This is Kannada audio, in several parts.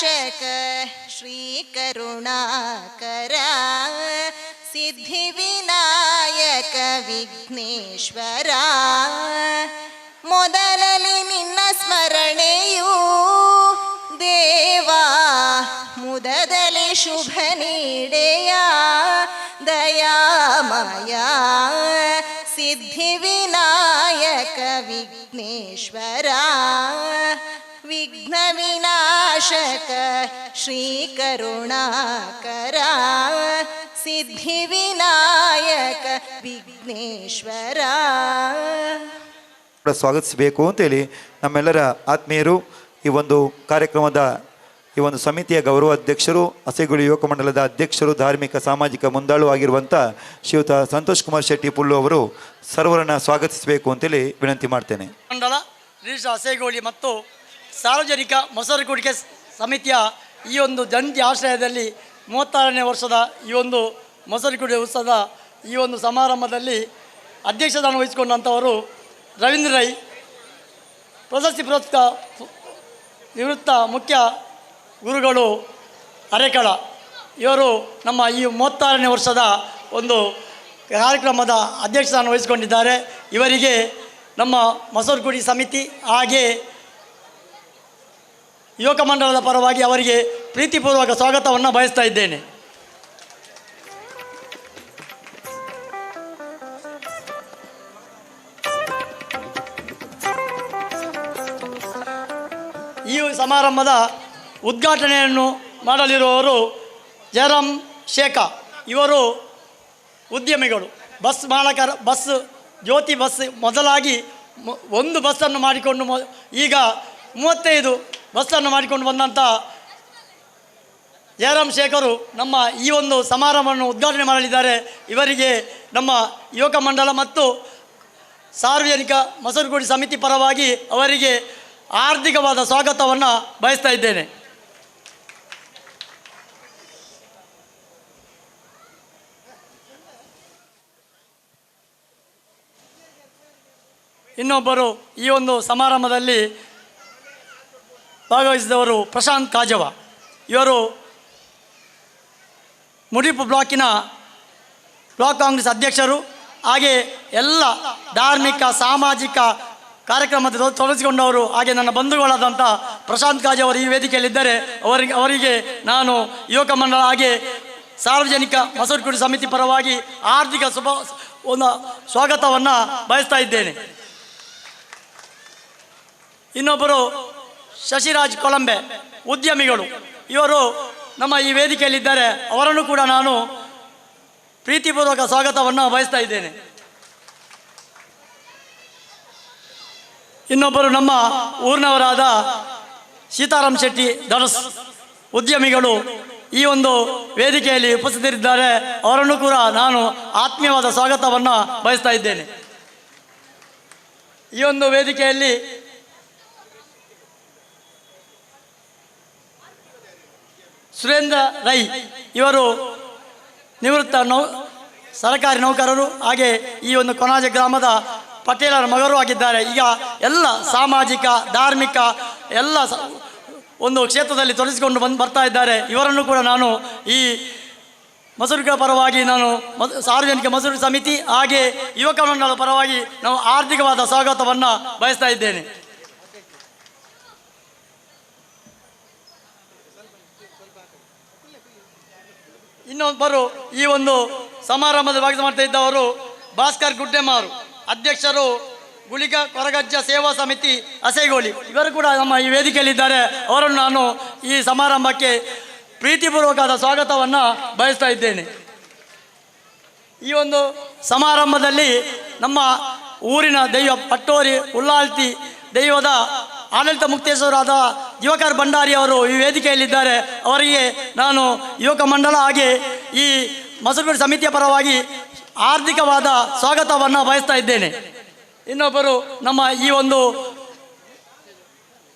विनाशक श्रीकरुणाकर सिद्धिविनायक विघ्नेश्वर ಮೊದಲಲಿ ನಿನ್ನ ಸ್ಮರಣೆಯು ದೇವಾ ಮುದದಲ್ಲಿ ಶುಭ ನೀಡೆಯ ದಯಾಮಯ ಸಿದ್ಧಿವಿನಾಯಕ ವಿಘ್ನೇಶ್ವರ ವಿಘ್ನ ವಿನಾಶಕ ಶ್ರೀಕರುಣಾಕರ ಸಿದ್ಧಿವಿನಾಯಕ ವಿಘ್ನೇಶ್ವರ ಸ್ವಾಗತಿಸಬೇಕು ಅಂತೇಳಿ ನಮ್ಮೆಲ್ಲರ ಆತ್ಮೀಯರು ಈ ಒಂದು ಕಾರ್ಯಕ್ರಮದ ಈ ಒಂದು ಸಮಿತಿಯ ಗೌರವ ಅಧ್ಯಕ್ಷರು, ಹಸೆಗುಳಿ ಯುವಕ ಮಂಡಲದ ಅಧ್ಯಕ್ಷರು, ಧಾರ್ಮಿಕ ಸಾಮಾಜಿಕ ಮುಂದಾಳು ಆಗಿರುವಂಥ ಶ್ರೀಯುತ ಸಂತೋಷ್ ಕುಮಾರ್ ಶೆಟ್ಟಿ ಪುಲ್ಲು ಅವರು ಸರ್ವರನ್ನು ಸ್ವಾಗತಿಸಬೇಕು ಅಂತೇಳಿ ವಿನಂತಿ ಮಾಡ್ತೇನೆ. ಮಂಡಲ ಹಸೆಗೋಳಿ ಮತ್ತು ಸಾರ್ವಜನಿಕ ಮೊಸರು ಕುಡಿಕೆ ಸಮಿತಿಯ ಈ ಒಂದು ಜಂಟಿ ಆಶ್ರಯದಲ್ಲಿ 36ನೇ ವರ್ಷದ ಈ ಒಂದು ಮೊಸರು ಕುಡಿಕೆ ಉತ್ಸವದ ಈ ಒಂದು ಸಮಾರಂಭದಲ್ಲಿ ಅಧ್ಯಕ್ಷತಾನ ವಹಿಸಿಕೊಂಡಂಥವರು ರವೀಂದ್ರ ರೈ, ಪ್ರಶಸ್ತಿ ಪುರಸ್ಕೃತ ನಿವೃತ್ತ ಮುಖ್ಯ ಗುರುಗಳು ಅರೆಕಳ. ಇವರು ನಮ್ಮ ಈ 36ನೇ ವರ್ಷದ ಒಂದು ಕಾರ್ಯಕ್ರಮದ ಅಧ್ಯಕ್ಷತಾನ ವಹಿಸಿಕೊಂಡಿದ್ದಾರೆ. ಇವರಿಗೆ ನಮ್ಮ ಮೊಸರುಗುಡಿ ಸಮಿತಿ ಹಾಗೆ ಯುವಕ ಮಂಡಲದ ಪರವಾಗಿ ಅವರಿಗೆ ಪ್ರೀತಿಪೂರ್ವಕ ಸ್ವಾಗತವನ್ನು ಬಯಸ್ತಾ ಇದ್ದೇನೆ. ಈ ಸಮಾರಂಭದ ಉದ್ಘಾಟನೆಯನ್ನು ಮಾಡಲಿರುವವರು ಜಯರಾಮ್ ಶೇಖಾ. ಇವರು ಉದ್ಯಮಿಗಳು, ಬಸ್ ಮಾಲಕರ, ಬಸ್ ಜ್ಯೋತಿ ಬಸ್ ಮೊದಲಾಗಿ ಒಂದು ಬಸ್ಸನ್ನು ಮಾಡಿಕೊಂಡು ಈಗ 35 ಬಸ್ಸನ್ನು ಮಾಡಿಕೊಂಡು ಬಂದಂಥ ಜಯರಾಮ್ ಶೇಖರು ನಮ್ಮ ಈ ಒಂದು ಸಮಾರಂಭವನ್ನು ಉದ್ಘಾಟನೆ ಮಾಡಲಿದ್ದಾರೆ. ಇವರಿಗೆ ನಮ್ಮ ಯುವಕ ಮಂಡಲ ಮತ್ತು ಸಾರ್ವಜನಿಕ ಮೊಸರುಗುಡಿ ಸಮಿತಿ ಪರವಾಗಿ ಅವರಿಗೆ ಆರ್ಥಿಕವಾದ ಸ್ವಾಗತವನ್ನು ಬಯಸ್ತಾ ಇದ್ದೇನೆ. ಇನ್ನೊಬ್ಬರು ಈ ಒಂದು ಸಮಾರಂಭದಲ್ಲಿ ಭಾಗವಹಿಸಿದವರು ಪ್ರಶಾಂತ್ ಕಾಜವ. ಇವರು ಮುಡಿಪು ಬ್ಲಾಕಿನ ಬ್ಲಾಕ್ ಕಾಂಗ್ರೆಸ್ ಅಧ್ಯಕ್ಷರು ಹಾಗೆ ಎಲ್ಲ ಧಾರ್ಮಿಕ ಸಾಮಾಜಿಕ ಕಾರ್ಯಕ್ರಮದ ತೊಡಗಿಸಿಕೊಂಡವರು. ಹಾಗೆ ನನ್ನ ಬಂಧುಗಳಾದಂಥ ಪ್ರಶಾಂತ್ ಕಾಜ್ ಅವರು ಈ ವೇದಿಕೆಯಲ್ಲಿದ್ದರೆ ಅವರಿಗೆ ನಾನು ಯುವಕ ಮಂಡಲ ಹಾಗೆ ಸಾರ್ವಜನಿಕ ಮೊಸರುಗುಡಿ ಸಮಿತಿ ಪರವಾಗಿ ಆರ್ಥಿಕ ಒಂದು ಸ್ವಾಗತವನ್ನು ಬಯಸ್ತಾ ಇದ್ದೇನೆ. ಇನ್ನೊಬ್ಬರು ಶಶಿರಾಜ್ ಕೊಳಂಬೆ, ಉದ್ಯಮಿಗಳು. ಇವರು ನಮ್ಮ ಈ ವೇದಿಕೆಯಲ್ಲಿದ್ದಾರೆ. ಅವರನ್ನು ಕೂಡ ನಾನು ಪ್ರೀತಿಪೂರ್ವಕ ಸ್ವಾಗತವನ್ನು ಬಯಸ್ತಾ ಇದ್ದೇನೆ. ಇನ್ನೊಬ್ಬರು ನಮ್ಮ ಊರಿನವರಾದ ಸೀತಾರಾಮ್ ಶೆಟ್ಟಿ ಧನಸ್, ಉದ್ಯಮಿಗಳು ಈ ಒಂದು ವೇದಿಕೆಯಲ್ಲಿ ಉಪಸ್ಥಿತರಿದ್ದಾರೆ. ಅವರನ್ನು ಕೂಡ ನಾನು ಆತ್ಮೀಯವಾದ ಸ್ವಾಗತವನ್ನು ಬಯಸ್ತಾ ಇದ್ದೇನೆ. ಈ ಒಂದು ವೇದಿಕೆಯಲ್ಲಿ ಸುರೇಂದ್ರ ರೈ, ಇವರು ನಿವೃತ್ತ ಸರ್ಕಾರಿ ನೌಕರರು ಹಾಗೆ ಈ ಒಂದು ಕೊನಾಜೆ ಗ್ರಾಮದ ಪಟೇಲರ ಮಗರು ಆಗಿದ್ದಾರೆ. ಈಗ ಎಲ್ಲ ಸಾಮಾಜಿಕ ಧಾರ್ಮಿಕ ಎಲ್ಲ ಒಂದು ಕ್ಷೇತ್ರದಲ್ಲಿ ತೊಡಗಿಸಿಕೊಂಡು ಬರ್ತಾ ಇದ್ದಾರೆ. ಇವರನ್ನು ಕೂಡ ನಾನು ಈ ಮೊಸರುಗಳ ಪರವಾಗಿ ನಾನು ಸಾರ್ವಜನಿಕ ಮೊಸರು ಸಮಿತಿ ಹಾಗೆ ಯುವಕ ಮಂಡಲದ ಪರವಾಗಿ ನಾವು ಆರ್ಥಿಕವಾದ ಸ್ವಾಗತವನ್ನು ಬಯಸ್ತಾ ಇದ್ದೇನೆ. ಇನ್ನೊಬ್ಬರು ಈ ಒಂದು ಸಮಾರಂಭದ ಭಾಗ ಮಾಡ್ತಾ ಇದ್ದವರು ಭಾಸ್ಕರ್ ಗುಡ್ಡೆಮಾರು, ಅಧ್ಯಕ್ಷರು ಗುಳಿಗ ಕೊರಗಜ್ಜ ಸೇವಾ ಸಮಿತಿ ಹಸೆಗೋಳಿ. ಇವರು ಕೂಡ ನಮ್ಮ ಈ ವೇದಿಕೆಯಲ್ಲಿದ್ದಾರೆ. ಅವರನ್ನು ನಾನು ಈ ಸಮಾರಂಭಕ್ಕೆ ಪ್ರೀತಿಪೂರ್ವಕವಾದ ಸ್ವಾಗತವನ್ನು ಬಯಸ್ತಾ ಇದ್ದೇನೆ. ಈ ಒಂದು ಸಮಾರಂಭದಲ್ಲಿ ನಮ್ಮ ಊರಿನ ದೈವ ಪಟ್ಟೋರಿ ಉಳ್ಳಾಲ್ತಿ ದೈವದ ಆಡಳಿತ ಮುಕ್ತೇಶ್ವರಾದ ದಿವಾಕರ್ ಭಂಡಾರಿ ಅವರು ಈ ವೇದಿಕೆಯಲ್ಲಿದ್ದಾರೆ. ಅವರಿಗೆ ನಾನು ಯುವಕ ಮಂಡಲ ಹಾಗೆ ಈ ಮೊಸರುಗುಡಿ ಸಮಿತಿಯ ಪರವಾಗಿ ಆರ್ಥಿಕವಾದ ಸ್ವಾಗತವನ್ನು ಬಯಸ್ತಾ ಇದ್ದೇನೆ. ಇನ್ನೊಬ್ಬರು ನಮ್ಮ ಈ ಒಂದು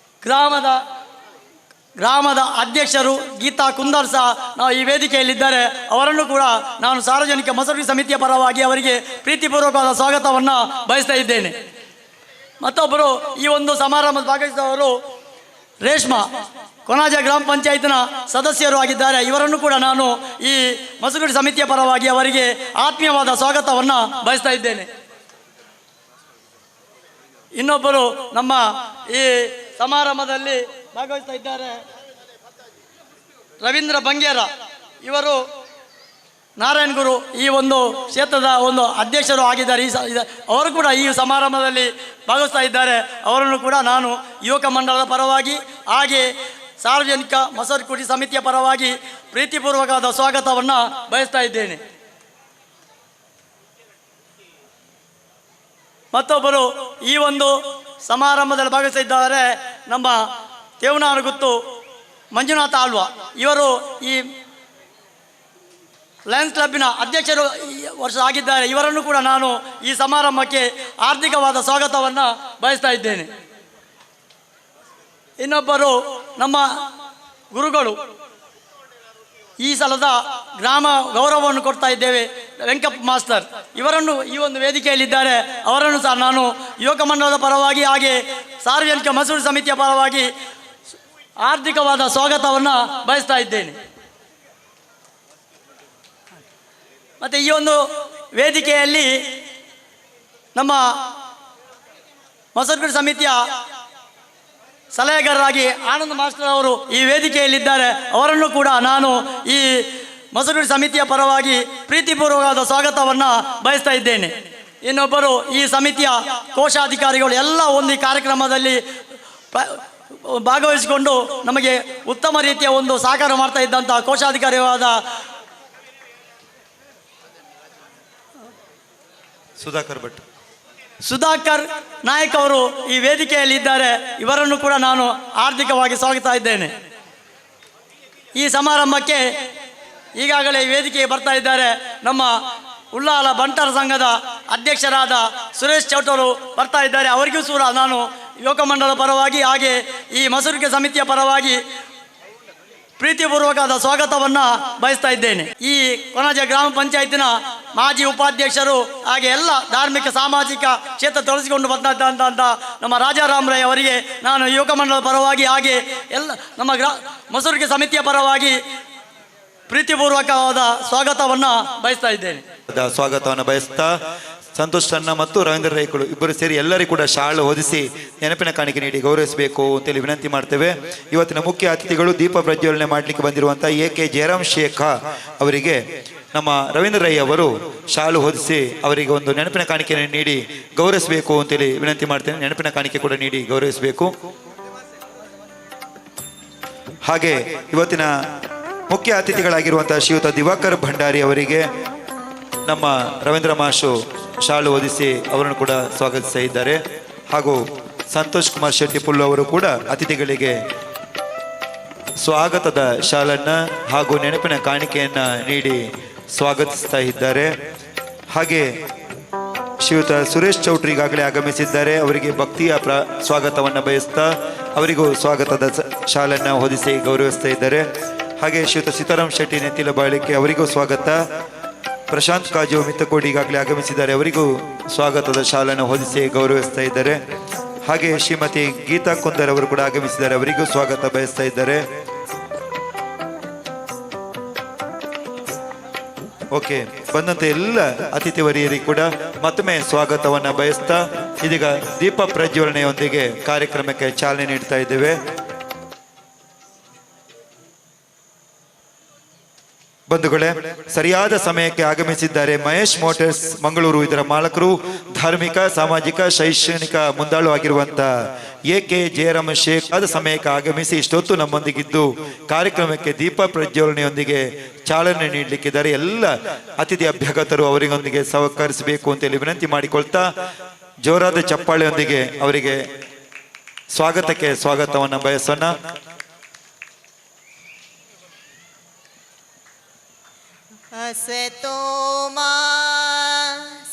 ಗ್ರಾಮದ ಅಧ್ಯಕ್ಷರು ಗೀತಾ ಕುಂದರ್ ಸಹ ನಾವು ಈ ವೇದಿಕೆಯಲ್ಲಿದ್ದಾರೆ. ಅವರನ್ನು ಕೂಡ ನಾನು ಸಾರ್ವಜನಿಕ ಮೊಸರುಗುಡಿ ಸಮಿತಿಯ ಪರವಾಗಿ ಅವರಿಗೆ ಪ್ರೀತಿಪೂರ್ವಕವಾದ ಸ್ವಾಗತವನ್ನು ಬಯಸ್ತಾ ಇದ್ದೇನೆ. ಮತ್ತೊಬ್ಬರು ಈ ಒಂದು ಸಮಾರಂಭದ ಭಾಗವಹಿಸಿದವರು ರೇಷ್ಮಾ ಕೊನಾಜ ಗ್ರಾಮ ಪಂಚಾಯತ್ನ ಸದಸ್ಯರು ಆಗಿದ್ದಾರೆ. ಇವರನ್ನು ಕೂಡ ನಾನು ಈ ಮಸಗುಡಿ ಸಮಿತಿಯ ಪರವಾಗಿ ಅವರಿಗೆ ಆತ್ಮೀಯವಾದ ಸ್ವಾಗತವನ್ನು ಬಯಸ್ತಾ ಇದ್ದೇನೆ. ಇನ್ನೊಬ್ಬರು ನಮ್ಮ ಈ ಸಮಾರಂಭದಲ್ಲಿ ಭಾಗವಹಿಸ್ತಾ ಇದ್ದಾರೆ ರವೀಂದ್ರ ಬಂಗೇರ. ಇವರು ನಾರಾಯಣ್ ಗುರು ಈ ಒಂದು ಕ್ಷೇತ್ರದ ಒಂದು ಅಧ್ಯಕ್ಷರು ಆಗಿದ್ದಾರೆ. ಅವರು ಕೂಡ ಈ ಸಮಾರಂಭದಲ್ಲಿ ಭಾಗವಹಿಸ್ತಾ ಇದ್ದಾರೆ. ಅವರನ್ನು ಕೂಡ ನಾನು ಯುವಕ ಮಂಡಲದ ಪರವಾಗಿ ಹಾಗೆ ಸಾರ್ವಜನಿಕ ಮಸಗುಡಿ ಸಮಿತಿಯ ಪರವಾಗಿ ಪ್ರೀತಿಪೂರ್ವಕವಾದ ಸ್ವಾಗತವನ್ನು ಬಯಸ್ತಾ ಇದ್ದೇನೆ. ಮತ್ತೊಬ್ಬರು ಈ ಒಂದು ಸಮಾರಂಭದಲ್ಲಿ ಭಾಗವಹಿಸಿದ್ದಾರೆ ನಮ್ಮ ತೇವನಾರಗುತ್ತು ಮಂಜುನಾಥ ಆಳ್ವ. ಇವರು ಈ ಲಯನ್ಸ್ ಕ್ಲಬ್ಬಿನ ಅಧ್ಯಕ್ಷರು ಈ ವರ್ಷ ಆಗಿದ್ದಾರೆ. ಇವರನ್ನು ಕೂಡ ನಾನು ಈ ಸಮಾರಂಭಕ್ಕೆ ಆರ್ಥಿಕವಾದ ಸ್ವಾಗತವನ್ನು ಬಯಸ್ತಾ ಇದ್ದೇನೆ. ಇನ್ನೊಬ್ಬರು ನಮ್ಮ ಗುರುಗಳು ಈ ಸಲದ ಗ್ರಾಮ ಗೌರವವನ್ನು ಕೊಡ್ತಾ ಇದ್ದೇವೆ ವೆಂಕಪ್ಪ ಮಾಸ್ತರ್. ಇವರನ್ನು ಈ ಒಂದು ವೇದಿಕೆಯಲ್ಲಿದ್ದಾರೆ. ಅವರನ್ನು ಸಹ ನಾನು ಯುವಕ ಮಂಡಲದ ಪರವಾಗಿ ಹಾಗೆ ಸಾರ್ವಜನಿಕ ಮಸೂರಿ ಸಮಿತಿಯ ಪರವಾಗಿ ಆರ್ಥಿಕವಾದ ಸ್ವಾಗತವನ್ನು ಬಯಸ್ತಾ ಇದ್ದೇನೆ. ಮತ್ತು ಈ ಒಂದು ವೇದಿಕೆಯಲ್ಲಿ ನಮ್ಮ ಮಸೂರಿ ಸಮಿತಿಯ ಸಲಹೆಗಾರರಾಗಿ ಆನಂದ್ ಮಾಸ್ಟರ್ ಅವರು ಈ ವೇದಿಕೆಯಲ್ಲಿದ್ದಾರೆ. ಅವರನ್ನು ಕೂಡ ನಾನು ಈ ಮಸೂರಿ ಸಮಿತಿಯ ಪರವಾಗಿ ಪ್ರೀತಿಪೂರ್ವಕವಾದ ಸ್ವಾಗತವನ್ನು ಬಯಸ್ತಾ ಇದ್ದೇನೆ. ಇನ್ನೊಬ್ಬರು ಈ ಸಮಿತಿಯ ಕೋಶಾಧಿಕಾರಿಗಳು ಎಲ್ಲ ಒಂದು ಈ ಕಾರ್ಯಕ್ರಮದಲ್ಲಿ ಭಾಗವಹಿಸಿಕೊಂಡು ನಮಗೆ ಉತ್ತಮ ರೀತಿಯ ಒಂದು ಸಹಕಾರ ಮಾಡ್ತಾ ಇದ್ದಂಥ ಕೋಶಾಧಿಕಾರಿಯಾದ ಸುಧಾಕರ್ ನಾಯಕ್ ಅವರು ಈ ವೇದಿಕೆಯಲ್ಲಿ ಇದ್ದಾರೆ. ಇವರನ್ನು ಕೂಡ ನಾನು ಆರ್ಥಿಕವಾಗಿ ಸ್ವಾಗತ ಇದ್ದೇನೆ. ಈ ಸಮಾರಂಭಕ್ಕೆ ಈಗಾಗಲೇ ವೇದಿಕೆಗೆ ಬರ್ತಾ ಇದ್ದಾರೆ ನಮ್ಮ ಉಳ್ಳಾಲ ಬಂಟರ ಸಂಘದ ಅಧ್ಯಕ್ಷರಾದ ಸುರೇಶ್ ಚೌಟರು ಬರ್ತಾ ಇದ್ದಾರೆ. ಅವರಿಗೂ ಕೂಡ ನಾನು ಯುವಕ ಮಂಡಲದ ಪರವಾಗಿ ಹಾಗೆ ಈ ಮಸೂರಿಕೆ ಸಮಿತಿಯ ಪರವಾಗಿ ಪ್ರೀತಿಪೂರ್ವಕವಾದ ಸ್ವಾಗತವನ್ನು ಬಯಸ್ತಾ ಇದ್ದೇನೆ. ಈ ಕೊನಾಜ ಗ್ರಾಮ ಪಂಚಾಯತಿನ ಮಾಜಿ ಉಪಾಧ್ಯಕ್ಷರು ಹಾಗೆ ಎಲ್ಲ ಧಾರ್ಮಿಕ ಸಾಮಾಜಿಕ ಕ್ಷೇತ್ರ ತೊಡಗಿಸಿಕೊಂಡು ಬಂದಂಥ ನಮ್ಮ ರಾಜಾರಾಮ್ ರೈ ಅವರಿಗೆ ನಾನು ಯುವಕ ಮಂಡಲದ ಪರವಾಗಿ ಹಾಗೆ ಎಲ್ಲ ನಮ್ಮ ಮಸೂರಿಕೆ ಸಮಿತಿಯ ಪರವಾಗಿ ಪ್ರೀತಿಪೂರ್ವಕವಾದ ಸ್ವಾಗತವನ್ನು ಬಯಸ್ತಾ ಇದ್ದೇನೆ. ಸ್ವಾಗತವನ್ನು ಬಯಸ್ತಾ ಸಂತೋಷ್ ಚನ್ನ ಮತ್ತು ರವೀಂದ್ರ ರೈಗಳು ಇಬ್ಬರು ಸೇರಿ ಎಲ್ಲರಿಗೂ ಕೂಡ ಶಾಲು ಹೊದಿಸಿ ನೆನಪಿನ ಕಾಣಿಕೆ ನೀಡಿ ಗೌರವಿಸಬೇಕು ಅಂತೇಳಿ ವಿನಂತಿ ಮಾಡ್ತೇವೆ. ಇವತ್ತಿನ ಮುಖ್ಯ ಅತಿಥಿಗಳು ದೀಪ ಪ್ರಜ್ವಲನೆ ಮಾಡಲಿಕ್ಕೆ ಬಂದಿರುವಂಥ AK ಜಯರಾಮ್ ಶೇಖ ಅವರಿಗೆ ನಮ್ಮ ರವೀಂದ್ರ ರೈ ಅವರು ಶಾಲು ಹೊದಿಸಿ ಅವರಿಗೆ ಒಂದು ನೆನಪಿನ ಕಾಣಿಕೆ ನೀಡಿ ಗೌರವಿಸಬೇಕು ಅಂತೇಳಿ ವಿನಂತಿ ಮಾಡ್ತೇನೆ. ನೆನಪಿನ ಕಾಣಿಕೆ ಕೂಡ ನೀಡಿ ಗೌರವಿಸಬೇಕು. ಹಾಗೆ ಇವತ್ತಿನ ಮುಖ್ಯ ಅತಿಥಿಗಳಾಗಿರುವಂಥ ಶ್ರೀಯುತ ದಿವಾಕರ್ ಭಂಡಾರಿ ಅವರಿಗೆ ನಮ್ಮ ರವೀಂದ್ರ ಮಾಷು ಶಾಲು ಹೊದಿಸಿ ಅವರನ್ನು ಕೂಡ ಸ್ವಾಗತಿಸ್ತಾ ಇದ್ದಾರೆ. ಹಾಗೂ ಸಂತೋಷ್ ಕುಮಾರ್ ಶೆಟ್ಟಿ ಪುಲ್ಲು ಅವರು ಕೂಡ ಅತಿಥಿಗಳಿಗೆ ಸ್ವಾಗತದ ಶಾಲನ್ನು ಹಾಗೂ ನೆನಪಿನ ಕಾಣಿಕೆಯನ್ನು ನೀಡಿ ಸ್ವಾಗತಿಸ್ತಾ ಇದ್ದಾರೆ. ಹಾಗೆ ಶ್ರೀಯುತ ಸುರೇಶ್ ಚೌಟ್ರಿ ಈಗಾಗಲೇ ಆಗಮಿಸಿದ್ದಾರೆ. ಅವರಿಗೆ ಭಕ್ತಿಯ ಸ್ವಾಗತವನ್ನು ಬಯಸ್ತಾ ಅವರಿಗೂ ಸ್ವಾಗತದ ಶಾಲನ್ನು ಹೊದಿಸಿ ಗೌರವಿಸ್ತಾ ಇದ್ದಾರೆ. ಹಾಗೆ ಶ್ರೀಯುತ ಸೀತಾರಾಮ್ ಶೆಟ್ಟಿ ನೆತ್ತಿಲ ಬಾಳಿಕೆ ಅವರಿಗೂ ಸ್ವಾಗತ. ಪ್ರಶಾಂತ್ ಕಾಜು ಮಿತ್ತಕೋಡಿ ಈಗಾಗಲೇ ಆಗಮಿಸಿದ್ದಾರೆ. ಅವರಿಗೂ ಸ್ವಾಗತದ ಶಾಲನ್ನು ಹೊದಿಸಿ ಗೌರವಿಸ್ತಾ ಇದ್ದಾರೆ. ಹಾಗೆ ಶ್ರೀಮತಿ ಗೀತಾ ಕುಂದರ್ ಅವರು ಕೂಡ ಆಗಮಿಸಿದ್ದಾರೆ. ಅವರಿಗೂ ಸ್ವಾಗತ ಬಯಸ್ತಾ ಇದ್ದಾರೆ. ಓಕೆ, ಬಂದಂತ ಎಲ್ಲ ಅತಿಥಿ ವರಿಯರಿಗೆ ಕೂಡ ಮತ್ತೊಮ್ಮೆ ಸ್ವಾಗತವನ್ನು ಬಯಸ್ತಾ ಇದೀಗ ದೀಪ ಪ್ರಜ್ವಲನೆಯೊಂದಿಗೆ ಕಾರ್ಯಕ್ರಮಕ್ಕೆ ಚಾಲನೆ ನೀಡ್ತಾ ಇದ್ದೇವೆ. ಬಂಧುಗಳೇ, ಸರಿಯಾದ ಸಮಯಕ್ಕೆ ಆಗಮಿಸಿದ್ದಾರೆ ಮಹೇಶ್ ಮೋಟರ್ಸ್ ಮಂಗಳೂರು. ಇದರ ಮಾಲಕರು ಧಾರ್ಮಿಕ ಸಾಮಾಜಿಕ ಶೈಕ್ಷಣಿಕ ಮುಂದಾಳು ಆಗಿರುವಂತ AK ಜಯರಾಮ್ ಶೇಖ್ ಆದ ಸಮಯಕ್ಕೆ ಆಗಮಿಸಿ ಇಷ್ಟೊತ್ತು ನಮ್ಮೊಂದಿಗಿದ್ದು ಕಾರ್ಯಕ್ರಮಕ್ಕೆ ದೀಪ ಪ್ರಜ್ವಲನೆಯೊಂದಿಗೆ ಚಾಲನೆ ನೀಡಲಿಕ್ಕಿದ್ದಾರೆ. ಎಲ್ಲ ಅತಿಥಿ ಅಭ್ಯಾಗತರು ಅವರಿಗೊಂದಿಗೆ ಸಹಕರಿಸಬೇಕು ಅಂತೇಳಿ ವಿನಂತಿ ಮಾಡಿಕೊಳ್ತಾ ಜೋರಾದ ಚಪ್ಪಾಳೆಯೊಂದಿಗೆ ಅವರಿಗೆ ಸ್ವಾಗತವನ್ನು ಬಯಸೋಣ. असतो मा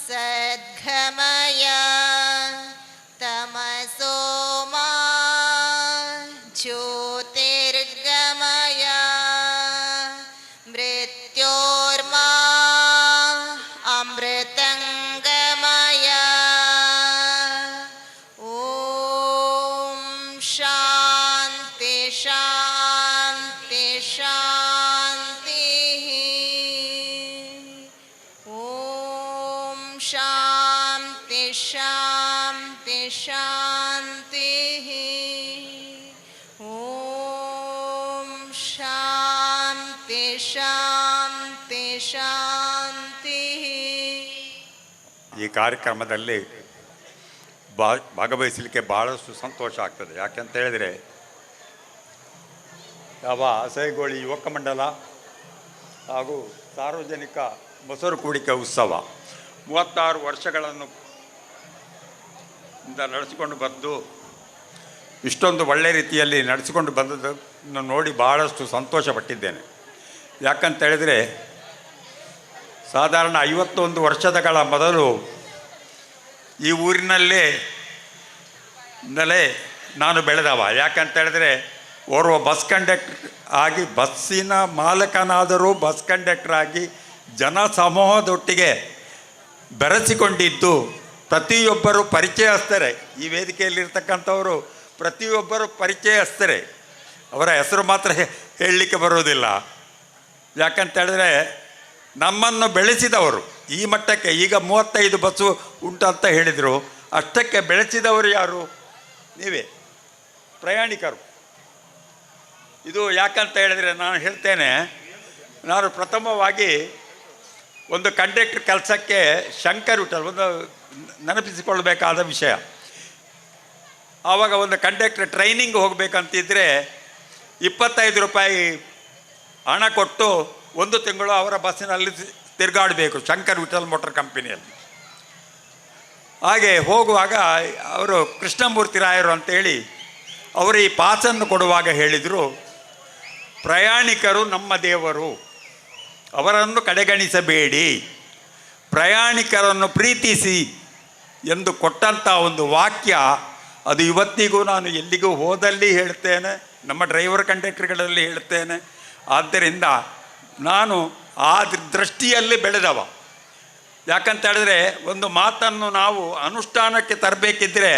सद्गमय तमसो मा ज्योतिर्गमय मृत्योर्मा अमृतङ्गमय ॐ शान्ति ಶಾಂತಿ ಶಾಂತಿ ಶಾಂತಿ. ಈ ಕಾರ್ಯಕ್ರಮದಲ್ಲಿ ಭಾಗವಹಿಸಲಿಕ್ಕೆ ಭಾಳಷ್ಟು ಸಂತೋಷ ಆಗ್ತದೆ. ಯಾಕೆಂತ ಹೇಳಿದರೆ ಯಾವ ಅಸೈಗೋಳಿ ಯುವಕ ಮಂಡಲ ಹಾಗೂ ಸಾರ್ವಜನಿಕ ಮೊಸರು ಕೂಡಿಕೆ ಉತ್ಸವ 36 ವರ್ಷಗಳನ್ನು ನಡೆಸಿಕೊಂಡು ಬಂದು ಇಷ್ಟೊಂದು ಒಳ್ಳೆ ರೀತಿಯಲ್ಲಿ ನಡೆಸಿಕೊಂಡು ಬಂದದನ್ನು ನೋಡಿ ಭಾಳಷ್ಟು ಸಂತೋಷಪಟ್ಟಿದ್ದೇನೆ. ಯಾಕಂತ ಹೇಳಿದರೆ ಸಾಧಾರಣ 51 ವರ್ಷಗಳ ಮೊದಲು ಈ ಊರಿನಲ್ಲೇ ನಾನು ಬೆಳೆದವ. ಯಾಕಂತ ಹೇಳಿದರೆ ಓರ್ವ ಬಸ್ ಕಂಡಕ್ಟರ್ ಆಗಿ, ಬಸ್ಸಿನ ಮಾಲಕನಾದರೂ ಬಸ್ ಕಂಡಕ್ಟರ್ ಆಗಿ ಜನ ಸಮೂಹದೊಟ್ಟಿಗೆ ಬೆರೆಸಿಕೊಂಡಿದ್ದು ಪ್ರತಿಯೊಬ್ಬರು ಪರಿಚಯಸ್ಥರೇ. ಈ ವೇದಿಕೆಯಲ್ಲಿರ್ತಕ್ಕಂಥವರು ಪ್ರತಿಯೊಬ್ಬರು ಪರಿಚಯಸ್ಥರೇ. ಅವರ ಹೆಸರು ಮಾತ್ರ ಹೇಳಲಿಕ್ಕೆ ಬರುವುದಿಲ್ಲ. ಯಾಕಂತ ಹೇಳಿದ್ರೆ ನಮ್ಮನ್ನು ಬೆಳೆಸಿದವರು ಈ ಮಟ್ಟಕ್ಕೆ, ಈಗ 35 ಬಸ್ಸು ಉಂಟು ಅಂತ ಹೇಳಿದರು, ಅಷ್ಟಕ್ಕೆ ಬೆಳೆಸಿದವರು ಯಾರು? ನೀವೇ, ಪ್ರಯಾಣಿಕರು. ಇದು ಯಾಕಂತ ಹೇಳಿದರೆ ನಾನು ಹೇಳ್ತೇನೆ, ನಾನು ಪ್ರಥಮವಾಗಿ ಒಂದು ಕಂಡಕ್ಟರ್ ಕೆಲಸಕ್ಕೆ ಶಂಕರ್ ವಿಠಲ್ ಒಂದು ನೆನಪಿಸಿಕೊಳ್ಬೇಕಾದ ವಿಷಯ. ಆವಾಗ ಒಂದು ಕಂಡಕ್ಟರ್ ಟ್ರೈನಿಂಗ್ ಹೋಗಬೇಕಂತಿದ್ದರೆ 25 ರೂಪಾಯಿ ಹಣ ಕೊಟ್ಟು 1 ತಿಂಗಳು ಅವರ ಬಸ್ಸಿನಲ್ಲಿ ತಿರುಗಾಡಬೇಕು, ಶಂಕರ್ ವಿಠಲ್ ಮೋಟರ್ ಕಂಪನಿಯಲ್ಲಿ. ಹಾಗೆ ಹೋಗುವಾಗ ಅವರು ಕೃಷ್ಣಮೂರ್ತಿ ರಾಯರು ಅಂತೇಳಿ ಅವರು ಈ ಪಾಸನ್ನು ಕೊಡುವಾಗ ಹೇಳಿದರು, ಪ್ರಯಾಣಿಕರು ನಮ್ಮ ದೇವರು, ಅವರನ್ನು ಕಡೆಗಣಿಸಬೇಡಿ, ಪ್ರಯಾಣಿಕರನ್ನು ಪ್ರೀತಿಸಿ ಎಂದು ಕೊಟ್ಟಂಥ ಒಂದು ವಾಕ್ಯ. ಅದು ಇವತ್ತಿಗೂ ನಾನು ಎಲ್ಲಿಗೂ ಹೋದಲ್ಲಿ ಹೇಳ್ತೇನೆ, ನಮ್ಮ ಡ್ರೈವರ್ ಕಂಡಕ್ಟರ್ಗಳಲ್ಲಿ ಹೇಳ್ತೇನೆ. ಆದ್ದರಿಂದ ನಾನು ಆ ದೃಷ್ಟಿಯಲ್ಲಿ ಬೆಳೆದವ. ಯಾಕಂತ ಹೇಳಿದ್ರೆ ಒಂದು ಮಾತನ್ನು ನಾವು ಅನುಷ್ಠಾನಕ್ಕೆ ತರಬೇಕಿದ್ರೆ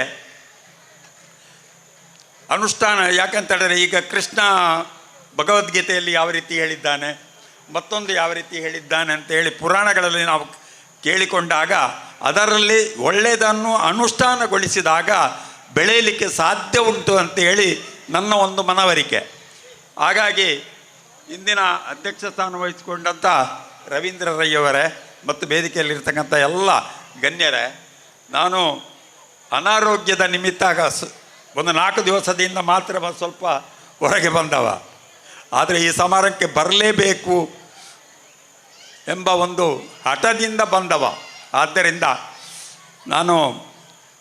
ಯಾಕಂತ ಹೇಳಿದ್ರೆ ಈಗ ಕೃಷ್ಣ ಭಗವದ್ಗೀತೆಯಲ್ಲಿ ಯಾವ ರೀತಿ ಹೇಳಿದ್ದಾನೆ, ಮತ್ತೊಂದು ಯಾವ ರೀತಿ ಹೇಳಿದ್ದಾನೆ ಅಂತ ಹೇಳಿ ಪುರಾಣಗಳಲ್ಲಿ ನಾವು ಕೇಳಿಕೊಂಡಾಗ ಅದರಲ್ಲಿ ಒಳ್ಳೆಯದನ್ನು ಅನುಷ್ಠಾನಗೊಳಿಸಿದಾಗ ಬೆಳೆಯಲಿಕ್ಕೆ ಸಾಧ್ಯ ಉಂಟು ಅಂತೇಳಿ ನನ್ನ ಒಂದು ಮನವರಿಕೆ. ಹಾಗಾಗಿ ಇಂದಿನ ಅಧ್ಯಕ್ಷ ಸ್ಥಾನ ವಹಿಸಿಕೊಂಡಂಥ ರವೀಂದ್ರ ರೈಯವರೇ ಮತ್ತು ವೇದಿಕೆಯಲ್ಲಿರ್ತಕ್ಕಂಥ ಎಲ್ಲ ಗಣ್ಯರೇ, ನಾನು ಅನಾರೋಗ್ಯದ ನಿಮಿತ್ತ ಒಂದು 4 ದಿವಸದಿಂದ ಮಾತ್ರ ಸ್ವಲ್ಪ ಹೊರಗೆ ಬಂದವ. ಆದರೆ ಈ ಸಮಾರಂಭಕ್ಕೆ ಬರಲೇಬೇಕು ಎಂಬ ಒಂದು ಹಠದಿಂದ ಬಂದವ. ಆದ್ದರಿಂದ ನಾನು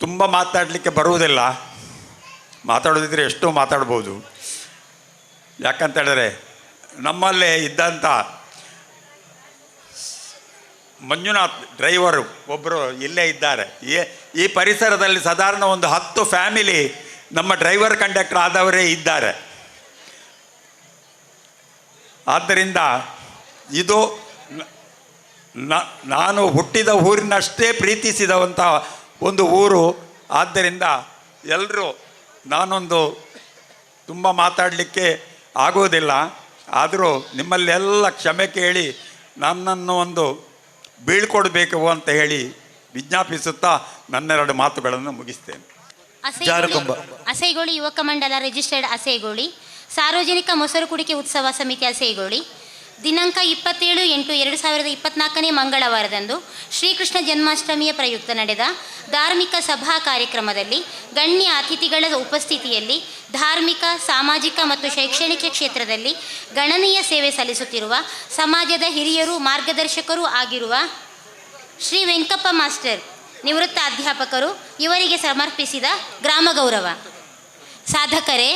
ತುಂಬ ಮಾತಾಡಲಿಕ್ಕೆ ಬರುವುದಿಲ್ಲ, ಮಾತಾಡೋದಿದ್ರೆ ಎಷ್ಟೋ ಮಾತಾಡ್ಬೋದು. ಯಾಕಂತ ಹೇಳಿದ್ರೆ ನಮ್ಮಲ್ಲೇ ಇದ್ದಂಥ ಮಂಜುನಾಥ್ ಡ್ರೈವರು ಒಬ್ಬರು ಇಲ್ಲೇ ಇದ್ದಾರೆ. ಈ ಪರಿಸರದಲ್ಲಿ ಸಾಧಾರಣ ಒಂದು 10 ಫ್ಯಾಮಿಲಿ ನಮ್ಮ ಡ್ರೈವರ್ ಕಂಡಕ್ಟರ್ ಆದವರೇ ಇದ್ದಾರೆ. ಆದ್ದರಿಂದ ಇದು ನಾನು ಹುಟ್ಟಿದ ಊರಿನಷ್ಟೇ ಪ್ರೀತಿಸಿದಂಥ ಒಂದು ಊರು. ಆದ್ದರಿಂದ ಎಲ್ಲರೂ, ನಾನೊಂದು ತುಂಬ ಮಾತಾಡಲಿಕ್ಕೆ ಆಗೋದಿಲ್ಲ, ಆದರೂ ನಿಮ್ಮಲ್ಲೆಲ್ಲ ಕ್ಷಮೆ ಕೇಳಿ ನನ್ನನ್ನು ಒಂದು ಬೀಳ್ಕೊಡ್ಬೇಕು ಅಂತ ಹೇಳಿ ವಿಜ್ಞಾಪಿಸುತ್ತಾ ನನ್ನೆರಡು ಮಾತುಗಳನ್ನು ಮುಗಿಸ್ತೇನೆ. ಅಸೈಗೋಳಿ ಯುವಕ ಮಂಡಲ ರಿಜಿಸ್ಟರ್ಡ್ ಅಸೈಗೋಳಿ ಸಾರ್ವಜನಿಕ ಮೊಸರು ಕುಡಿಕೆ ಉತ್ಸವ ಸಮಿತಿ ಅಸೈಗೋಳಿ ದಿನಾಂಕ 27/8/2024 ಮಂಗಳವಾರದಂದು ಶ್ರೀಕೃಷ್ಣ ಜನ್ಮಾಷ್ಟಮಿಯ ಪ್ರಯುಕ್ತ ನಡೆದ ಧಾರ್ಮಿಕ ಸಭಾ ಕಾರ್ಯಕ್ರಮದಲ್ಲಿ ಗಣ್ಯ ಅತಿಥಿಗಳ ಉಪಸ್ಥಿತಿಯಲ್ಲಿ ಧಾರ್ಮಿಕ, ಸಾಮಾಜಿಕ ಮತ್ತು ಶೈಕ್ಷಣಿಕ ಕ್ಷೇತ್ರದಲ್ಲಿ ಗಣನೀಯ ಸೇವೆ ಸಲ್ಲಿಸುತ್ತಿರುವ ಸಮಾಜದ ಹಿರಿಯರು, ಮಾರ್ಗದರ್ಶಕರೂ ಆಗಿರುವ ಶ್ರೀ ವೆಂಕಪ್ಪ ಮಾಸ್ಟರ್ ನಿವೃತ್ತ ಅಧ್ಯಾಪಕರು ಇವರಿಗೆ ಸಮರ್ಪಿಸಿದ ಗ್ರಾಮ ಗೌರವ. ಸಾಧಕರೇ,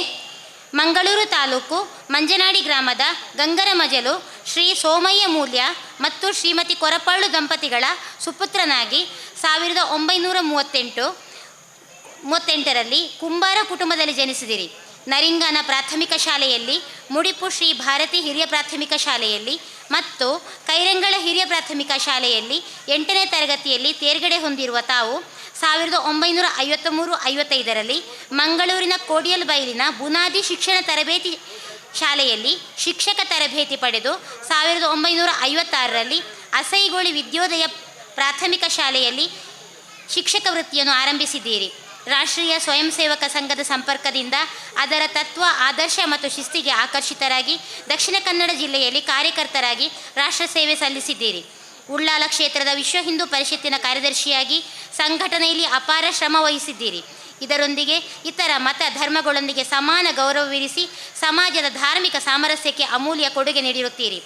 ಮಂಗಳೂರು ತಾಲೂಕು ಮಂಜನಾಡಿ ಗ್ರಾಮದ ಗಂಗರಮಜಲು ಶ್ರೀ ಸೋಮಯ್ಯ ಮೂಲ್ಯ ಮತ್ತು ಶ್ರೀಮತಿ ಕೊರಪಾಳು ದಂಪತಿಗಳ ಸುಪುತ್ರನಾಗಿ 1938ರಲ್ಲಿ ಕುಂಬಾರ ಕುಟುಂಬದಲ್ಲಿ ಜನಿಸಿದಿರಿ. ನರಿಂಗಾನ ಪ್ರಾಥಮಿಕ ಶಾಲೆಯಲ್ಲಿ, ಮುಡಿಪು ಶ್ರೀ ಭಾರತಿ ಹಿರಿಯ ಪ್ರಾಥಮಿಕ ಶಾಲೆಯಲ್ಲಿ ಮತ್ತು ಕೈರಂಗಳ ಹಿರಿಯ ಪ್ರಾಥಮಿಕ ಶಾಲೆಯಲ್ಲಿ 8ನೇ ತರಗತಿಯಲ್ಲಿ ತೇರ್ಗಡೆ ಹೊಂದಿರುವ ತಾವು 1953-55ರಲ್ಲಿ ಮಂಗಳೂರಿನ ಕೋಡಿಯಲ್ ಬೈಲಿನ ಬುನಾದಿ ಶಿಕ್ಷಣ ತರಬೇತಿ ಶಾಲೆಯಲ್ಲಿ ಶಿಕ್ಷಕ ತರಬೇತಿ ಪಡೆದು 1956ರಲ್ಲಿ ಅಸೈಗೋಳಿ ವಿದ್ಯೋದಯ ಪ್ರಾಥಮಿಕ ಶಾಲೆಯಲ್ಲಿ ಶಿಕ್ಷಕ ವೃತ್ತಿಯನ್ನು ಆರಂಭಿಸಿದ್ದೀರಿ. ರಾಷ್ಟ್ರೀಯ ಸ್ವಯಂ ಸೇವಕ ಸಂಘದ ಸಂಪರ್ಕದಿಂದ ಅದರ ತತ್ವ, ಆದರ್ಶ ಮತ್ತು ಶಿಸ್ತಿಗೆ ಆಕರ್ಷಿತರಾಗಿ ದಕ್ಷಿಣ ಕನ್ನಡ ಜಿಲ್ಲೆಯಲ್ಲಿ ಕಾರ್ಯಕರ್ತರಾಗಿ ರಾಷ್ಟ್ರ ಸೇವೆ ಸಲ್ಲಿಸಿದ್ದೀರಿ. ಉಳ್ಳಾಲ ಕ್ಷೇತ್ರದ ವಿಶ್ವ ಹಿಂದೂ ಪರಿಷತ್ತಿನ ಕಾರ್ಯದರ್ಶಿಯಾಗಿ ಸಂಘಟನೆಯಲ್ಲಿ ಅಪಾರ ಶ್ರಮ ವಹಿಸಿದ್ದೀರಿ. ಇದರೊಂದಿಗೆ ಇತರ ಮತ ಧರ್ಮಗಳೊಂದಿಗೆ ಸಮಾನ ಗೌರವವಿರಿಸಿ ಸಮಾಜದ ಧಾರ್ಮಿಕ ಸಾಮರಸ್ಯಕ್ಕೆ ಅಮೂಲ್ಯ ಕೊಡುಗೆ ನೀಡಿರುತ್ತೀರಿ.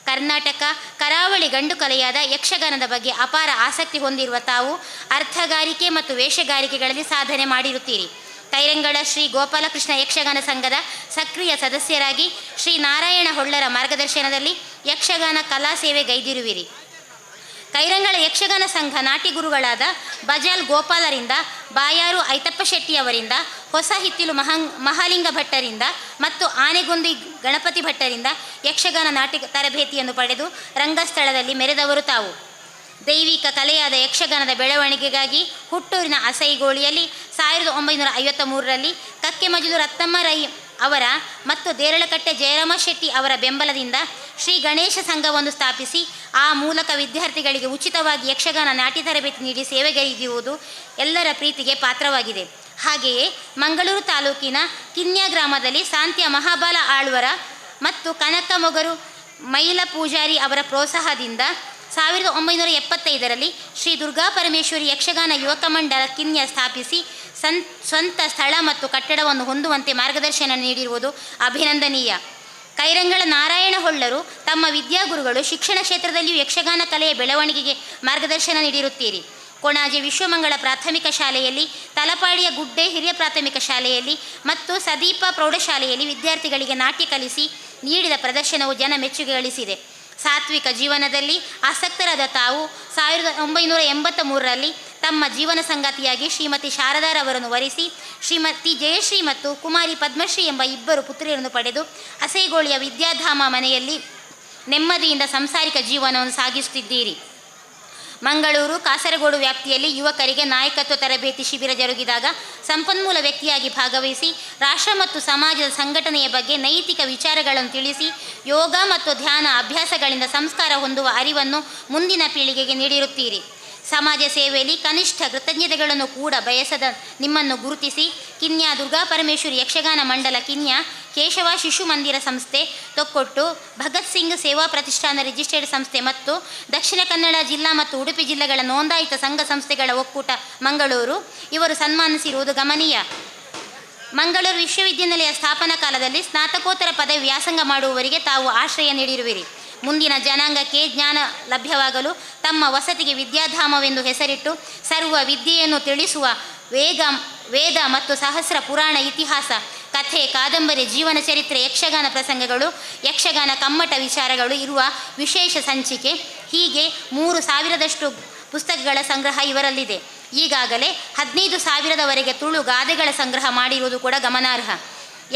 ಕರ್ನಾಟಕ ಕರಾವಳಿ ಗಂಡು ಕಲೆಯಾದ ಯಕ್ಷಗಾನದ ಬಗ್ಗೆ ಅಪಾರ ಆಸಕ್ತಿ ಹೊಂದಿರುವ ತಾವು ಅರ್ಥಗಾರಿಕೆ ಮತ್ತು ವೇಷಗಾರಿಕೆಗಳಲ್ಲಿ ಸಾಧನೆ ಮಾಡಿರುತ್ತೀರಿ. ಕೈರಂಗಳ ಶ್ರೀ ಗೋಪಾಲಕೃಷ್ಣ ಯಕ್ಷಗಾನ ಸಂಘದ ಸಕ್ರಿಯ ಸದಸ್ಯರಾಗಿ ಶ್ರೀ ನಾರಾಯಣ ಹೊಳ್ಳರ ಮಾರ್ಗದರ್ಶನದಲ್ಲಿ ಯಕ್ಷಗಾನ ಕಲಾ ಸೇವೆ ಗೈದಿರುವಿರಿ. ಕೈರಂಗಳ ಯಕ್ಷಗಾನ ಸಂಘ ನಾಟಿ ಗುರುಗಳಾದ ಬಜಾಲ್ ಗೋಪಾಲರಿಂದ, ಬಾಯಾರು ಐತಪ್ಪ ಶೆಟ್ಟಿಯವರಿಂದ, ಹೊಸ ಹಿತ್ತಿಲು ಮಹಾಲಿಂಗ ಭಟ್ಟರಿಂದ ಮತ್ತು ಆನೆಗೊಂದಿ ಗಣಪತಿ ಭಟ್ಟರಿಂದ ಯಕ್ಷಗಾನ ನಾಟಿ ತರಬೇತಿಯನ್ನು ಪಡೆದು ರಂಗಸ್ಥಳದಲ್ಲಿ ಮೆರೆದವರು ತಾವು. ದೈವಿಕ ಕಲೆಯಾದ ಯಕ್ಷಗಾನದ ಬೆಳವಣಿಗೆಗಾಗಿ ಹುಟ್ಟೂರಿನ ಅಸೈಗೋಳಿಯಲ್ಲಿ 1953ರಲ್ಲಿ ಕಕ್ಕೆಮಜಲು ರತ್ನಮ್ಮ ರೈ ಅವರ ಮತ್ತು ದೇರಳಕಟ್ಟೆ ಜಯರಾಮ ಶೆಟ್ಟಿ ಅವರ ಬೆಂಬಲದಿಂದ ಶ್ರೀ ಗಣೇಶ ಸಂಘವನ್ನು ಸ್ಥಾಪಿಸಿ ಆ ಮೂಲಕ ವಿದ್ಯಾರ್ಥಿಗಳಿಗೆ ಉಚಿತವಾಗಿ ಯಕ್ಷಗಾನ ನಾಟ್ಯ ತರಬೇತಿ ನೀಡಿ ಸೇವೆಗೈದಿರುವುದು ಎಲ್ಲರ ಪ್ರೀತಿಗೆ ಪಾತ್ರವಾಗಿದೆ. ಹಾಗೆಯೇ ಮಂಗಳೂರು ತಾಲೂಕಿನ ಕಿನ್ಯಾ ಗ್ರಾಮದಲ್ಲಿ ಸಾಂತ್ಯ ಮಹಾಬಾಲ ಆಳ್ವರ ಮತ್ತು ಕನಕ ಮೊಗರು ಮೈಲ ಪೂಜಾರಿ ಅವರ ಪ್ರೋತ್ಸಾಹದಿಂದ 1975ರಲ್ಲಿ ಶ್ರೀ ದುರ್ಗಾ ಪರಮೇಶ್ವರಿ ಯಕ್ಷಗಾನ ಯುವಕ ಮಂಡಲ ಕಿನ್ಯ ಸ್ಥಾಪಿಸಿ ಸ್ವಂತ ಸ್ಥಳ ಮತ್ತು ಕಟ್ಟಡವನ್ನು ಹೊಂದುವಂತೆ ಮಾರ್ಗದರ್ಶನ ನೀಡಿರುವುದು ಅಭಿನಂದನೀಯ. ಕೈರಂಗಳ ನಾರಾಯಣ ಹೊಳ್ಳರು ತಮ್ಮ ವಿದ್ಯಾಗುರುಗಳು, ಶಿಕ್ಷಣ ಕ್ಷೇತ್ರದಲ್ಲಿಯೂ ಯಕ್ಷಗಾನ ಕಲೆಯ ಬೆಳವಣಿಗೆಗೆ ಮಾರ್ಗದರ್ಶನ ನೀಡಿರುತ್ತೀರಿ. ಕೊಣಾಜೆ ವಿಶ್ವಮಂಗಳ ಪ್ರಾಥಮಿಕ ಶಾಲೆಯಲ್ಲಿ, ತಲಪಾಡಿಯ ಗುಡ್ಡೆ ಹಿರಿಯ ಪ್ರಾಥಮಿಕ ಶಾಲೆಯಲ್ಲಿ ಮತ್ತು ಸದೀಪ ಪ್ರೌಢಶಾಲೆಯಲ್ಲಿ ವಿದ್ಯಾರ್ಥಿಗಳಿಗೆ ನಾಟ್ಯ ಕಲಿಸಿ ನೀಡಿದ ಪ್ರದರ್ಶನವು ಜನ ಮೆಚ್ಚುಗೆ ಗಳಿಸಿದೆ. ಸಾತ್ವಿಕ ಜೀವನದಲ್ಲಿ ಆಸಕ್ತರಾದ ತಾವು 1983ರಲ್ಲಿ ತಮ್ಮ ಜೀವನ ಸಂಗಾತಿಯಾಗಿ ಶ್ರೀಮತಿ ಶಾರದಾರವರನ್ನು ವರಿಸಿ ಶ್ರೀಮತಿ ಜಯಶ್ರೀ ಮತ್ತು ಕುಮಾರಿ ಪದ್ಮಶ್ರೀ ಎಂಬ ಇಬ್ಬರು ಪುತ್ರಿಯರನ್ನು ಪಡೆದು ಅಸೈಗೋಳಿಯ ವಿದ್ಯಾಧಾಮ ಮನೆಯಲ್ಲಿ ನೆಮ್ಮದಿಯಿಂದ ಸಾಂಸಾರಿಕ ಜೀವನವನ್ನು ಸಾಗಿಸುತ್ತಿದ್ದೀರಿ. ಮಂಗಳೂರು, ಕಾಸರಗೋಡು ವ್ಯಾಪ್ತಿಯಲ್ಲಿ ಯುವಕರಿಗೆ ನಾಯಕತ್ವ ತರಬೇತಿ ಶಿಬಿರ ಜರುಗಿದಾಗ ಸಂಪನ್ಮೂಲ ವ್ಯಕ್ತಿಯಾಗಿ ಭಾಗವಹಿಸಿ ರಾಷ್ಟ್ರ ಮತ್ತು ಸಮಾಜದ ಸಂಘಟನೆಯ ಬಗ್ಗೆ ನೈತಿಕ ವಿಚಾರಗಳನ್ನು ತಿಳಿಸಿ ಯೋಗ ಮತ್ತು ಧ್ಯಾನ ಅಭ್ಯಾಸಗಳಿಂದ ಸಂಸ್ಕಾರ ಹೊಂದುವ ಅರಿವನ್ನು ಮುಂದಿನ ಪೀಳಿಗೆಗೆ ನೀಡಿರುತ್ತೀರಿ. ಸಮಾಜ ಸೇವೆಯಲ್ಲಿ ಕನಿಷ್ಠ ಕೃತಜ್ಞತೆಗಳನ್ನು ಕೂಡ ಬಯಸದ ನಿಮ್ಮನ್ನು ಗುರುತಿಸಿ ಕಿನ್ಯಾ ದುರ್ಗಾ ಪರಮೇಶ್ವರಿ ಯಕ್ಷಗಾನ ಮಂಡಲ ಕಿನ್ಯಾ, ಕೇಶವ ಶಿಶು ಮಂದಿರ ಸಂಸ್ಥೆ ತೊಕ್ಕೊಟ್ಟು, ಭಗತ್ ಸಿಂಗ್ ಸೇವಾ ಪ್ರತಿಷ್ಠಾನ ರಿಜಿಸ್ಟರ್ಡ್ ಸಂಸ್ಥೆ ಮತ್ತು ದಕ್ಷಿಣ ಕನ್ನಡ ಜಿಲ್ಲಾ ಮತ್ತು ಉಡುಪಿ ಜಿಲ್ಲೆಗಳ ನೋಂದಾಯಿತ ಸಂಘ ಸಂಸ್ಥೆಗಳ ಒಕ್ಕೂಟ ಮಂಗಳೂರು ಇವರು ಸನ್ಮಾನಿಸಿರುವುದು ಗಮನೀಯ. ಮಂಗಳೂರು ವಿಶ್ವವಿದ್ಯಾನಿಲಯ ಸ್ಥಾಪನಾ ಕಾಲದಲ್ಲಿ ಸ್ನಾತಕೋತ್ತರ ಪದವಿ ವ್ಯಾಸಂಗ ಮಾಡುವವರಿಗೆ ತಾವು ಆಶ್ರಯ ನೀಡಿರುವಿರಿ. ಮುಂದಿನ ಜನಾಂಗಕ್ಕೆ ಜ್ಞಾನ ಲಭ್ಯವಾಗಲು ತಮ್ಮ ವಸತಿಗೆ ವಿದ್ಯಾಧಾಮವೆಂದು ಹೆಸರಿಟ್ಟು ಸರ್ವ ವಿದ್ಯೆಯನ್ನು ತಿಳಿಸುವ ವೇದ ಮತ್ತು ಸಹಸ್ರ ಪುರಾಣ, ಇತಿಹಾಸ, ಕಥೆ, ಕಾದಂಬರಿ, ಜೀವನ ಚರಿತ್ರೆ, ಯಕ್ಷಗಾನ ಪ್ರಸಂಗಗಳು, ಯಕ್ಷಗಾನ ಕಮ್ಮಟ ವಿಚಾರಗಳು ಇರುವ ವಿಶೇಷ ಸಂಚಿಕೆ ಹೀಗೆ 3000ದಷ್ಟು ಪುಸ್ತಕಗಳ ಸಂಗ್ರಹ ಇವರಲ್ಲಿದೆ. ಈಗಾಗಲೇ 15,000ವರೆಗೆ ತುಳು ಗಾದೆಗಳ ಸಂಗ್ರಹ ಮಾಡಿರುವುದು ಕೂಡ ಗಮನಾರ್ಹ.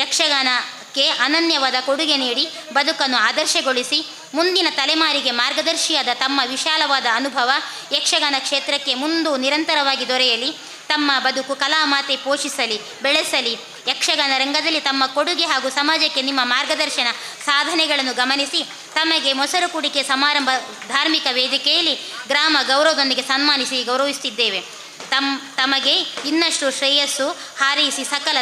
ಯಕ್ಷಗಾನಕ್ಕೆ ಅನನ್ಯವಾದ ಕೊಡುಗೆ ನೀಡಿ ಬದುಕನ್ನು ಆದರ್ಶಗೊಳಿಸಿ ಮುಂದಿನ ತಲೆಮಾರಿಗೆ ಮಾರ್ಗದರ್ಶಿಯಾದ ತಮ್ಮ ವಿಶಾಲವಾದ ಅನುಭವ ಯಕ್ಷಗಾನ ಕ್ಷೇತ್ರಕ್ಕೆ ಮುಂದೂ ನಿರಂತರವಾಗಿ ದೊರೆಯಲಿ. ತಮ್ಮ ಬದುಕು ಕಲಾಮಾತೆ ಪೋಷಿಸಲಿ, ಬೆಳೆಸಲಿ. ಯಕ್ಷಗಾನ ರಂಗದಲ್ಲಿ ತಮ್ಮ ಕೊಡುಗೆ ಹಾಗೂ ಸಮಾಜಕ್ಕೆ ನಿಮ್ಮ ಮಾರ್ಗದರ್ಶನ ಸಾಧನೆಗಳನ್ನು ಗಮನಿಸಿ ತಮಗೆ ಮೊಸರು ಕುಡಿಕೆ ಸಮಾರಂಭ ಧಾರ್ಮಿಕ ವೇದಿಕೆಯಲ್ಲಿ ಗ್ರಾಮ ಗೌರವದೊಂದಿಗೆ ಸನ್ಮಾನಿಸಿ ಗೌರವಿಸುತ್ತಿದ್ದೇವೆ. ತಮಗೆ ಇನ್ನಷ್ಟು ಶ್ರೇಯಸ್ಸು ಹಾರೈಸಿ ಸಕಲ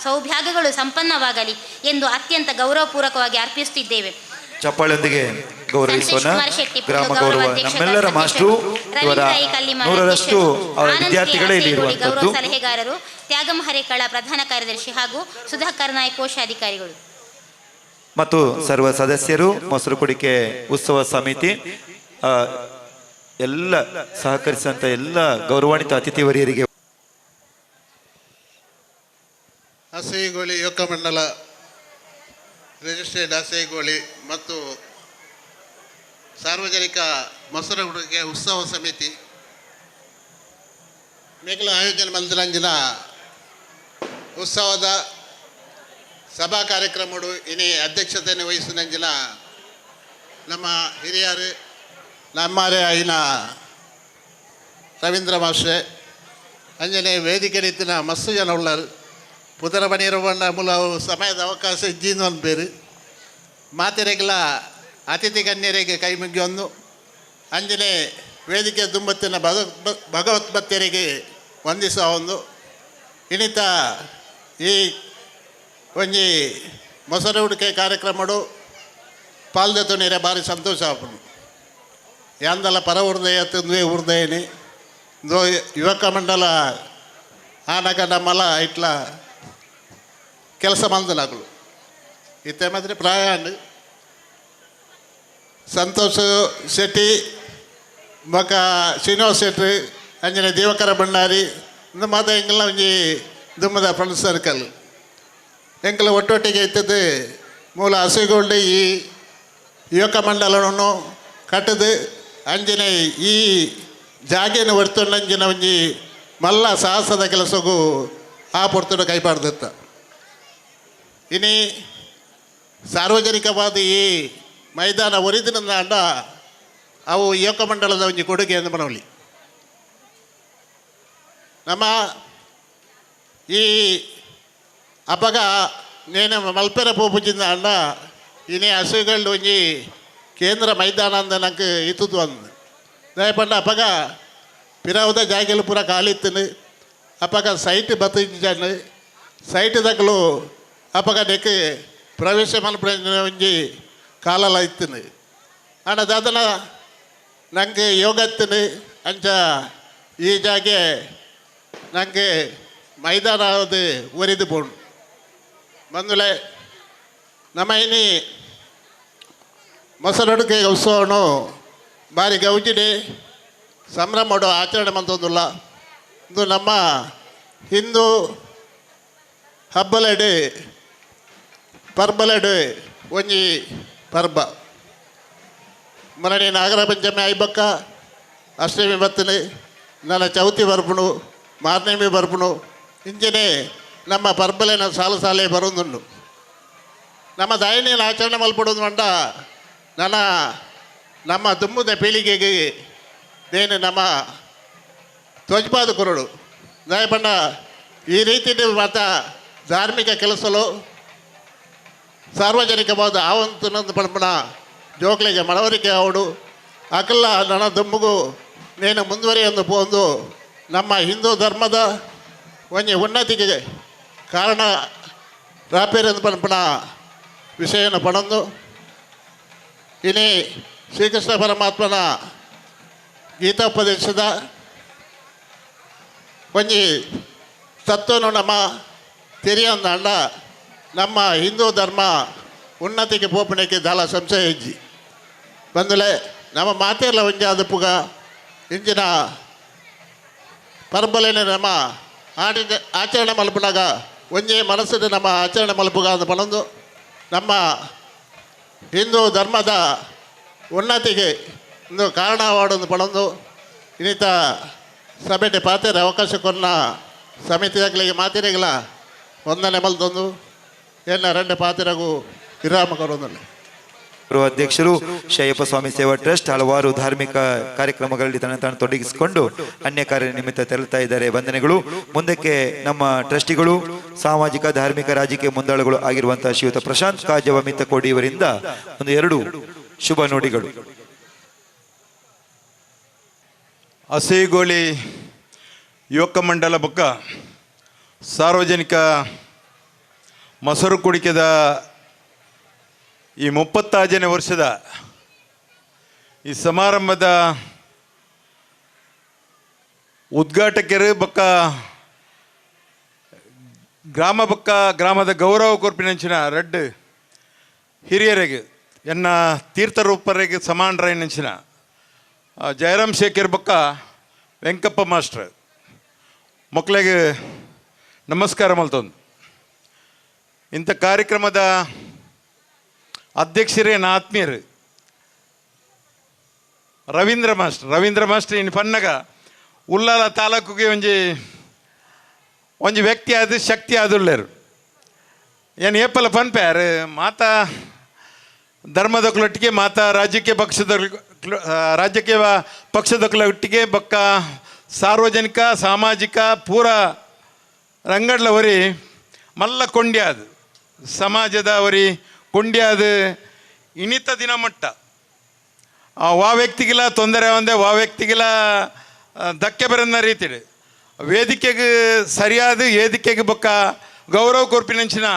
ಸೌಭಾಗ್ಯಗಳು ಸಂಪನ್ನವಾಗಲಿ ಎಂದು ಅತ್ಯಂತ ಗೌರವಪೂರ್ವಕವಾಗಿ ಅರ್ಪಿಸುತ್ತಿದ್ದೇವೆ. ಚಪ್ಪಾಳೆಯೊಂದಿಗೆ ಗೌರವಿಸೋಣ. ಗ್ರಾಮ ಗೌರವ ನಮ್ಮೆಲ್ಲರ ಮಾಸ್ಟರು, ಇವರ 100ರಷ್ಟು ಅವರ ವಿದ್ಯಾರ್ಥಿಗಳೇ ಇಲ್ಲಿ ಇರುವಂಥದ್ದು. ಸಲಹೆಗಾರರು ತ್ಯಾಗಂ ಹರೇಕಳ ಪ್ರಧಾನ ಕಾರ್ಯದರ್ಶಿ ಹಾಗೂ ಸುಧಾಕರ್ ನಾಯಕ್ ಕೋಶಾಧಿಕಾರಿಗಳು ಮತ್ತು ಸರ್ವ ಸದಸ್ಯರು, ಮೊಸರು ಕುಡಿಕೆ ಉತ್ಸವ ಸಮಿತಿ ಎಲ್ಲ ಸಹಕರಿಸಿದಂಥ ಎಲ್ಲ ಗೌರವಾನ್ವಿತ ಅತಿಥಿವರಿಯರಿಗೆ, ಅಸೈಗೋಳಿ ಯುವಕ ಮಂಡಲ ರಿಜಿಸ್ಟರ್ಡ್ ಅಸೈಗೋಳಿ ಮತ್ತು ಸಾರ್ವಜನಿಕ ಮೊಸರು ಕುಡಿಕೆ ಉತ್ಸವ ಸಮಿತಿ ಮೇಘಲ ಆಯೋಜನೆ ಮಂದಿರಂಜಿನ ಉತ್ಸವದ ಸಭಾ ಕಾರ್ಯಕ್ರಮಗಳು ಇನಿ ಅಧ್ಯಕ್ಷತೆಯನ್ನು ವಹಿಸಿದಂಜಿನ ನಮ್ಮ ಹಿರಿಯರು ನಮ್ಮರೇ ಆಯ್ನ ರವೀಂದ್ರ ಮಾಸ್ಟ್ರೆ ಅಂಜನೆ ವೇದಿಕೆ ರೀತಿನ ಮಸ್ತು ಜನ ಉಳ್ಳರು ಪುದರ ಬಣಿರವಣ್ಣ ಮೂಲವು ಸಮಯದ ಅವಕಾಶ ಇಜ್ಜಿನ ಒಂದು ಬೇರು ಮಾತೆರೆಗಳ ಅತಿಥಿ ಗಣ್ಯರಿಗೆ ಕೈ ಮುಗಿಯೊಂದು ಅಂಜನೆ ವೇದಿಕೆ ತುಂಬತ್ತಿನ ಭಗವತ್ ಭಕ್ತರಿಗೆ ವಂದಿಸುವ ಒಂದು ಇನ್ನಿತ ಈ ಒಂಜಿ ಮೊಸರು ಉಡಿಕೆ ಕಾರ್ಯಕ್ರಮಡು ಪಾಲ್ದೆತ್ತು ನೀರೆ ಭಾರಿ ಸಂತೋಷ ಆಪುಂಡು. ಯಾಂದಲ ಪರ ಉರ್ದಯ ತಿಂದ್ವೆ ಉರ್ದಯನಿ ದೋ ಯುವಕ ಮಂಡಲ ಆನಗ ನಮ್ಮಲ ಇಟ್ಲ ಕೆಲಸ ಮಂದನಾಗಲು ಇತ್ತೆ ಮಾತ್ರ ಪ್ರಾಯಾಂಡ್ ಸಂತೋಷ್ ಶೆಟ್ಟಿ ಬೊಕ ಶ್ರೀನಿವಾಸ್ ಶೆಟ್ಟಿ ಅಂಜನೆ ದಿವಕರ ಭಂಡಾರಿ ಇಂದು ಮಾತ ಎಂಗೆಲ್ಲ ಒಂಜಿ ದುಮ್ಮದ ಫ್ರೆಂಡ್ಸ್ ಸರ್ಕಲ್ ಎಂಕಲ ಒಟ್ಟೊಟ್ಟಿಗೆ ಇತ್ತದು ಮೂಲ ಹಸಿಗೊಂಡು ಈ ಯುವಕ ಮಂಡಲವನ್ನು ಕಟ್ಟದು ಅಂಜನೆ ಈ ಜಾಗೆಯನ್ನು ಹೊರ್ತೊಂಡು ಅಂಜಿನ ಒಂಜಿ ಮಲ್ಲ ಸಾಹಸದ ಕೆಲಸಗೂ ಆ ಪೊರ್ತುಡು ಕೈಪಾಡ್ದತ್ತ. ಇನಿ ಸಾರ್ವಜನಿಕವಾದ ಈ ಮೈದಾನ ಒರಿದಿನ ಅಂಡ ಅವು ಯುವಕ ಮಂಡಲದ ಒಂಜಿ ಕೊಡುಗೆ ಎಂದು ಮನವಲಿ. ನಮ್ಮ ಈ ಅಪಗ ನೇನು ಮಲ್ಪೆರ ಪೋಪುಜಿಂದ ಅಂಡ ಇನಿ ಹಸುಗಳು ಒಂಜಿ ಕೇಂದ್ರ ಮೈದಾನ ಅಂದ ನಂಗೆ ಇತ್ತುದು ಅಂದು ದಯಪಂಡ ಅಪಗ ಪಿರಾವುದ ಜಾಗೆಲು ಪೂರ ಕಾಲಿತ್ತನು ಅಪಗ ಸೈಟ್ ಬತ್ತಿಜನು ಸೈಟ್ ದಕ್ಕಲು ಅಪಗ ನೆಕ್ ಪ್ರವೇಶ ಮಲ್ಪಡ ಒಂಜಿ ಕಾಲಲ ಇತ್ತನು ಅಣ್ಣ ದಾದನ ನಂಗೆ ಯೋಗ ಇತ್ತನು ಅಂಚ ಈ ಜಾಗೆ ನಂಗೆ ಮೈದಾನ ಅದು ಒರಿದು ಪೋಣು ಬಂದುಲೆ ನಮ್ಮ ಇನಿ ಮೊಸರಡುಗೆ ಉತ್ಸವನು ಭಾರಿ ಗೌಜಿಡಿ ಸಂಭ್ರಮ ಆಚರಣೆ ಮಂತೊಂದುಲ್ಲ. ಇದು ನಮ್ಮ ಹಿಂದೂ ಹಬ್ಬಲೆಡು ಪರ್ಬಲೆಡು ಒಂಜಿ ಪರ್ಬ ಮರಣಿ ನಾಗರ ಪಂಚಮಿ ಐಬಕ್ಕ ಅಷ್ಟಮಿ ಬತ್ತನು ನನ್ನ ಚೌತಿ ಬರ್ಪುಣು ಮಾರ್ನೇಮಿ ಬರ್ಪುಣು ಇಂಜನೆ ನಮ್ಮ ಪರ್ಬಲೆನ ಸಾಲು ಸಾಲೆ ಬರೋದುಂಡು. ನಮ್ಮ ದಾಯಿನಿಯನ್ನು ಆಚರಣೆ ಮಲ್ಪಡೋದು ಮಂಡ ನಮ್ಮ ದುಮ್ಮದ ಪೀಳಿಗೆಗೆ ದೇನು ನಮ್ಮ ಧ್ವಜಪಾದ ಕೊರಡು ದಯಪಂಡ ಈ ರೀತಿ ಮಾತ ಧಾರ್ಮಿಕ ಕೆಲಸಲು ಸಾರ್ವಜನಿಕವಾದ ಆವಂತನೊಂದು ಪಣಪಣ ಜೋಕ್ಲಿಗೆ ಮನವರಿಕೆ ಅವಡು ಅಕಲ್ಲ ನನ್ನ ದುಮ್ಮಗೂ ನೇನು ಮುಂದುವರಿಯೊಂದು ಪೋಂದು ನಮ್ಮ ಹಿಂದೂ ಧರ್ಮದ ಒಂಜಿ ಉನ್ನತಿಗೆ ಕಾರಣ ರಾಪೇರೆಂದು ಪಣಪಣ ವಿಷಯನ ಪಣಂದು ಇನಿ ಶ್ರೀಕೃಷ್ಣ ಪರಮಾತ್ಮನ ಗೀತೋಪದೇಶದ ಒಂಜಿ ತತ್ವನು ನಮ್ಮ ತೆರೆಯೊಂದು ಅಂಡ ನಮ್ಮ ಹಿಂದೂ ಧರ್ಮ ಉನ್ನತಿಗೆ ಪೋಪಣಕ್ಕೆ ದಾಲ ಸಂಶಯ ಇಜ್ಜಿ ಬಂದುಲೆ ನಮ್ಮ ಮಾತೆಲ್ಲ ಒಂಜಿ ಅದಪ್ಪುಗ ಇಂಚಿನ ಪರ್ಬಲೇನೆ ನಮ್ಮ ಆಚರಣೆ ಮಲ್ಪನಾಗ ಒಂಜಿ ಮನಸ್ಸಿನ ನಮ್ಮ ಆಚರಣೆ ಮಲ್ಪುಗ ಅಂತ ಪಣಂದು ನಮ್ಮ ಹಿಂದೂ ಧರ್ಮದ ಉನ್ನತಿಗೆ ಒಂದು ಕಾರಣವಾಡೊಂದು ಪಣಂದು ಇನ್ನಿತ ಸಭೆಗೆ ಪಾತೆರ ಅವಕಾಶ ಕೊನ್ನ ಸಮಿತಿಯಾಗಲಿಗೆ ಮಾತಿರೆಗಳ ವಂದನೆ ಮಲ್ತೊಂದು ಎನ್ನ ರೆಂಡು ಪಾತಿರಗೂ ವಿರಾಮ ಕೊಡೋದಿಲ್ಲ. ಅಧ್ಯಕ್ಷರು ಶಯ್ಯಪ್ಪ ಸ್ವಾಮಿ ಸೇವಾ ಟ್ರಸ್ಟ್ ಹಲವಾರು ಧಾರ್ಮಿಕ ಕಾರ್ಯಕ್ರಮಗಳಲ್ಲಿ ತಾನು ತೊಡಗಿಸಿಕೊಂಡು ಅನ್ಯ ಕಾರ್ಯ ನಿಮಿತ್ತ ತೆರಳುತ್ತಾ ಇದ್ದಾರೆ. ವಂದನೆಗಳು. ಮುಂದಕ್ಕೆ ನಮ್ಮ ಟ್ರಸ್ಟಿಗಳು ಸಾಮಾಜಿಕ ಧಾರ್ಮಿಕ ರಾಜಕೀಯ ಮುಂದಾಳುಗಳು ಆಗಿರುವಂತಹ ಶ್ರೀಯುತ ಪ್ರಶಾಂತ್ ಕಾಜವ ಮಿತ್ತಕೋಡಿ ಇವರಿಂದ ಒಂದು 2 ಶುಭ ನುಡಿಗಳು. ಹಸೇಗೋಳಿ ಯುವಕ ಮಂಡಲ ಬೊಕ್ಕ ಸಾರ್ವಜನಿಕ ಮೊಸರು ಕುಡಿಕೆದ ಈ 35ನೇ ವರ್ಷದ ಈ ಸಮಾರಂಭದ ಉದ್ಘಾಟಕರು ಬೊಕ್ಕ ಗ್ರಾಮದ ಗೌರವ ಕೊರ್ಪಿನಂಚಿನ ರೆಡ್ ಹಿರಿಯರಿಗೆ ಎನ್ನ ತೀರ್ಥರೂಪರಿಗೆ ಸಮಾನರಾಯನಂಚಿನ ಜಯರಾಮ್ ಶೇಖರ್ ಬೊಕ್ಕ ವೆಂಕಪ್ಪ ಮಾಸ್ಟರ್ ಮಕ್ಕಳಿಗೆ ನಮಸ್ಕಾರ ಮಲ್ತೊಂದು ಇಂಥ ಕಾರ್ಯಕ್ರಮದ ಅಧ್ಯಕ್ಷರೇ ಆತ್ಮೀಯರು ರವೀಂದ್ರ ಮಾಸ್ಟರ್ ಇನ್ನು ಪನ್ನಗ ಉಲ್ಲಾಲ ತಾಲೂಕಿಗೆ ಒಂಜಿ ವ್ಯಕ್ತಿ ಆದ ಶಕ್ತಿ ಆದುಳ್ಳರು ಏನು ಏಪಲ ಪನ್ಪ್ಯಾರು ಮಾತಾ ಧರ್ಮದೊಟ್ಟಿಗೆ ಮಾತಾ ರಾಜಕೀಯ ಪಕ್ಷದೊಟ್ಟಿಗೆ ಬೊಕ್ಕ ಸಾರ್ವಜನಿಕ ಸಾಮಾಜಿಕ ಪೂರ ರಂಗಡ್ಲ ವರಿ ಮಲ್ಲ ಕೊಂಡ್ಯಾದ ಸಮಾಜದ ವರಿ ಕೊಂಡ್ಯಾದ ಇನಿತ ದಿನ ಮಟ್ಟ ವಾ ವ್ಯಕ್ತಿಗಿಲ್ಲ ತೊಂದರೆ ಒಂದೇ ವಾ ವ್ಯಕ್ತಿಗಿಲ್ಲ ಧಕ್ಕೆ ಬರನ್ನ ರೀತಿಡು ವೇದಿಕೆಗೆ ಸರಿಯಾದ ವೇದಿಕೆಗೆ ಬೊಕ್ಕ ಗೌರವ ಕೊರ್ಪಿನಂಚಿನ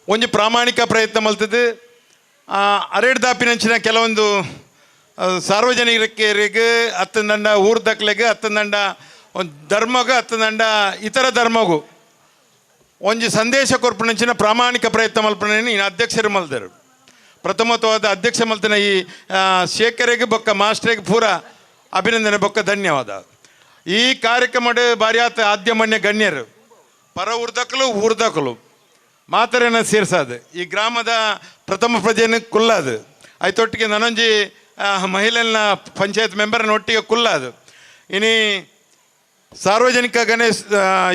ಒಂಜಿ ಪ್ರಾಮಾಣಿಕ ಪ್ರಯತ್ನ ಮಲ್ತದ್ದು ಅರೆಡ್ ದಾಪಿನಂಚಿನ ಕೆಲವೊಂದು ಸಾರ್ವಜನಿಕರಿಗೆ ಹತ್ತಂದಂಡ ಊರು ದಕ್ಲೆಗೆ ಹತ್ತಂದಂಡ ಒಂದು ಧರ್ಮಗೂ ಹತ್ತಂದಂಡ ಇತರ ಧರ್ಮಗೂ ಒಂಜಿ ಸಂದೇಶ ಕೊರ್ಪಿನಂಚಿನ ಪ್ರಾಮಾಣಿಕ ಪ್ರಯತ್ನ ಮಲ್ಪನೆ ಇನ್ನು ಅಧ್ಯಕ್ಷರು ಮಲ್ದರು ಪ್ರಥಮತ್ವವಾದ ಅಧ್ಯಕ್ಷ ಮಲ್ತನ ಈ ಶೇಖರಿಗೆ ಬೊಕ್ಕ ಮಾಸ್ಟ್ರಿಗೆ ಪೂರ ಅಭಿನಂದನೆ ಬೊಕ್ಕ ಧನ್ಯವಾದ. ಈ ಕಾರ್ಯಕ್ರಮದ ಬಾರಿ ಆತ ಆದ್ಯಮನ್ಯ ಗಣ್ಯರು ಪರ ಊರ್ದಕಲು ಮಾತರೇನ ಸೇರ್ಸಾದು ಈ ಗ್ರಾಮದ ಪ್ರಥಮ ಪ್ರಜೆನ ಕುಲ್ಲಾದು ಆಯ್ತೊಟ್ಟಿಗೆ ನನೊಂಜಿ ಮಹಿಳೆನ ಪಂಚಾಯತ್ ಮೆಂಬರ್ನ ಒಟ್ಟಿಗೆ ಕುಲ್ಲಾದು ಇನಿ ಸಾರ್ವಜನಿಕ ಗಣೇಶ್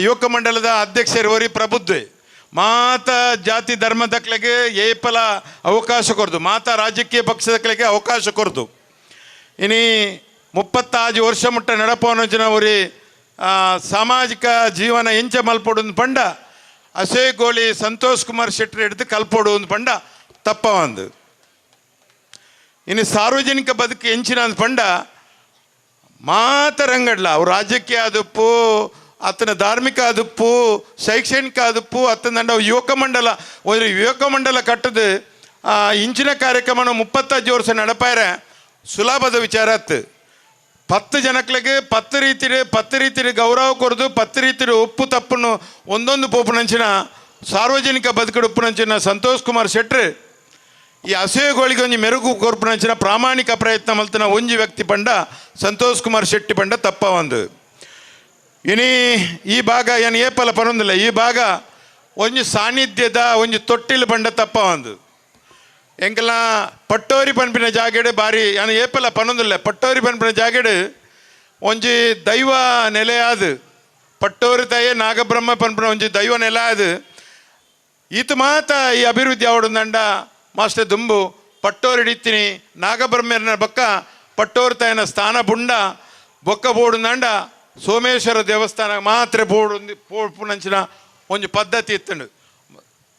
ಯುವಕ ಮಂಡಲದ ಅಧ್ಯಕ್ಷರು ಓರಿ ಪ್ರಬುದ್ಧೆ ಮಾತ ಜಾತಿ ಧರ್ಮ ದಕ್ಲೆಗೆ ಏಪಲ ಅವಕಾಶ ಕೊರ್ದು ಮಾತ ರಾಜಕೀಯ ಪಕ್ಷದಕ್ಲೆಗೆ ಅವಕಾಶ ಕೊರ್ದು ಇನಿ 35 ವರ್ಷ ಮುಟ್ಟ ನಡಪವನ ಒರಿ ಸಾಮಾಜಿಕ ಜೀವನ ಎಂಚ ಮಲ್ಪೊಡು ಪಂಡ ಅಸೇಗೋಳಿ ಸಂತೋಷ್ ಕುಮಾರ್ ಶೆಟ್ಟಿ ಹಿಡಿದು ಕಲ್ಪೋಡು ಪಂಡ ತಪ್ಪ ಒಂದು ಇನ್ನು ಸಾರ್ವಜನಿಕ ಬದುಕು ಎಂಚಿನ ಪಂಡ ಮಾತರಂಗಡ್ಲ ಅವು ರಾಜಕೀಯ ಆದುಪ್ಪು ಅತನ ಧಾರ್ಮಿಕ ಆದುಪ್ಪು ಶೈಕ್ಷಣಿಕ ಆದುಪ್ಪು ಅತನ ಯುವಕ ಮಂಡಲ ಒಂದು ಯುವಕ ಮಂಡಲ ಕಟ್ಟದು ಇಂಚಿನ ಕಾರ್ಯಕ್ರಮ 35 ವರ್ಷ ನಡಪಾಯ್ರೆ ಸುಲಭದ ವಿಚಾರ ಆತು 10 ಜನಕ್ಲೆಗೆ 10 ರೀತಿ ಗೌರವ ಕೊರದು 10 ರೀತಿ ಉಪ್ಪು ತಪ್ಪನ್ನು ಒಂದೊಂದು ಪೋಪುನಂಚಿನ ಸಾರ್ವಜನಿಕ ಬದುಕಡು ಉಪ್ಪುನಂಚಿನ ಸಂತೋಷ್ ಕುಮಾರ್ ಶೆಟ್ಟಿ ಈ ಅಸೂಯೆಗಳಿಗೆ ಒಂಜಿ ಮೆರುಗು ಕೊರ್ಪುನಂಚಿನ ಪ್ರಾಮಾಣಿಕ ಪ್ರಯತ್ನ ಮಲ್ತನ ಒಂಜಿ ವ್ಯಕ್ತಿ ಪಂಡ ಸಂತೋಷ್ ಕುಮಾರ್ ಶೆಟ್ಟಿ ಪಂಡ ತಪ್ಪ ಒಂದು ಇನಿ ಈ ಭಾಗ ಏನು ಏಪಲ ಪರೊಂದಿಲ್ಲ ಈ ಭಾಗ ಒಂಜಿ ಸಾನ್ನಿಧ್ಯದ ಒಂಜಿ ತೊಟ್ಟಿಲು ಪಂಡ ತಪ್ಪ ಒಂದು ಎಂಕಲ ಪಟ್ಟೋರಿ ಪನ್ಪಿನ ಜಾಗೆಡು ಬಾರಿ ಏನು ಏಪಲ ಪನೊಂದಿಲ್ಲ ಪಟ್ಟೋರಿ ಪನ್ಪಿನ ಜಾಗೆಡು ಒಂಜಿ ದೈವ ನೆಲೆ ಆದು ಪಟ್ಟೋರಿ ತಾಯೇ ನಾಗಬ್ರಹ್ಮ ಪನ್ಪಿನ ಒಂಜಿ ದೈವ ನೆಲೆ ಆದು ಈತ ಮಾತ ಈ ಅಭಿವೃದ್ಧಿ ಆವಡುಂದಂಡ ಮಾಸ್ಟರ್ ದುಂಬು ಪಟ್ಟೋರು ಹಿಡಿತೀನಿ ನಾಗಬ್ರಹ್ಮನ ಬೊಕ್ಕ ಪಟ್ಟೋರು ತಾಯಿನ ಸ್ಥಾನ ಬುಂಡ ಬೊಕ್ಕ ಬೋಡುಂದಂಡ ಸೋಮೇಶ್ವರ ದೇವಸ್ಥಾನ ಮಾತ್ರ ಪೋಡುನಂಚಿನ ಒಂಜಿ ಪದ್ಧತಿ ಇತ್ತಂಡು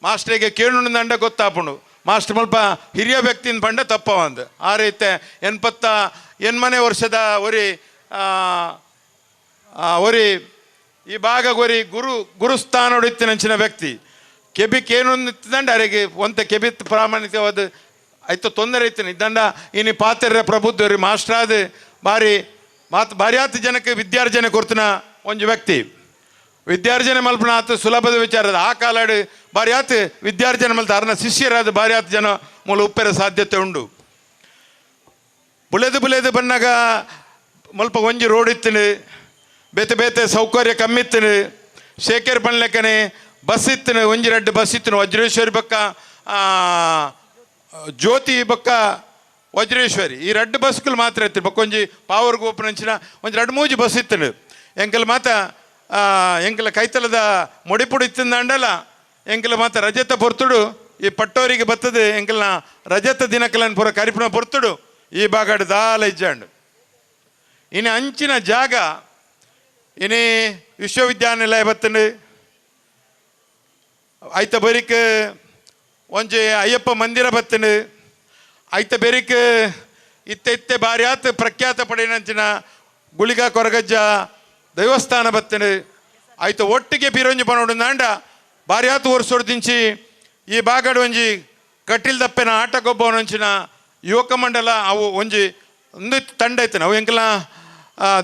ಮಾಸ್ಟರಿಗೆ ಕೇಳುಂದಂಡ ಗೊತ್ತಾಪುಂಡು ಮಾಸ್ಟರ್ ಮಲ್ಪ ಹಿರಿಯ ವ್ಯಕ್ತಿನ ಪಂಡ ತಪ್ಪ ಒಂದು ಆ ರೀತಿ 88 ವರ್ಷದ ಒರಿ ಈ ಭಾಗ ಒರಿ ಗುರುಸ್ಥಾನ ಹೊಡಿತಿನಂಚಿನ ವ್ಯಕ್ತಿ ಕೆಬಿಕ್ ಏನು ಇತ್ತದಂಡ ಅರೆಗೆ ಒಂತ ಕೆಬಿತ್ ಪ್ರಾಮಾಣಿಕವಾದ ಆಯ್ತು ತೊಂದರೆ ಇತ್ತು ಇದ್ದಂಡ ಇನ್ನು ಪಾತ್ರ ಪ್ರಬುದ್ಧರಿ ಮಾಸ್ಟರ್ ಆದ ಭಾರಿ ಆತ ಜನಕ್ಕೆ ವಿದ್ಯಾರ್ಜನೆ ಕೊಡ್ತಿನ ಒಂದು ವ್ಯಕ್ತಿ ವಿದ್ಯಾರ್ಜನೆ ಮಲ್ಪನ ಆತ ಸುಲಭದ ವಿಚಾರದ ಆ ಕಾಲಾಡು ಬಾರಿ ಆತ ವಿದ್ಯಾರ್ಜನೆ ಮಲ್ತ ಅರ್ನ ಶಿಷ್ಯರಾದ ಬಾರಿ ಆತ ಜನ ಮೂಲ ಉಪ್ಪೆರ ಸಾಧ್ಯತೆ ಉಂಡು ಬುಲೆದು ಬನ್ನಾಗ ಮಲ್ಪ ಒಂಜಿ ರೋಡ್ ಇತ್ತನು ಬೇತೆ ಸೌಕರ್ಯ ಕಮ್ಮಿ ಇತ್ತನು ಶೇಖರ್ ಪನ್ಲೆಕ್ಕನೆ ಬಸ್ ಇತ್ತನು ಒಂಜಿ 2 ಬಸ್ ಇತ್ತನು ವಜ್ರೇಶ್ವರಿ ಬೊಕ್ಕ ಜ್ಯೋತಿ ಬೊಕ್ಕ ವಜ್ರೇಶ್ವರಿ ಈ 2 ಬಸ್ಗಳು ಮಾತ್ರ ಇತ್ತು ಬೊಕ್ಕ ಒಂಜಿ ಪಾವರ್ಗೆ ಓಪನಂಚಿನ ಒಂಜಿ 2-3 ಬಸ್ ಇತ್ತನು ಎಂಕಲ್ ಮಾತ ಎಂಕಲ ಕೈತಲದ ಮೊಡಿಪುಡು ಇತ್ತಂದಲ್ಲ ಎಂಕಲ ಮಾತ ರಜತ ಪೊರ್ತುಡು ಈ ಪಟ್ಟೋರಿಗೆ ಬರ್ತದೆ ಎಂಕಲ್ನ ರಜತ ದಿನಕಲನ್ ಪುರ ಕರಿಪುನ ಪೊರ್ತುಡು ಈ ಬಾಗಾಡು ದಾಲ ಇಜ್ಜಾಂಡು ಇನ್ನು ಅಂಚಿನ ಜಾಗ ಇನ್ನೇ ವಿಶ್ವವಿದ್ಯಾನಿಲಯ ಬತ್ತಂಡು ಆಯ್ತ ಬರಿಕ್ ಒಂಜಿ ಅಯ್ಯಪ್ಪ ಮಂದಿರ ಬತ್ತಂಡು ಆಯ್ತ ಬೆರಿಕ್ ಇತ್ತೆ ಬಾರಿ ಆತ ಪ್ರಖ್ಯಾತ ಪಡೆಯಂಚಿನ ಗುಳಿಗ ಕೊರಗಜ್ಜ ದೇವಸ್ಥಾನ ಬತ್ತಂಡು ಆಯ್ತು ಒಟ್ಟಿಗೆ ಪಿರೊಂಜಿ ಪನೋಡು ನಾಂಡ ಬಾರಿ ಆತ ವರ್ಷೋಡ್ದಿಂಚಿ ಈ ಬಾಗಡು ಒಂಜಿ ಕಟ್ಟಿಲ್ ದಪ್ಪೆನ ಆಟ ಗೊಬ್ಬವನಂಚಿನ ಯುವಕ ಮಂಡಲ ಅವು ಒಂಜಿ ಒಂದು ತಂಡ ಇತ್ತನ ಅವು ಎಂಕಲ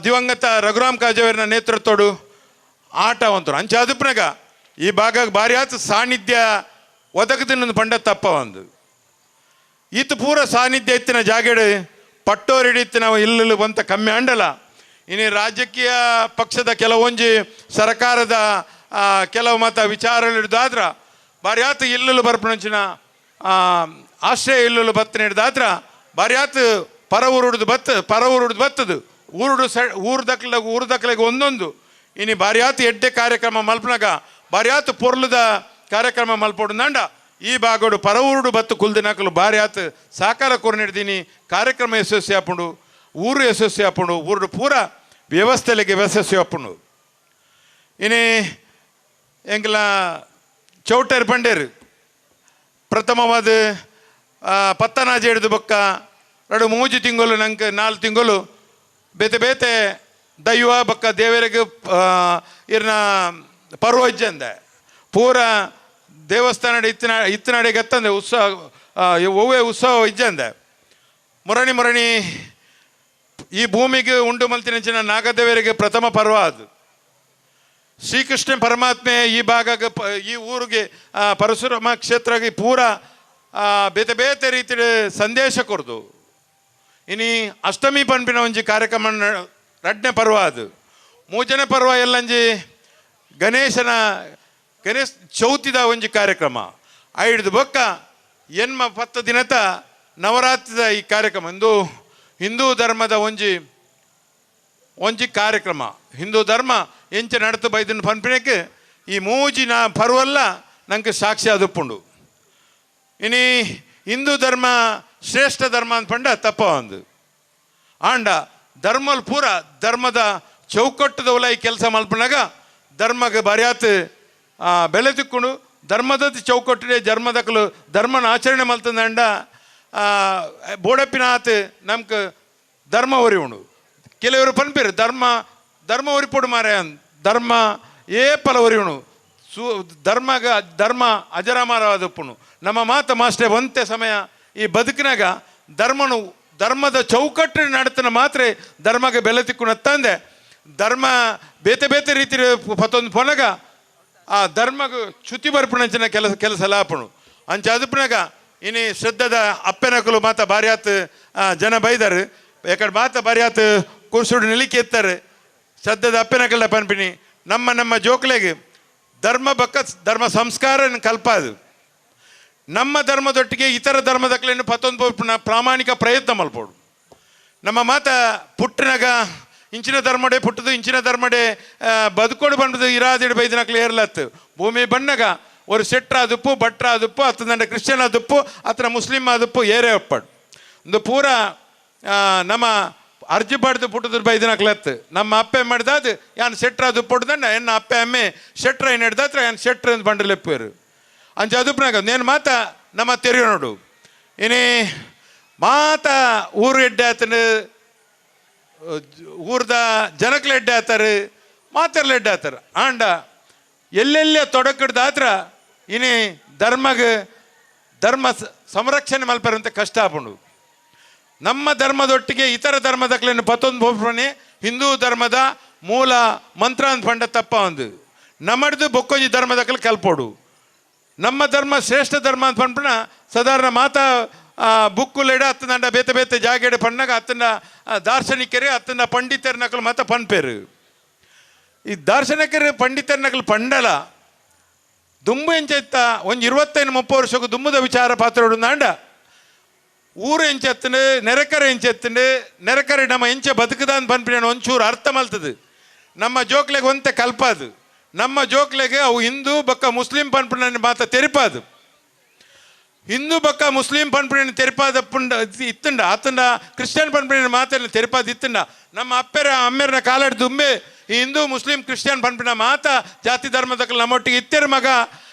ದಿವಂಗತ ರಘುರಾಮ್ ಕಾಜೇವರಿನ ನೇತೃತ್ವಡು ಆಟ ಒಂತರು ಅಂಚೆ ಅದುಪ್ನಾಗ ಈ ಭಾಗ ಬಾರಿ ಆತ ಸಾನ್ನಿಧ್ಯ ಒದಗದಿನ ಪಂಡ ತಪ್ಪ ಒಂದು ಈತ ಪೂರ ಸಾನ್ನಿಧ್ಯ ಇತ್ತಿನ ಜಾಗೆಡು ಪಟ್ಟೋರು ಹಿಡಿತಿನ ಇಲ್ಲು ಬಂತ ಕಮ್ಮಿ ಅಂಡಲ ಇನ್ನು ರಾಜಕೀಯ ಪಕ್ಷದ ಕೆಲವೊಂಜಿ ಸರ್ಕಾರದ ಕೆಲವು ಮತ ವಿಚಾರಗಳು ಹಿಡಿದಾದ್ರ ಬಾರಿ ಆತ ಇಲ್ಲು ಬರ್ಪಣಂಚಿನ ಆಶ್ರಯ ಇಲ್ಲು ಬತ್ತನ ಹಿಡಿದಾದ್ರ ಬಾರಿ ಆತ ಪರ ಊರುಡ್ದು ಬತ್ತದು ಊರು ದಕ್ಲಿಗೆ ಒಂದೊಂದು ಇನ್ನು ಬಾರಿ ಆತ ಎಡ್ಡೆ ಕಾರ್ಯಕ್ರಮ ಮಲ್ಪನಾಗ ಬಾರಿ ಆತ ಪೊರ್ಲದ ಕಾರ್ಯಕ್ರಮ ಮಲ್ಪೋಡು ನಂಡ ಈ ಬಾಗೋಡು ಪರ ಊರುಡು ಬತ್ತು ಕುಲ್ದಿನಾಕಲು ಬಾರಿ ಆತ ಸಾಕಾರ ಕೊರು ಹಿಡ್ದೀನಿ ಕಾರ್ಯಕ್ರಮ ಯಶಸ್ವಿ ಹಾಪುಂಡು ಊರು ಯಶಸ್ವಿ ಹಾಪುಂಡು ಊರು ಪೂರ ವ್ಯವಸ್ಥೆಗೆ ಯಶಸ್ವಿ ಹಾಪುಂಡು ಇನ್ನು ಎಂಕಲ ಚೌಟರ್ ಪಂಡೇರು ಪ್ರಥಮವಾದ ಪತ್ತನಾಜಿ ಹಿಡಿದು ಬೊಕ್ಕ 2-3 ತಿಂಗಳು ನಂಗೆ 4 ತಿಂಗಳು ಬೇತೆ ದೈವ ಬಕ್ಕ ದೇವರಿಗೆ ಇರ್ನ ಪರ್ವ ಇಜ್ಜಂದೆ ಪೂರ ದೇವಸ್ಥಾನ ಇತ್ತನಾಡಿಗೆ ಎತ್ತಂದೆ ಉತ್ಸವ ಒವ್ವೆ ಉತ್ಸವ ಇಜ್ಜಂದೆ ಮುರಣಿ ಈ ಭೂಮಿಗೆ ಉಂಡು ಮಲ್ತಿನ ನಾಗದೇವರಿಗೆ ಪ್ರಥಮ ಪರ್ವ ಅದು. ಶ್ರೀಕೃಷ್ಣ ಪರಮಾತ್ಮೆ ಈ ಭಾಗಕ್ಕೆ ಈ ಊರಿಗೆ ಪರಶುರಾಮ ಕ್ಷೇತ್ರಕ್ಕೆ ಪೂರ ಬೇತೆ ಬೇತೆ ರೀತಿ ಸಂದೇಶ ಕೊಡ್ದು. ಇನಿ ಅಷ್ಟಮಿ ಪನ್ಪಿನ ಒಂಜಿ ಕಾರ್ಯಕ್ರಮ ರಡ್ನೆ ಪರ್ವ ಅದು. ಮೂಜನೆ ಪರ್ವ ಎಲ್ಲಂಜಿ ಗಣೇಶ ಚೌತಿದ ಒಂಜಿ ಕಾರ್ಯಕ್ರಮ ಐಡ್ದು ಬೊಕ್ಕ ಎನ್ಮ 10 ದಿನದ ನವರಾತ್ರಿದ ಈ ಕಾರ್ಯಕ್ರಮ ಇಂದು ಹಿಂದೂ ಧರ್ಮದ ಒಂಜಿ ಕಾರ್ಯಕ್ರಮ. ಹಿಂದೂ ಧರ್ಮ ಎಂಚ ನಡತು ಬೈದನ್ನು ಪನ್ಪಿನಕ್ಕೆ ಈ ಮೂಜಿನ ಪರ್ವಲ್ಲ ನಂಗೆ ಸಾಕ್ಷಿ ಅದುಪ್ಪುಂಡು. ಇನಿ ಹಿಂದೂ ಧರ್ಮ ಶ್ರೇಷ್ಠ ಧರ್ಮ ಅಂತ ಪಂಡ ತಪ್ಪ ಒಂದು ಆಂಡ ಧರ್ಮಲ್ ಪೂರ ಧರ್ಮದ ಚೌಕಟ್ಟದ ಒಲ ಈ ಕೆಲಸ ಮಲ್ಪನಾಗ ಧರ್ಮಕ್ಕೆ ಬರ್ಯಾತ್ ಬೆಲೆ ತಿಕ್ಕೊಂಡು ಧರ್ಮದ ಚೌಕಟ್ಟಿದೆ ಧರ್ಮದಕ್ಕಲು ಧರ್ಮನ ಆಚರಣೆ ಮಲ್ತಂದಂಡ ಬೋಡಪ್ಪಿನ ಆತ ನಮ್ಗೆ ಧರ್ಮ ಒರಿ ಉಂಡು. ಕೆಲವರು ಪನ್ಪಿರು ಧರ್ಮ ಒರಿಪೊಡು ಮಾರೆ ಧರ್ಮ ಏ ಪಲ ಒರಿ ಉಣು ಧರ್ಮ ಅಜರಾಮರವಾದಪ್ಪುಣು. ನಮ್ಮ ಮಾತ ಮಾಸ್ಟೇ ಒಂತೆ ಸಮಯ ಈ ಬದುಕಿನಾಗ ಧರ್ಮದ ಚೌಕಟ್ಟು ನಡತನ ಮಾತ್ರ ಧರ್ಮಕ್ಕೆ ಬೆಲೆ ತಿಕ್ಕೊಂಡು ತಂದೆ ಧರ್ಮ ಬೇತೆ ಬೇತೆ ರೀತಿ ಪತ್ತೊಂದು ಪೊನಗ ಆ ಧರ್ಮಗೂ ಚ್ಯುತಿ ಬರ್ಪುಣಂಚಿನ ಕೆಲಸ ಲಾಪಣು ಅಂಚ ಅದಪ್ಪನಾಗ ಇನಿ ಶ್ರದ್ಧದ ಅಪ್ಪೆನಕಲು ಮಾತ ಭಾರಿ ಆತು ಜನ ಬೈದಾರು ಯಾಕಡೆ ಮಾತ ಭಾರಿ ಆತು ಕುರ್ಸುಡು ನಿಲಿಕೆ ಎತ್ತಾರೆ ಶ್ರದ್ಧದ ಅಪ್ಪೆನಕಲ್ಲ ಪನ್ಪಿನಿ ನಮ್ಮ ಜೋಕ್ಲೆಗೆ ಧರ್ಮ ಸಂಸ್ಕಾರ ಕಲ್ಪಾದು. ನಮ್ಮ ಧರ್ಮದೊಟ್ಟಿಗೆ ಇತರ ಧರ್ಮದಕ್ಲೇನು ಪತ್ತೊಂದು ಪ್ರಾಮಾಣಿಕ ಪ್ರಯತ್ನ ಮಲ್ಪೋಡು. ನಮ್ಮ ಮಾತ ಪುಟ್ಟಿನಾಗ ಇಂಚಿನ ಧರ್ಮಡೆ ಪುಟ್ಟದು ಇಂಚಿನ ಧರ್ಮಡೆ ಬದುಕೋಡು ಬಂದದು ಇರಾದಿಡು ಬೈದಿನಕ್ಲೆ ಏರ್ಲತ್ತು ಭೂಮಿ ಬಣ್ಣಗ ஒரு செட்ரா அதுப்பு பட்ரா அதுப்பு அத்தனை கிறிஸ்டியன் அதுப்பு அத்தனை முஸ்லீம் அதுப்பு ஏறே ಒಪ್ಪಾಡು இந்த ಪೂರ ನಮ್ಮ ಅರ್ಜಿ ಪಡೆದು ಪುಟ್ಟದ್ರ ಬೈದಿನಕ್ಲತ್ತು ನಮ್ಮ ಅಪ್ಪೆ ಮಾಡಿದಾದು ಯಾನ್ ಶೆಟ್ರ ಅದು ಪೊಡ್ದಂಡ ಎನ್ನ ಅಪ್ಪೆ ಅಮ್ಮೆ ಶೆಟ್ರ ಏನು ಹಿಡ್ದತ್ರ ಯಾನ್ ಶೆಟ್ರ ಅಂತ ಬಂಡಲೆಪ್ಪೇರು ಅಂಚ ಅದುಪ್ನಾಗ ನೇನು ಮಾತ ನಮ್ಮ ತೆರಿಯೋ ನೋಡು ಏನೇ ಮಾತ ಊರು ಎಡ್ಡೆ ಆತನು ಊರ್ದ ಜನಕ್ಲೆ ಎಡ್ಡೆ ಆತಾರೆ ಮಾತರ್ಲೆ ಎಡ್ಡೆ ಆತಾರೆ ಆಂಡ ಎಲ್ಲೆಲ್ಲೇ ತೊಡಕಿಡ್ದಾತ್ರ ಇನಿ ಧರ್ಮ ಸಂರಕ್ಷಣೆ ಮಲ್ಪರಂತೆ ಕಷ್ಟ ಆಪುಂಡು. ನಮ್ಮ ಧರ್ಮದೊಟ್ಟಿಗೆ ಇತರ ಧರ್ಮದಕ್ಲೇನು ಪತ್ತೊಂದು ಬೋಪಣೆ ಹಿಂದೂ ಧರ್ಮದ ಮೂಲ ಮಂತ್ರ ಅಂತ ಪಂಡ ತಪ್ಪ ಒಂದು ನಮ್ಮಡ್ದು ಬೊಕ್ಕೊಂಜಿ ಧರ್ಮದಕ್ಲೆ ಕಲ್ಪೋಡು. ನಮ್ಮ ಧರ್ಮ ಶ್ರೇಷ್ಠ ಧರ್ಮ ಅಂತ ಪಂಪಣ ಸಾಧಾರಣ ಮಾತಾ ಬುಕ್ಕುಲೆಡ ಅತ್ತಂಡ ಬೇತೆ ಬೇತೆ ಜಾಗೆಡ ಪಣ್ಣಾಗ ಅತ್ತಂಡ ದಾರ್ಶನಿಕರೇ ಅತ್ತಂಡ ಪಂಡಿತರ ನಕಲು ಮಾತ ಪನ್ಪೇರು. ಈ ದಾರ್ಶನಿಕರು ಪಂಡಿತರ ನಕಲು ಪಂಡಲ ದುಂಬು ಎಂಚೆತ್ತ ಒಂದು 25-30 ವರ್ಷಕ್ಕೂ ದುಂಬುದ ವಿಚಾರ ಪಾತ್ರ ಉಂಡ ಊರು ಎಂಚೆತ್ತಂಡು ನೆರೆಕರೆ ನಮ್ಮ ಎಂಚೆ ಬದುಕದ ಅಂತ ಪನ್ಪಿನ ಒಂಚೂರು ಅರ್ಥ ಮಲ್ತದು. ನಮ್ಮ ಜೋಕ್ಲೆಗೆ ಒಂತೆ ಕಲ್ಪಾದು ನಮ್ಮ ಜೋಕ್ಲೆಗೆ ಅವು ಹಿಂದೂ ಬಕ್ಕ ಮುಸ್ಲಿಂ ಪನ್ಪಿನ ಮಾತ ತೆರಿಪಾದು ಹಿಂದೂ ಬಕ್ಕ ಮುಸ್ಲಿಂ ಪನ್ಪಿನ ತೆರಿಪಾದ ಪುಂಡ ಇತ್ತಂಡ ಆತಂಡ ಕ್ರಿಶ್ಚಿಯನ್ ಪನ್ಪಿನ ಮಾತನ್ನು ತೆರಿಪಾದ ಇತ್ತಂಡ ನಮ್ಮ ಅಮ್ಮೆರನ ಕಾಲಾಡಿ ದುಂಬೆ ಈ ಹಿಂದೂ ಮುಸ್ಲಿಂ ಕ್ರಿಶ್ಚಿಯನ್ ಪನ್ಪಿನ ಮಾತ ಜಾತಿ ಧರ್ಮದಕ್ಕಲು ನಮ್ಮೊಟ್ಟಿಗೆ ಇತ್ತೆರ ಮಗ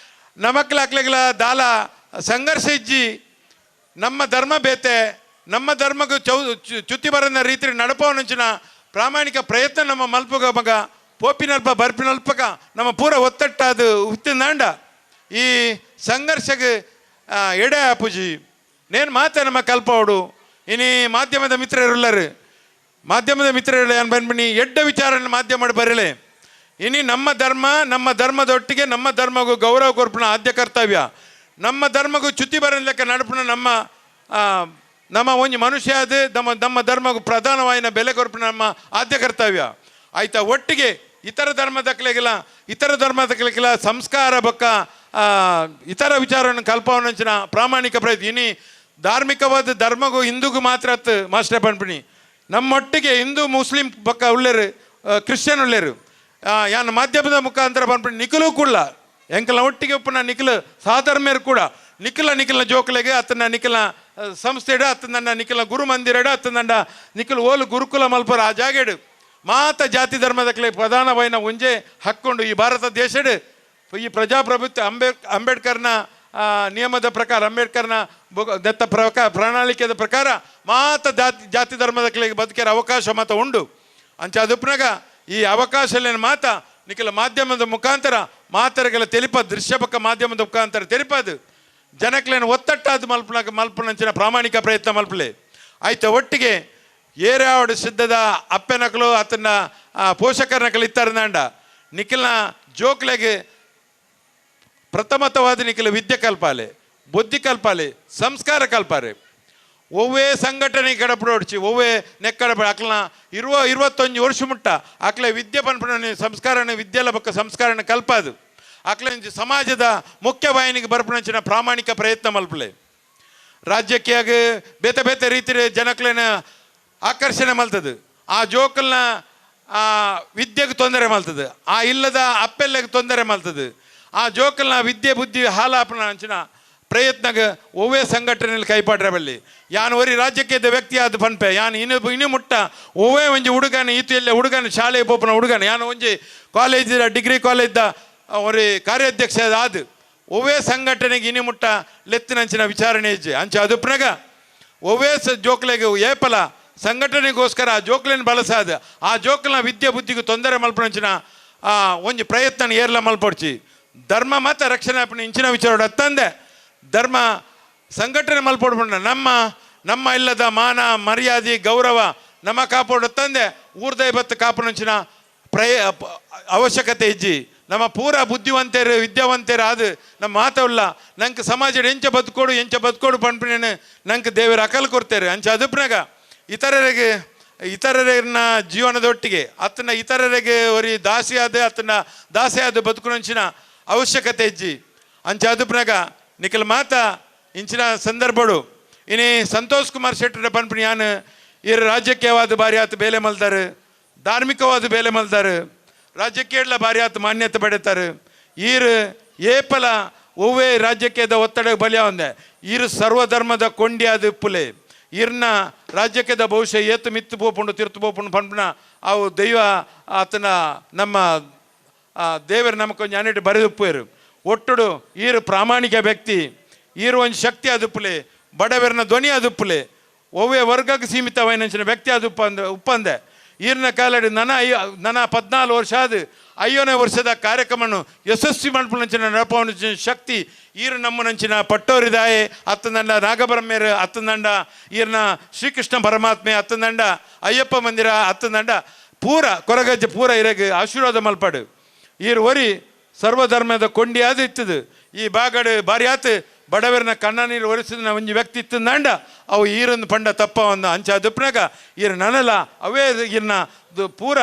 ನಮಕ್ಲಾಕ್ಲೆಗಳ ದಾಲ ಸಂಘರ್ಷ ಇಜ್ಜಿ ನಮ್ಮ ಧರ್ಮ ಬೇತೆ ನಮ್ಮ ಧರ್ಮಗೂ ಚ್ಯುತಿ ಬರನ ರೀತಿ ನಡಪವನಂಚಿನ ಪ್ರಾಮಾಣಿಕ ಪ್ರಯತ್ನ ನಮ್ಮ ಮಲ್ಪಗ ಮಗ ಪೋಪಿನಲ್ಪ ಬರ್ಪಿನಲ್ಪಗ ನಮ್ಮ ಪೂರ ಒತ್ತಟ್ಟಾದು ಉತ್ತಿಂದಾಂಡ ಈ ಸಂಘರ್ಷಗೆ ಎಡೆ ಆಪುಜಿ ನೇನು ಮಾತ ನಮ್ಮ ಕಲ್ಪವಡು ಇನಿ ಮಾಧ್ಯಮದ ಮಿತ್ರರುಲ್ಲರು ಮಾಧ್ಯಮದ ಮಿತ್ರರು ಏನು ಬಂದ್ಬಿನಿ ಎಡ್ಡ ವಿಚಾರನ ಮಾಧ್ಯಮ ಬರಲೆ ಇನಿ ನಮ್ಮ ಧರ್ಮದೊಟ್ಟಿಗೆ ನಮ್ಮ ಧರ್ಮಗೂ ಗೌರವ ಕೊರ್ಪಣ ಆದ್ಯ ಕರ್ತವ್ಯ ನಮ್ಮ ಧರ್ಮಗೂ ಚ್ಯುತಿ ಬರನ ಲೆಕ್ಕ ನಡಪಣ ನಮ್ಮ ಒಂಜಿ ಮನುಷ್ಯ ಅದು ನಮ್ಮ ಧರ್ಮಗೂ ಪ್ರಧಾನವಾಯಿನ ಬೆಲೆ ಕೊರ್ಪಣ ನಮ್ಮ ಆದ್ಯ ಕರ್ತವ್ಯ ಆಯ್ತಾ. ಒಟ್ಟಿಗೆ ಇತರ ಧರ್ಮದಕ್ಲೆಗಿಲ್ಲ ಸಂಸ್ಕಾರ ಬೊಕ್ಕ ಇತರ ವಿಚಾರವನ್ನು ಕಲ್ಪವನಂಚಿನ ಪ್ರಾಮಾಣಿಕ ಪ್ರಯತ್ನ ಇನಿ ಧಾರ್ಮಿಕವಾದ ಧರ್ಮಗೂ ಹಿಂದೂಗೂ ಮಾತ್ರ ಮಾಸ್ಟರ್ ಪನ್ಪಿನಿ ನಮ್ಮೊಟ್ಟಿಗೆ ಹಿಂದೂ ಮುಸ್ಲಿಂ ಬೊಕ್ಕ ಉಳ್ಳೇರು ಕ್ರಿಶ್ಚಿಯನ್ ಉಳ್ಳೇರು ಯಾನ ಮಾಧ್ಯಮದ ಮುಖಾಂತರ ಪನ್ಪಿನಿ ನಿಖಲು ಕೂಡ ಎಂಕಲ ಒಟ್ಟಿಗೆ ಉಪ್ಪನ ನಿಖಿಲ ಸಾಧರ್ಮೇರು ಕೂಡ ನಿಖಿಲ ಜೋಕ್ಲೆಗೆ ಅತ್ತನ ನಿಖಿಲ ಸಂಸ್ಥೆಡ ಅತ್ತಂದ ನಿಖಿಲ ಗುರು ಮಂದಿರಡ ಅತ್ತಂದ ನಿಖಿಲ ಓಲು ಗುರುಕುಲ ಮಲ್ಪರ ಆ ಜಾಗೆಡು ಮಾತ ಜಾತಿ ಧರ್ಮದಕ್ಲೆ ಪ್ರಧಾನವಾಯಿನ ಒಂಜೆ ಹಕ್ಕೊಂಡು ಈ ಭಾರತ ದೇಶಡ್ ಈ ಪ್ರಜಾಪ್ರಭುತ್ವ ಅಂಬೇಡ್ಕರ್ನ ನಿಯಮದ ಪ್ರಕಾರ ಅಂಬೇಡ್ಕರ್ನ ಪ್ರಣಾಳಿಕೆದ ಪ್ರಕಾರ ಮಾತ ಜಾತಿ ಧರ್ಮದಕ್ಲೆ ಬದುಕಿರ ಅವಕಾಶ ಮಾತ ಉಂಡು. ಅಂಚ ಅದುಪ್ನಾಗ ಈ ಅವಕಾಶಲೇನು ಮಾತ ನಿಖಿಲ ಮಾಧ್ಯಮದ ಮುಖಾಂತರ ಮಾತರಗಳ ತೆಲಿಪ ದೃಶ್ಯಪಕ್ಕ ಮಾಧ್ಯಮದ ಮುಖಾಂತರ ತೆಲಿಪದು ಜನಕ್ಲೇನು ಒತ್ತಟ್ಟಾದ ಮಲ್ಪನಂಚಿನ ಪ್ರಾಮಾಣಿಕ ಪ್ರಯತ್ನ ಮಲ್ಪಲೆ ಆಯ್ತು. ಒಟ್ಟಿಗೆ ಏರ್ಯಾವಡು ಸಿದ್ಧದ ಅಪ್ಪೆನಕಲು ಅತನ ಪೋಷಕರನಕಲು ಇತ್ತಾರಂದಾಂಡ ನಿಖಿಲ್ನ ಜೋಕ್ಲೆಗೆ ಪ್ರಥಮತವಾದ ನಿಖಿಲ ವಿದ್ಯೆ ಕಲ್ಪಾಲೆ, ಬುದ್ಧಿ ಕಲ್ಪಾಲೆ, ಸಂಸ್ಕಾರ ಕಲ್ಪಾರೆ. ಒವ್ವೇ ಸಂಘಟನೆ ಕಡಪಡೋಡ್ಚಿ ಒವ್ವೇ ನೆಕ್ಕಡಪ ಅಕ್ಲನ 21 ವರ್ಷ ಮುಟ್ಟ ಅಕ್ಲೆ ವಿದ್ಯೆ ಪನ್ಪಣ ಸಂಸ್ಕಾರನ ವಿದ್ಯೆಲ ಬಕ್ಕ ಸಂಸ್ಕಾರನ ಕಲ್ಪಾದು ಅಕ್ಲೆ ಸಮಾಜದ ಮುಖ್ಯ ವಾಹಿನಿಗೆ ಬರ್ಪಣಂಚಿನ ಪ್ರಾಮಾಣಿಕ ಪ್ರಯತ್ನ ಮಲ್ಪಲೆ. ರಾಜ್ಯಕ್ಕೆ ಆಗ ಬೇತೆ ಬೇತೆ ರೀತಿ ಜನಕ್ಲೇನ ಆಕರ್ಷಣೆ ಮಲ್ತದು. ಆ ಜೋಕಲ್ನ ವಿದ್ಯೆಗೆ ತೊಂದರೆ ಮಲ್ತದು, ಆ ಇಲ್ಲದ ಅಪ್ಪೆಲ್ಲೆಗೆ ತೊಂದರೆ ಮಲ್ತದು. ಆ ಜೋಕಲ್ನ ವಿದ್ಯೆ ಬುದ್ಧಿ ಹಾಲಾಪನ ಅಂಚಿನ ಪ್ರಯತ್ನಗ ಒವ್ವೇ ಸಂಘಟನೆಯಲ್ಲಿ ಕೈಪಾಡ್ರೆ ಬಲ್ಲಿ ಯಾನು ಒರಿ ರಾಜ್ಯಕ್ಕೆ ಇದ್ದ ವ್ಯಕ್ತಿ ಆದ ಪನ್ಪೆ ಯಾನು ಇನ್ನು ಮುಟ್ಟ ಒವ್ವೇ ಒಂಜಿ ಹುಡುಗನ ಈತಿಯಲ್ಲೇ ಹುಡುಗನ ಶಾಲೆಗೆ ಪೋಪನ ಹುಡುಗನ ಯಾನು ಒಂಜಿ ಕಾಲೇಜ್ ಡಿಗ್ರಿ ಕಾಲೇಜ್ದ ಒರಿ ಕಾರ್ಯಾಧ್ಯಕ್ಷ ಆದ ಒವ್ವೇ ಸಂಘಟನೆಗೆ ಇನ್ನು ಮುಟ್ಟ ಲೆತ್ತಿನಂಚಿನ ವಿಚಾರಣೆ ಇಜ್ಜೆ ಅಂಚೆ ಅದುಪ್ನಾಗ ಒವ್ವೇ ಜೋಕ್ಲೆಗೆ ಏಪಲ ಸಂಘಟನೆಗೋಸ್ಕರ ಆ ಜೋಕ್ಲೆನ ಬಳಸಾದ ಆ ಜೋಕ್ಲನ ವಿದ್ಯೆ ಬುದ್ಧಿಗೆ ತೊಂದರೆ ಮಲ್ಪನಂಚಿನ ಒಂಜಿ ಪ್ರಯತ್ನ ಏರ್ಲ ಮಲ್ಪಡ್ಚಿ ಧರ್ಮ ಮತ ರಕ್ಷಣೆ ಇಂಚಿನ ವಿಚಾರ ಅತ್ತಂದೆ ಧರ್ಮ ಸಂಘಟನೆ ಮಲ್ಪಡ್ಬಂಡ ನಮ್ಮ ಇಲ್ಲದ ಮಾನ ಮರ್ಯಾದೆ ಗೌರವ ನಮ್ಮ ಕಾಪಾಡು ತಂದೆ ಊರ್ದೈ ಬತ್ತು ಕಾಪನಂಚಿನ ಅವಶ್ಯಕತೆ ಇಜ್ಜಿ ನಮ್ಮ ಪೂರ ಬುದ್ಧಿವಂತರು ವಿದ್ಯಾವಂತರು ಆದ ನಮ್ಮ ಮಾತವಲ್ಲ ನಂಗೆ ಸಮಾಜ ಎಂಚ ಬದುಕೋಡು ಪಂಪಿನ ನಂಗೆ ದೇವರ ಅಕಲ್ ಕೊಡ್ತಾರೆ ಅಂಚೆ ಅದುಪ್ನಾಗ ಇತರರನ್ನ ಜೀವನದೊಟ್ಟಿಗೆ ಅತನ ಇತರರಿಗೆ ಒರಿ ದಾಸಿ ಆದ ಬದುಕುನಂಚಿನ ಅವಶ್ಯಕತೆ ಇಜ್ಜಿ ಅಂಚೆ ಅದುಪ್ನಾಗ ನಿಖಿಲ್ ಮಾತ ಇಂಚಿನ ಸಂದರ್ಭಡು ಇನಿ ಸಂತೋಷ್ ಕುಮಾರ್ ಶೆಟ್ಟರ ಪನ್ಪಣಿ ಯಾನು ಇರು ರಾಜಕೀಯವಾದ ಬಾರಿ ಆತ ಬೇಲೆ ಮಲ್ತಾರೆ, ಧಾರ್ಮಿಕವಾದ ಬೇಲೆ ಮಲ್ತಾರೆ, ರಾಜ್ಯಕ್ಕೆ ಬಾರಿ ಆತ ಮಾನ್ಯತೆ ಪಡೀತಾರೆ. ಈರು ಏಪಲ ಒವ್ವೇ ರಾಜ್ಯಕ್ಕೆ ಒತ್ತಡ ಬಲಿಯ ಒಂದೆ ಈರು ಸರ್ವಧರ್ಮದ ಕೊಂಡಿಯಾದ ಪುಲೆ ಇರ್ನ ರಾಜ್ಯಕ್ಕೆ ಬಹುಶಃ ಏತು ಮಿತ್ತು ಪೋಪುಂಡು ತಿರ್ತು ಪೋಪುಂಡು ಪನ್ಪಣ ಅವು ದೈವ ಆತನ ನಮ್ಮ ದೇವರು ನಮಕೊಂದು ಅನ್ನಿಟ್ಟು ಬರೆದುಪ್ಪೇರು ಒಟ್ಟುಡು ಈರು ಪ್ರಾಮಾಣಿಕ ವ್ಯಕ್ತಿ ಈರು ಒಂದು ಶಕ್ತಿ ಅದುಪ್ಪಲೆ ಬಡವರನ ಧ್ವನಿ ಅದುಪ್ಪಲೆ ಒವ್ವೇ ವರ್ಗಕ್ಕೆ ಸೀಮಿತವೈನಂಚಿನ ವ್ಯಕ್ತಿ ಅದು ಉಪ್ಪಂದೆ ಈರಿನ ಕಾಲಡಿ ನನ್ನ 14 ವರ್ಷ ಆದ 5ನೇ ವರ್ಷದ ಕಾರ್ಯಕ್ರಮವನ್ನು ಯಶಸ್ವಿ ಮಾಡ್ಪುನಂಚಿನ ನಡಪವನ ಶಕ್ತಿ ಈರು ನಮ್ಮನಂಚಿನ ಪಟ್ಟೋರಿದಾಯೆ ಅತ್ತಂದಂಡ ನಾಗಬ್ರಹ್ಮೇರು ಅತ್ತಂದಂಡ ಈರಿನ ಶ್ರೀಕೃಷ್ಣ ಪರಮಾತ್ಮೆ ಅತ್ತಂದಂಡ ಅಯ್ಯಪ್ಪ ಮಂದಿರ ಅತ್ತಂದಂಡ ಪೂರ ಕೊರಗಜ್ಜೆ ಪೂರ ಇರಗೆ ಆಶೀರ್ವಾದ ಮಲ್ಪಾಡು ಈರು ಒರಿ ಸರ್ವಧರ್ಮದ ಕೊಂಡಿ ಅದು ಇತ್ತದು ಈ ಬಾಗಡು ಬಾರಿ ಆತು ಬಡವರನ್ನ ಕಣ್ಣ ನೀರು ಒರೆಸಿದ ಒಂಜಿ ವ್ಯಕ್ತಿ ಇತ್ತಂದಾಂಡ ಅವು ಈರೊಂದು ಪಂಡ ತಪ್ಪ ಒಂದು ಅಂಚೆ ಅದುಪ್ನಾಗ ಈರು ನನಲ ಅವೇ ಇನ್ನ ಪೂರ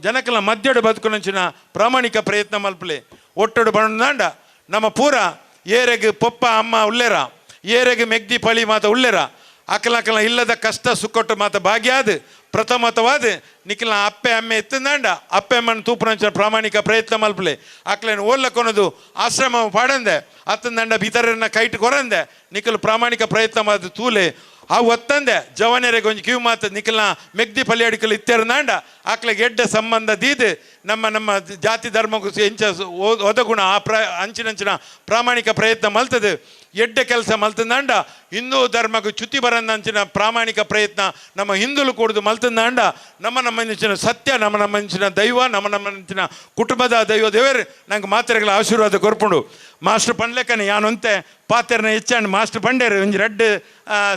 ಜನಕಲ ಮಧ್ಯಡು ಬದುಕುನಂಚಿನ ಪ್ರಾಮಾಣಿಕ ಪ್ರಯತ್ನ ಮಲ್ಪಲೆ ಒಟ್ಟಡು ಬಂದಾಂಡ ನಮ್ಮ ಪೂರ ಏರೆಗೆ ಪೊಪ್ಪ ಅಮ್ಮ ಉಲ್ಲೇರ ಏರೆಗೆ ಮೆಗ್ದಿ ಪಳಿ ಮಾತ ಉಲ್ಲೇರ ಅಕಲ ಇಲ್ಲದ ಕಷ್ಟ ಸುಕ್ಕೊಟ್ಟು ಮಾತ ಭಾಗ್ಯಾದ ಪ್ರಥಮತವಾದ ನಿಖಿಲ ಅಪ್ಪೆ ಅಮ್ಮೆ ಎತ್ತಂದಾಂಡ ಅಪ್ಪೆ ಅಮ್ಮನ ತೂಪುನಂಚಿನ ಪ್ರಾಮಾಣಿಕ ಪ್ರಯತ್ನ ಮಲ್ಪಲೆ ಅಕ್ಲೇನು ಓದ್ಲಕ್ಕೊನದು ಆಶ್ರಮ ಪಾಡಂದೆ ಅತ್ತಂದಂಡ ಇತರರನ್ನ ಕೈಟ್ ಕೊರಂದೆ ನಿಖಿಲ್ ಪ್ರಾಮಾಣಿಕ ಪ್ರಯತ್ನ ಮಾತು ತೂಲೆ ಆ ಒತ್ತಂದೆ ಜವನರಿಗೆ ಒಂದು ಕಿವಿ ಮಾತು ನಿಖಿಲ್ನ ಮೆಗ್ದಿ ಪಲ್ಲಿ ಅಡಿಕಲು ಇತ್ತೇರಂದಾಂಡ ಆಕ್ಲೆಗೆ ಎಡ್ಡ ಸಂಬಂಧ ದೀದು ನಮ್ಮ ಜಾತಿ ಧರ್ಮಕ್ಕೂ ಎಂಚ ಒದಗುಣ ಅಂಚಿನಂಚಿನ ಪ್ರಾಮಾಣಿಕ ಪ್ರಯತ್ನ ಮಲ್ತದೆ ಎಡ್ಡೆ ಕೆಲಸ ಮಲ್ತಂದಾಂಡ ಹಿಂದೂ ಧರ್ಮಕ್ಕೆ ಚ್ಯುತಿ ಬರಂದಂಚಿನ ಪ್ರಾಮಾಣಿಕ ಪ್ರಯತ್ನ ನಮ್ಮ ಹಿಂದುಲು ಕೂಡದು ಮಲ್ತಂದಾಂಡ ನಮ್ಮಂಚಿನ ಸತ್ಯ ನಮ್ಮಂಚಿನ ದೈವ ನಮ್ಮಂಚಿನ ಕುಟುಂಬದ ದೈವ ದೇವರು ನಂಗೆ ಮಾತ್ರೆಗಳ ಆಶೀರ್ವಾದ ಕೊರ್ಪುಂಡು ಮಾಸ್ಟರ್ ಪಂಡ್ಲೆಕ್ಕನೆ ಯಾನೊಂತೆ ಪಾತ್ರೆನ ಹೆಚ್ಚಂಡು ಮಾಸ್ಟರ್ ಪಂಡೇರು ಒಂಜಿ ರೆಡ್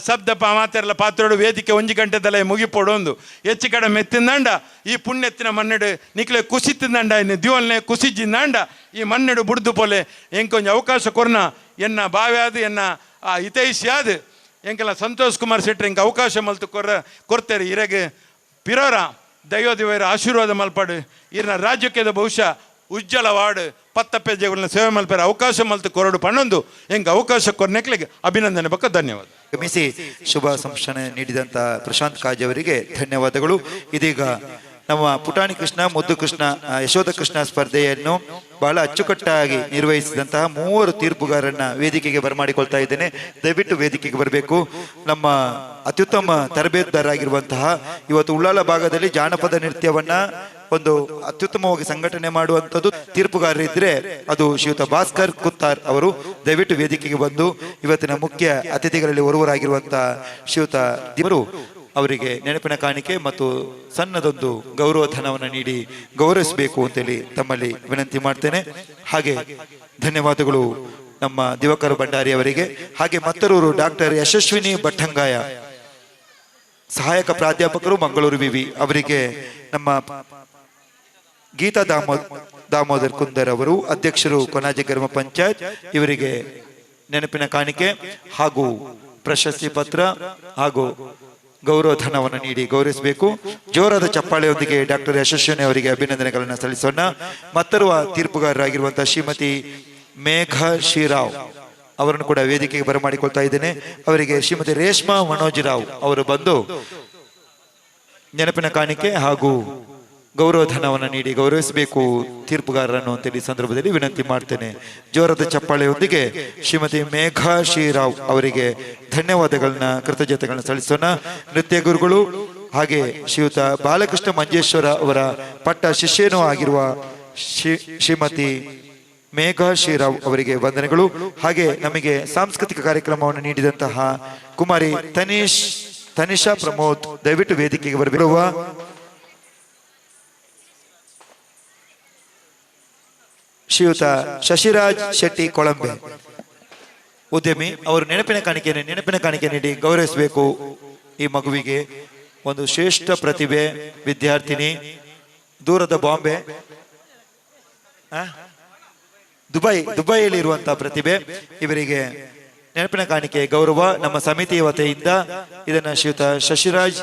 ಶಬ್ದ ಮಾತೆರ್ಲ ಪಾತ್ರೋಡು ವೇದಿಕೆ 1 ಗಂಟೆದಲ್ಲ ಮುಗಿಪೋಡು ಒಂದು ಹೆಚ್ಚು ಕಡೆ ಮೆತ್ತಿಂದಾಂಡ ಈ ಪುಣ್ಯತ್ತಿನ ಮನ್ನೆಡು ನಿಕ್ಲೆ ಕುಸಿತಿಂದಾಂಡ ಇನ್ನು ದಿವಲ್ನೆ ಕುಸಿಜಿಂದಾಂಡ ಈ ಮನ್ನೆಡು ಬುಡ್ದು ಪೋಲೆ ಎಂಕೊಂಜಿ ಅವಕಾಶ ಕೊರ್ನ ಎನ್ನ ಬಾವ್ಯಾದು ಎನ್ನ ಹಿತೈಷಿ ಆದು ಎಂಕೆಲ್ಲ ಸಂತೋಷ್ ಕುಮಾರ್ ಶೆಟ್ಟಿ ಎಂಗೆ ಅವಕಾಶ ಮಲ್ತು ಕೊರ್ತೇರಿ ಇರಗೆ ಪಿರೋರ ದೈವದೇವರ ಆಶೀರ್ವಾದ ಮಲ್ಪಾಡು ಇರ್ನ ರಾಜ್ಯಕ್ಕೆ ಬಹುಶಃ ಉಜ್ವಲವಾಡು 10 ಪೇಜೆಗಳನ್ನ ಸೇವೆ ಮಲ್ಪೇರ ಅವಕಾಶ ಮಲ್ತು ಕೊರಡು ಪಣ್ಣೊಂದು ಹೆಂಗೆ ಅವಕಾಶ ಕೊರ್ನೆಕ್ಲಿಗೆ ಅಭಿನಂದನೆ ಬಕ್ಕ ಧನ್ಯವಾದ. ಗಮಿಸಿ ಶುಭ ಸಂಭಾಷಣೆ ನೀಡಿದಂಥ ಪ್ರಶಾಂತ್ ಕಾಜ್ ಅವರಿಗೆ ಧನ್ಯವಾದಗಳು. ಇದೀಗ ನಮ್ಮ ಪುಟಾಣಿ ಕೃಷ್ಣ ಮುದ್ದು ಕೃಷ್ಣ ಯಶೋಧ ಕೃಷ್ಣ ಸ್ಪರ್ಧೆಯನ್ನು ಬಹಳ ಅಚ್ಚುಕಟ್ಟಾಗಿ ನಿರ್ವಹಿಸಿದಂತಹ 3 ತೀರ್ಪುಗಾರರನ್ನ ವೇದಿಕೆಗೆ ಬರಮಾಡಿಕೊಳ್ತಾ ಇದ್ದೇನೆ. ದಯವಿಟ್ಟು ವೇದಿಕೆಗೆ ಬರಬೇಕು. ನಮ್ಮ ಅತ್ಯುತ್ತಮ ತರಬೇತುದಾರರಾಗಿರುವಂತಹ ಇವತ್ತು ಉಳ್ಳಾಲ ಭಾಗದಲ್ಲಿ ಜಾನಪದ ನೃತ್ಯವನ್ನ ಒಂದು ಅತ್ಯುತ್ತಮವಾಗಿ ಸಂಘಟನೆ ಮಾಡುವಂಥದ್ದು ತೀರ್ಪುಗಾರರಿದ್ರೆ ಅದು ಶ್ರೀಯುತ ಭಾಸ್ಕರ್ ಕುತ್ತಾರ್ ಅವರು. ದಯವಿಟ್ಟು ವೇದಿಕೆಗೆ ಬಂದು ಇವತ್ತಿನ ಮುಖ್ಯ ಅತಿಥಿಗಳಲ್ಲಿ ಒರ್ವರಾಗಿರುವಂತಹ ಶ್ರೀಯುತ ಇವರು ಅವರಿಗೆ ನೆನಪಿನ ಕಾಣಿಕೆ ಮತ್ತು ಸಣ್ಣದೊಂದು ಗೌರವ ಧನವನ್ನು ನೀಡಿ ಗೌರವಿಸಬೇಕು ಅಂತೇಳಿ ತಮ್ಮಲ್ಲಿ ವಿನಂತಿ ಮಾಡ್ತೇನೆ. ಹಾಗೆ ಧನ್ಯವಾದಗಳು ನಮ್ಮ ದಿವಾಕರ್ ಭಂಡಾರಿ ಅವರಿಗೆ. ಹಾಗೆ ಮತ್ತರೂರು ಡಾಕ್ಟರ್ ಯಶಸ್ವಿನಿ ಭಟ್ಟಂಗಾಯ ಸಹಾಯಕ ಪ್ರಾಧ್ಯಾಪಕರು ಮಂಗಳೂರು ವಿವಿ ಅವರಿಗೆ ನಮ್ಮ ಗೀತಾ ದಾಮೋದರ್ ಕುಂದರ್ ಅವರು ಅಧ್ಯಕ್ಷರು ಕೊನಾಜೆ ಗ್ರಾಮ ಪಂಚಾಯತ್ ಇವರಿಗೆ ನೆನಪಿನ ಕಾಣಿಕೆ ಹಾಗೂ ಪ್ರಶಸ್ತಿ ಪತ್ರ ಹಾಗೂ ಗೌರವ ಧನವನ್ನು ನೀಡಿ ಗೌರವಿಸಬೇಕು. ಜೋರಾದ ಚಪ್ಪಾಳೆಯೊಂದಿಗೆ ಡಾಕ್ಟರ್ ಯಶಸ್ವಿನಿ ಅವರಿಗೆ ಅಭಿನಂದನೆಗಳನ್ನು ಸಲ್ಲಿಸೋಣ. ಮತ್ತರುವ ತೀರ್ಪುಗಾರರಾಗಿರುವಂತಹ ಶ್ರೀಮತಿ ಮೇಘಾ ಶ್ರೀರಾವ್ ಅವರನ್ನು ಕೂಡ ವೇದಿಕೆಗೆ ಬರಮಾಡಿಕೊಳ್ತಾ ಇದ್ದೇನೆ. ಅವರಿಗೆ ಶ್ರೀಮತಿ ರೇಷ್ಮಾ ಮನೋಜ್ರಾವ್ ಅವರು ಬಂದು ನೆನಪಿನ ಕಾಣಿಕೆ ಹಾಗೂ ಗೌರವ ಧನವನ್ನು ನೀಡಿ ಗೌರವಿಸಬೇಕು ತೀರ್ಪುಗಾರರನ್ನು ಅಂತೇಳಿ ಸಂದರ್ಭದಲ್ಲಿ ವಿನಂತಿ ಮಾಡ್ತೇನೆ. ಜೋರದ ಚಪ್ಪಾಳೆಯೊಂದಿಗೆ ಶ್ರೀಮತಿ ಮೇಘಾ ಶ್ರೀರಾವ್ ಅವರಿಗೆ ಧನ್ಯವಾದಗಳನ್ನ ಕೃತಜ್ಞತೆಗಳನ್ನ ಸಲ್ಲಿಸೋಣ. ನೃತ್ಯ ಗುರುಗಳು ಹಾಗೆ ಶ್ರೀಯುತ ಬಾಲಕೃಷ್ಣ ಮಂಜೇಶ್ವರ ಅವರ ಪಟ್ಟ ಶಿಷ್ಯನೂ ಆಗಿರುವ ಶ್ರೀಮತಿ ಮೇಘಾ ಶ್ರೀರಾವ್ ಅವರಿಗೆ ವಂದನೆಗಳು. ಹಾಗೆ ನಮಗೆ ಸಾಂಸ್ಕೃತಿಕ ಕಾರ್ಯಕ್ರಮವನ್ನು ನೀಡಿದಂತಹ ಕುಮಾರಿ ತನಿಷಾ ಪ್ರಮೋದ್ ದಯವಿಟ್ಟು ವೇದಿಕೆಗೆ ಬರಬೇಕು. ಶ್ರೀಯುತ ಶಶಿರಾಜ್ ಶೆಟ್ಟಿ ಕೊಳಂಬೆ ಉದ್ಯಮಿ ಅವರು ನೆನಪಿನ ಕಾಣಿಕೆ ನೀಡಿ ಗೌರವಿಸಬೇಕು. ಈ ಮಗುವಿಗೆ ಒಂದು ಶ್ರೇಷ್ಠ ಪ್ರತಿಭೆ ವಿದ್ಯಾರ್ಥಿನಿ, ದೂರದ ಬಾಂಬೆ ದುಬೈಯಲ್ಲಿ ಇರುವಂತಹ ಪ್ರತಿಭೆ. ಇವರಿಗೆ ನೆನಪಿನ ಕಾಣಿಕೆ ಗೌರವ ನಮ್ಮ ಸಮಿತಿಯ ವತಿಯಿಂದ ಇದನ್ನ ಶ್ರೀಯುತ ಶಶಿರಾಜ್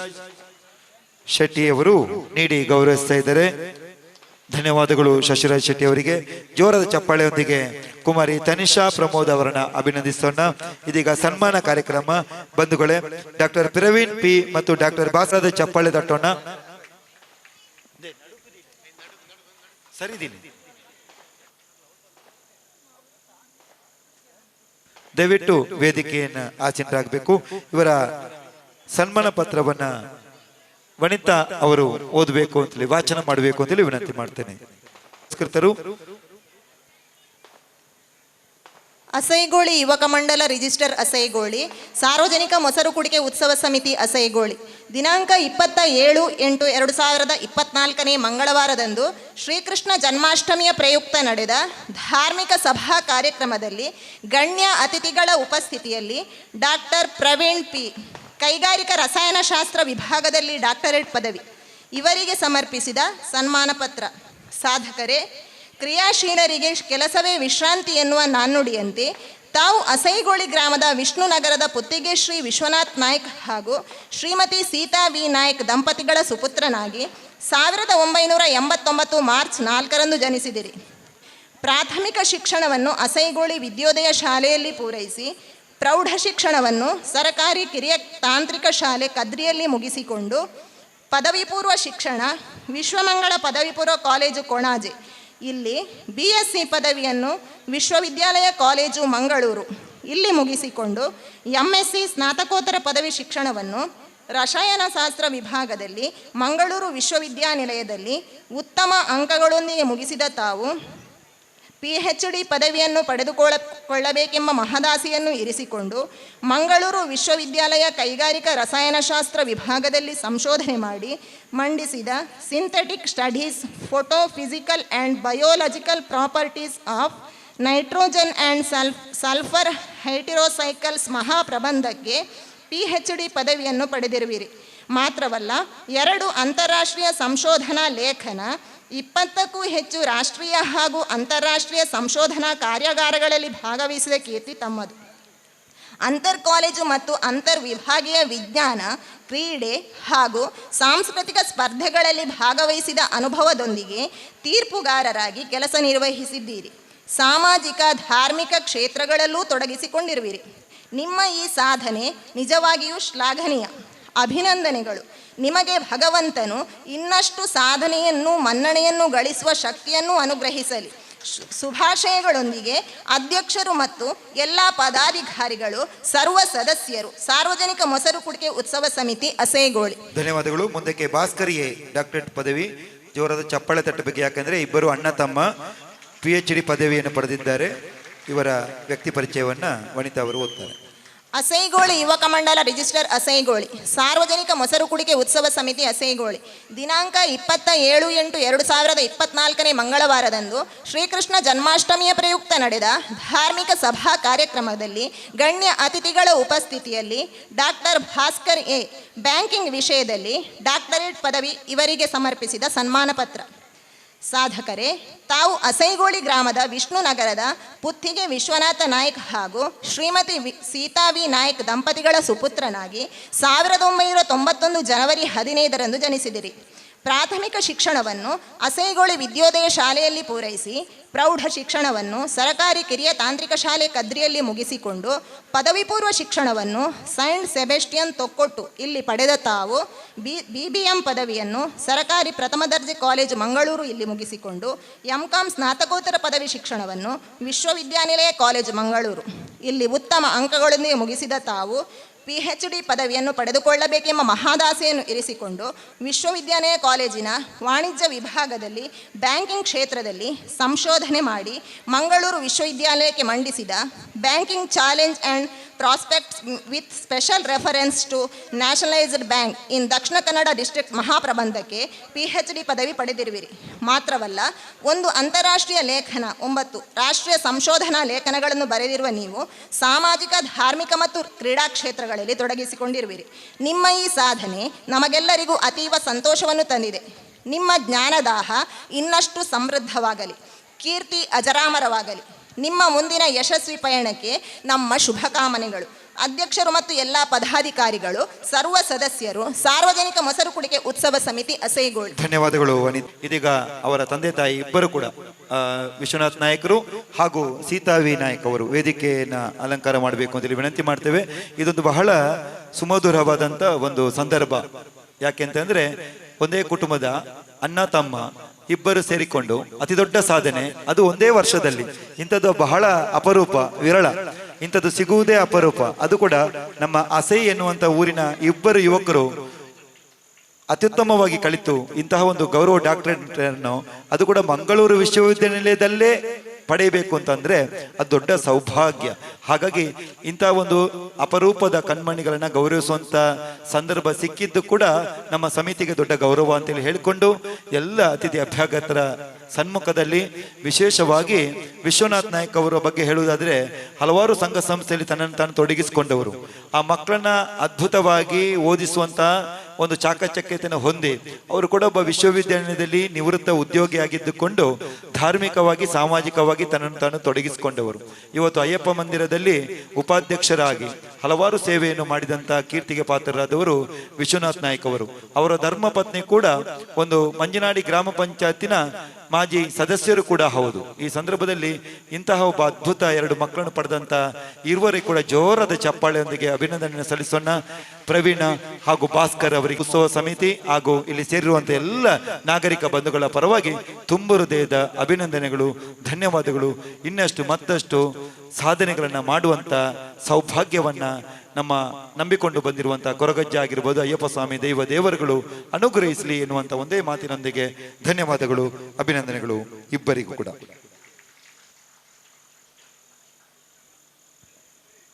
ಶೆಟ್ಟಿ ಅವರು ನೀಡಿ ಗೌರವಿಸ್ತಾ ಇದ್ದಾರೆ. ಧನ್ಯವಾದಗಳು ಶಶಿರಾಜ್ ಶೆಟ್ಟಿ ಅವರಿಗೆ. ಜೋರದ ಚಪ್ಪಾಳೆಯೊಂದಿಗೆ ಕುಮಾರಿ ತನಿಷಾ ಪ್ರಮೋದ್ ಅವರನ್ನ ಅಭಿನಂದಿಸೋಣ. ಇದೀಗ ಸನ್ಮಾನ ಕಾರ್ಯಕ್ರಮ ಬಂಧುಗಳೇ. ಡಾಕ್ಟರ್ ಪ್ರವೀಣ್ ಪಿ ಮತ್ತು ಡಾಕ್ಟರ್ ಬಾಸದ ಚಪ್ಪಾಳೆ ತಟ್ಟೋಣ. ಸರಿದೀನಿ, ದಯವಿಟ್ಟು ವೇದಿಕೆಯನ್ನ ಆಚರಣೆಯಾಗಬೇಕು. ಇವರ ಸನ್ಮಾನ ಪತ್ರವನ್ನ ವನಿತಾ ಅವರು ಓದಬೇಕು ಅಂತೇಳಿ ವಾಚನ ಮಾಡಬೇಕು ಅಂತೇಳಿ ವಿನಂತಿ ಮಾಡ್ತೇನೆ. ಅಸೈಗೋಳಿ ಯುವಕ ಮಂಡಲ ರಿಜಿಸ್ಟರ್ ಅಸೈಗೋಳಿ, ಸಾರ್ವಜನಿಕ ಮೊಸರು ಕುಡಿಕೆ ಉತ್ಸವ ಸಮಿತಿ ಅಸೈಗೋಳಿ ದಿನಾಂಕ 27/7/2024 ಮಂಗಳವಾರದಂದು ಶ್ರೀಕೃಷ್ಣ ಜನ್ಮಾಷ್ಟಮಿಯ ಪ್ರಯುಕ್ತ ನಡೆದ ಧಾರ್ಮಿಕ ಸಭಾ ಕಾರ್ಯಕ್ರಮದಲ್ಲಿ ಗಣ್ಯ ಅತಿಥಿಗಳ ಉಪಸ್ಥಿತಿಯಲ್ಲಿ ಡಾಕ್ಟರ್ ಪ್ರವೀಣ್ ಪಿ, ಕೈಗಾರಿಕಾ ರಸಾಯನಶಾಸ್ತ್ರ ವಿಭಾಗದಲ್ಲಿ ಡಾಕ್ಟರೇಟ್ ಪದವಿ, ಇವರಿಗೆ ಸಮರ್ಪಿಸಿದ ಸನ್ಮಾನ ಪತ್ರ. ಸಾಧಕರೇ, ಕ್ರಿಯಾಶೀಲರಿಗೆ ಕೆಲಸವೇ ವಿಶ್ರಾಂತಿ ಎನ್ನುವ ನಾಣ್ಣುಡಿಯಂತೆ ತಾವು ಅಸೈಗೋಳಿ ಗ್ರಾಮದ ವಿಷ್ಣುನಗರದ ಪುತ್ತಿಗೆ ಶ್ರೀ ವಿಶ್ವನಾಥ್ ನಾಯ್ಕ್ ಹಾಗೂ ಶ್ರೀಮತಿ ಸೀತಾ ವಿ ನಾಯ್ಕ್ ದಂಪತಿಗಳ ಸುಪುತ್ರನಾಗಿ 1989 ಮಾರ್ಚ್ 4ರಂದು ಜನಿಸಿದಿರಿ. ಪ್ರಾಥಮಿಕ ಶಿಕ್ಷಣವನ್ನು ಅಸೈಗೋಳಿ ವಿದ್ಯೋದಯ ಶಾಲೆಯಲ್ಲಿ ಪೂರೈಸಿ ಪ್ರೌಢ ಶಿಕ್ಷಣವನ್ನು ಸರಕಾರಿ ಕಿರಿಯ ತಾಂತ್ರಿಕ ಶಾಲೆ ಕದ್ರಿಯಲ್ಲಿ ಮುಗಿಸಿಕೊಂಡು ಪದವಿ ಪೂರ್ವ ಶಿಕ್ಷಣ ವಿಶ್ವಮಂಗಳ ಪದವಿ ಪೂರ್ವ ಕಾಲೇಜು ಕೊಣಾಜೆ ಇಲ್ಲಿ BSc ಪದವಿಯನ್ನು ವಿಶ್ವವಿದ್ಯಾಲಯ ಕಾಲೇಜು ಮಂಗಳೂರು ಇಲ್ಲಿ ಮುಗಿಸಿಕೊಂಡು MSc ಸ್ನಾತಕೋತ್ತರ ಪದವಿ ಶಿಕ್ಷಣವನ್ನು ರಸಾಯನಶಾಸ್ತ್ರ ವಿಭಾಗದಲ್ಲಿ ಮಂಗಳೂರು ವಿಶ್ವವಿದ್ಯಾನಿಲಯದಲ್ಲಿ ಉತ್ತಮ ಅಂಕಗಳೊಂದಿಗೆ ಮುಗಿಸಿದ ತಾವು PhD ಪದವಿಯನ್ನು ಪಡೆದುಕೊಳ್ಳಬೇಕೆಂಬ ಮಹದಾಸೆಯನ್ನು ಇರಿಸಿಕೊಂಡು ಮಂಗಳೂರು ವಿಶ್ವವಿದ್ಯಾಲಯ ಕೈಗಾರಿಕಾ ರಸಾಯನಶಾಸ್ತ್ರ ವಿಭಾಗದಲ್ಲಿ ಸಂಶೋಧನೆ ಮಾಡಿ ಮಂಡಿಸಿದ synthetic studies photo physical and biological properties of nitrogen and sulphur heterocycles ಮಹಾಪ್ರಬಂಧಕ್ಕೆ PhD ಪದವಿಯನ್ನು ಪಡೆದಿರುವಿರಿ. ಮಾತ್ರವಲ್ಲ, 2 ಅಂತಾರಾಷ್ಟ್ರೀಯ ಸಂಶೋಧನಾ ಲೇಖನ, 20ಕ್ಕೂ ಹೆಚ್ಚು ರಾಷ್ಟ್ರೀಯ ಹಾಗೂ ಅಂತಾರಾಷ್ಟ್ರೀಯ ಸಂಶೋಧನಾ ಕಾರ್ಯಾಗಾರಗಳಲ್ಲಿ ಭಾಗವಹಿಸಿದ ಕೀರ್ತಿ ತಮ್ಮದು. ಅಂತರ್ ಕಾಲೇಜು ಮತ್ತು ಅಂತರ್ ವಿಭಾಗೀಯ ವಿಜ್ಞಾನ, ಕ್ರೀಡೆ ಹಾಗೂ ಸಾಂಸ್ಕೃತಿಕ ಸ್ಪರ್ಧೆಗಳಲ್ಲಿ ಭಾಗವಹಿಸಿದ ಅನುಭವದೊಂದಿಗೆ ತೀರ್ಪುಗಾರರಾಗಿ ಕೆಲಸ ನಿರ್ವಹಿಸಿದ್ದೀರಿ. ಸಾಮಾಜಿಕ ಧಾರ್ಮಿಕ ಕ್ಷೇತ್ರಗಳಲ್ಲೂ ತೊಡಗಿಸಿಕೊಂಡಿರುವಿರಿ. ನಿಮ್ಮ ಈ ಸಾಧನೆ ನಿಜವಾಗಿಯೂ ಶ್ಲಾಘನೀಯ. ಅಭಿನಂದನೆಗಳು. ನಿಮಗೆ ಭಗವಂತನು ಇನ್ನಷ್ಟು ಸಾಧನೆಯನ್ನು ಮನ್ನಣೆಯನ್ನು ಗಳಿಸುವ ಶಕ್ತಿಯನ್ನು ಅನುಗ್ರಹಿಸಲಿ. ಶುಭಾಶಯಗಳೊಂದಿಗೆ ಅಧ್ಯಕ್ಷರು ಮತ್ತು ಎಲ್ಲ ಪದಾಧಿಕಾರಿಗಳು, ಸರ್ವ ಸದಸ್ಯರು, ಸಾರ್ವಜನಿಕ ಮೊಸರು ಕುಡಿಕೆ ಉತ್ಸವ ಸಮಿತಿ ಅಸೈಗೋಳಿ. ಧನ್ಯವಾದಗಳು. ಮುಂದಕ್ಕೆ ಭಾಸ್ಕರ್ಗೆ ಡಾಕ್ಟರೇಟ್ ಪದವಿ. ಜೋರಾದ ಚಪ್ಪಾಳೆ ತಟ್ಟಬೇಕು, ಯಾಕಂದ್ರೆ ಇಬ್ಬರು ಅಣ್ಣ ತಮ್ಮ PhD ಪದವಿಯನ್ನು ಪಡೆದಿದ್ದಾರೆ. ಇವರ ವ್ಯಕ್ತಿ ಪರಿಚಯವನ್ನ ವನಿತಾ ಅವರು ಓದ್ತಾರೆ. ಅಸೈಗೋಳಿ ಯುವಕ ಮಂಡಲ ರಿಜಿಸ್ಟರ್ ಅಸೈಗೋಳಿ, ಸಾರ್ವಜನಿಕ ಮೊಸರು ಕುಡಿಕೆ ಉತ್ಸವ ಸಮಿತಿ ಅಸೈಗೋಳಿ ದಿನಾಂಕ 27/8/2024 ಮಂಗಳವಾರದಂದು ಶ್ರೀಕೃಷ್ಣ ಜನ್ಮಾಷ್ಟಮಿಯ ಪ್ರಯುಕ್ತ ನಡೆದ ಧಾರ್ಮಿಕ ಸಭಾ ಕಾರ್ಯಕ್ರಮದಲ್ಲಿ ಗಣ್ಯ ಅತಿಥಿಗಳ ಉಪಸ್ಥಿತಿಯಲ್ಲಿ ಡಾಕ್ಟರ್ ಭಾಸ್ಕರ್ ಎ ಬ್ಯಾಂಕಿಂಗ್ ವಿಷಯದಲ್ಲಿ ಡಾಕ್ಟರೇಟ್ ಪದವಿ ಇವರಿಗೆ ಸಮರ್ಪಿಸಿದ ಸನ್ಮಾನ ಪತ್ರ. ಸಾಧಕರೇ, ತಾವು ಅಸೈಗೋಳಿ ಗ್ರಾಮದ ವಿಷ್ಣುನಗರದ ಪುತ್ತಿಗೆ ವಿಶ್ವನಾಥ ನಾಯ್ಕ್ ಹಾಗೂ ಶ್ರೀಮತಿ ಸೀತಾ ವಿ ನಾಯ್ಕ್ ದಂಪತಿಗಳ ಸುಪುತ್ರನಾಗಿ 1991 ಜನವರಿ 15ರಂದು ಜನಿಸಿದಿರಿ. ಪ್ರಾಥಮಿಕ ಶಿಕ್ಷಣವನ್ನು ಅಸೈಗೋಳಿ ವಿದ್ಯೋದಯ ಶಾಲೆಯಲ್ಲಿ ಪೂರೈಸಿ ಪ್ರೌಢ ಶಿಕ್ಷಣವನ್ನು ಸರಕಾರಿ ಕಿರಿಯ ತಾಂತ್ರಿಕ ಶಾಲೆ ಕದ್ರಿಯಲ್ಲಿ ಮುಗಿಸಿಕೊಂಡು ಪದವಿ ಪೂರ್ವ ಶಿಕ್ಷಣವನ್ನು ಸೈಂಟ್ ಸೆಬೆಸ್ಟಿಯನ್ ತೊಕ್ಕೊಟ್ಟು ಇಲ್ಲಿ ಪಡೆದ ತಾವು BBM ಪದವಿಯನ್ನು ಸರಕಾರಿ ಪ್ರಥಮ ದರ್ಜೆ ಕಾಲೇಜು ಮಂಗಳೂರು ಇಲ್ಲಿ ಮುಗಿಸಿಕೊಂಡು MCom ಸ್ನಾತಕೋತ್ತರ ಪದವಿ ಶಿಕ್ಷಣವನ್ನು ವಿಶ್ವವಿದ್ಯಾನಿಲಯ ಕಾಲೇಜು ಮಂಗಳೂರು ಇಲ್ಲಿ ಉತ್ತಮ ಅಂಕಗಳೊಂದಿಗೆ ಮುಗಿಸಿದ ತಾವು PhD ಪದವಿಯನ್ನು ಪಡೆದುಕೊಳ್ಳಬೇಕೆಂಬ ಮಹಾದಾಸೆಯನ್ನು ಇರಿಸಿಕೊಂಡು ವಿಶ್ವವಿದ್ಯಾಲಯ ಕಾಲೇಜಿನ ವಾಣಿಜ್ಯ ವಿಭಾಗದಲ್ಲಿ ಬ್ಯಾಂಕಿಂಗ್ ಕ್ಷೇತ್ರದಲ್ಲಿ ಸಂಶೋಧನೆ ಮಾಡಿ ಮಂಗಳೂರು ವಿಶ್ವವಿದ್ಯಾಲಯಕ್ಕೆ ಮಂಡಿಸಿದ banking challenge and prospects with special reference to nationalised bank in Dakshina Kannada district ಮಹಾಪ್ರಬಂಧಕ್ಕೆ PhD ಪದವಿ ಪಡೆದಿರುವಿರಿ. ಮಾತ್ರವಲ್ಲ, ಒಂದು ಅಂತಾರಾಷ್ಟ್ರೀಯ ಲೇಖನ 9 ರಾಷ್ಟ್ರೀಯ ಸಂಶೋಧನಾ ಲೇಖನಗಳನ್ನು ಬರೆದಿರುವ ನೀವು ಸಾಮಾಜಿಕ, ಧಾರ್ಮಿಕ ಮತ್ತು ಕ್ರೀಡಾ ಕ್ಷೇತ್ರಗಳಲ್ಲಿ ತೊಡಗಿಸಿಕೊಂಡಿರುವಿರಿ. ನಿಮ್ಮ ಈ ಸಾಧನೆ ನಮಗೆಲ್ಲರಿಗೂ ಅತೀವ ಸಂತೋಷವನ್ನು ತಂದಿದೆ. ನಿಮ್ಮ ಜ್ಞಾನದಾಹ ಇನ್ನಷ್ಟು ಸಮೃದ್ಧವಾಗಲಿ, ಕೀರ್ತಿ ಅಜರಾಮರವಾಗಲಿ. ನಿಮ್ಮ ಮುಂದಿನ ಯಶಸ್ವಿ ಪಯಣಕ್ಕೆ ನಮ್ಮ ಶುಭಕಾಮನೆಗಳು. ಅಧ್ಯಕ್ಷರು ಮತ್ತು ಎಲ್ಲ ಪದಾಧಿಕಾರಿಗಳು, ಸರ್ವ ಸದಸ್ಯರು, ಸಾರ್ವಜನಿಕ ಮೊಸರು ಕುಡಿಕೆ ಉತ್ಸವ ಸಮಿತಿ ಅಸೈಗೋಳಿ. ಧನ್ಯವಾದಗಳು ವನಿತ್. ಇದೀಗ ಅವರ ತಂದೆ ತಾಯಿ ಇಬ್ಬರು ಕೂಡ ವಿಶ್ವನಾಥ್ ನಾಯಕರು ಹಾಗೂ ಸೀತಾ ವಿ ನಾಯಕ್ ಅವರು ವೇದಿಕೆಯನ್ನು ಅಲಂಕಾರ ಮಾಡಬೇಕು ಅಂತೇಳಿ ವಿನಂತಿ ಮಾಡ್ತೇವೆ. ಇದೊಂದು ಬಹಳ ಸುಮಧುರವಾದಂಥ ಒಂದು ಸಂದರ್ಭ. ಯಾಕೆಂತಂದ್ರೆ ಒಂದೇ ಕುಟುಂಬದ ಅಣ್ಣ ತಮ್ಮ ಇಬ್ಬರು ಸೇರಿಕೊಂಡು ಅತಿ ದೊಡ್ಡ ಸಾಧನೆ, ಅದು ಒಂದೇ ವರ್ಷದಲ್ಲಿ. ಇಂಥದ್ದು ಬಹಳ ಅಪರೂಪ, ವಿರಳ. ಇಂಥದ್ದು ಸಿಗುವುದೇ ಅಪರೂಪ. ಅದು ಕೂಡ ನಮ್ಮ ಅಸೈ ಎನ್ನುವಂಥ ಊರಿನ ಇಬ್ಬರು ಯುವಕರು ಅತ್ಯುತ್ತಮವಾಗಿ ಕಲಿತು ಇಂತಹ ಒಂದು ಗೌರವ ಡಾಕ್ಟರೇಟ್ ಅನ್ನು ಅದು ಕೂಡ ಮಂಗಳೂರು ವಿಶ್ವವಿದ್ಯಾನಿಲಯದಲ್ಲೇ ಪಡೆಯಬೇಕು ಅಂತಂದ್ರೆ ಅದು ದೊಡ್ಡ ಸೌಭಾಗ್ಯ. ಹಾಗಾಗಿ ಇಂತಹ ಒಂದು ಅಪರೂಪದ ಕಣ್ಮಣಿಗಳನ್ನ ಗೌರವಿಸುವಂತ ಸಂದರ್ಭ ಸಿಕ್ಕಿದ್ದು ಕೂಡ ನಮ್ಮ ಸಮಿತಿಗೆ ದೊಡ್ಡ ಗೌರವ ಅಂತೇಳಿ ಹೇಳಿಕೊಂಡು ಎಲ್ಲ ಅತಿಥಿ ಅಭ್ಯಾಗತರ ಸನ್ಮುಖದಲ್ಲಿ ವಿಶೇಷವಾಗಿ ವಿಶ್ವನಾಥ್ ನಾಯ್ಕ್ ಅವರ ಬಗ್ಗೆ ಹೇಳುವುದಾದ್ರೆ ಹಲವಾರು ಸಂಘ ಸಂಸ್ಥೆಯಲ್ಲಿ ತನ್ನನ್ನು ತಾನು ತೊಡಗಿಸಿಕೊಂಡವರು. ಆ ಮಕ್ಕಳನ್ನ ಅದ್ಭುತವಾಗಿ ಓದಿಸುವಂತ ಒಂದು ಚಾಕಚಕ್ಯತೆಯನ್ನು ಹೊಂದಿ ಅವರು ಕೂಡ ಒಬ್ಬ ವಿಶ್ವವಿದ್ಯಾಲಯದಲ್ಲಿ ನಿವೃತ್ತ ಉದ್ಯೋಗಿಯಾಗಿದ್ದುಕೊಂಡು ಧಾರ್ಮಿಕವಾಗಿ, ಸಾಮಾಜಿಕವಾಗಿ ತನ್ನನ್ನು ತಾನು ತೊಡಗಿಸಿಕೊಂಡವರು. ಇವತ್ತು ಅಯ್ಯಪ್ಪ ಮಂದಿರದಲ್ಲಿ ಉಪಾಧ್ಯಕ್ಷರಾಗಿ ಹಲವಾರು ಸೇವೆಯನ್ನು ಮಾಡಿದಂಥ ಕೀರ್ತಿಗೆ ಪಾತ್ರರಾದವರು ವಿಶ್ವನಾಥ್ ನಾಯ್ಕ್ ಅವರು. ಅವರ ಧರ್ಮಪತ್ನಿ ಕೂಡ ಒಂದು ಮಂಜನಾಡಿ ಗ್ರಾಮ ಪಂಚಾಯತಿನ ಮಾಜಿ ಸದಸ್ಯರು ಕೂಡ ಹೌದು. ಈ ಸಂದರ್ಭದಲ್ಲಿ ಇಂತಹ ಒಬ್ಬ ಅದ್ಭುತ 2 ಮಕ್ಕಳನ್ನು ಪಡೆದಂತ ಇರುವರಿಗೆ ಕೂಡ ಜೋರಾದ ಚಪ್ಪಾಳೆಯೊಂದಿಗೆ ಅಭಿನಂದನೆ ಸಲ್ಲಿಸೋಣ. ಪ್ರವೀಣ ಹಾಗೂ ಭಾಸ್ಕರ್ ಅವರಿಗೆ ಉತ್ಸವ ಸಮಿತಿ ಹಾಗೂ ಇಲ್ಲಿ ಸೇರಿರುವಂತ ಎಲ್ಲ ನಾಗರಿಕ ಬಂಧುಗಳ ಪರವಾಗಿ ತುಂಬ ಹೃದಯದ ಅಭಿನಂದನೆಗಳು, ಧನ್ಯವಾದಗಳು. ಇನ್ನಷ್ಟು ಮತ್ತಷ್ಟು ಸಾಧನೆಗಳನ್ನ ಮಾಡುವಂತ ಸೌಭಾಗ್ಯವನ್ನ ನಮ್ಮ ನಂಬಿಕೊಂಡು ಬಂದಿರುವಂತಹ ಕೊರಗಜ್ಜ ಆಗಿರ್ಬೋದು, ಅಯ್ಯಪ್ಪ ಸ್ವಾಮಿ ದೇವರುಗಳು ಅನುಗ್ರಹಿಸಲಿ ಎನ್ನುವಂತ ಒಂದೇ ಮಾತಿನೊಂದಿಗೆ ಧನ್ಯವಾದಗಳು, ಅಭಿನಂದನೆಗಳು ಇಬ್ಬರಿಗೂ ಕೂಡ.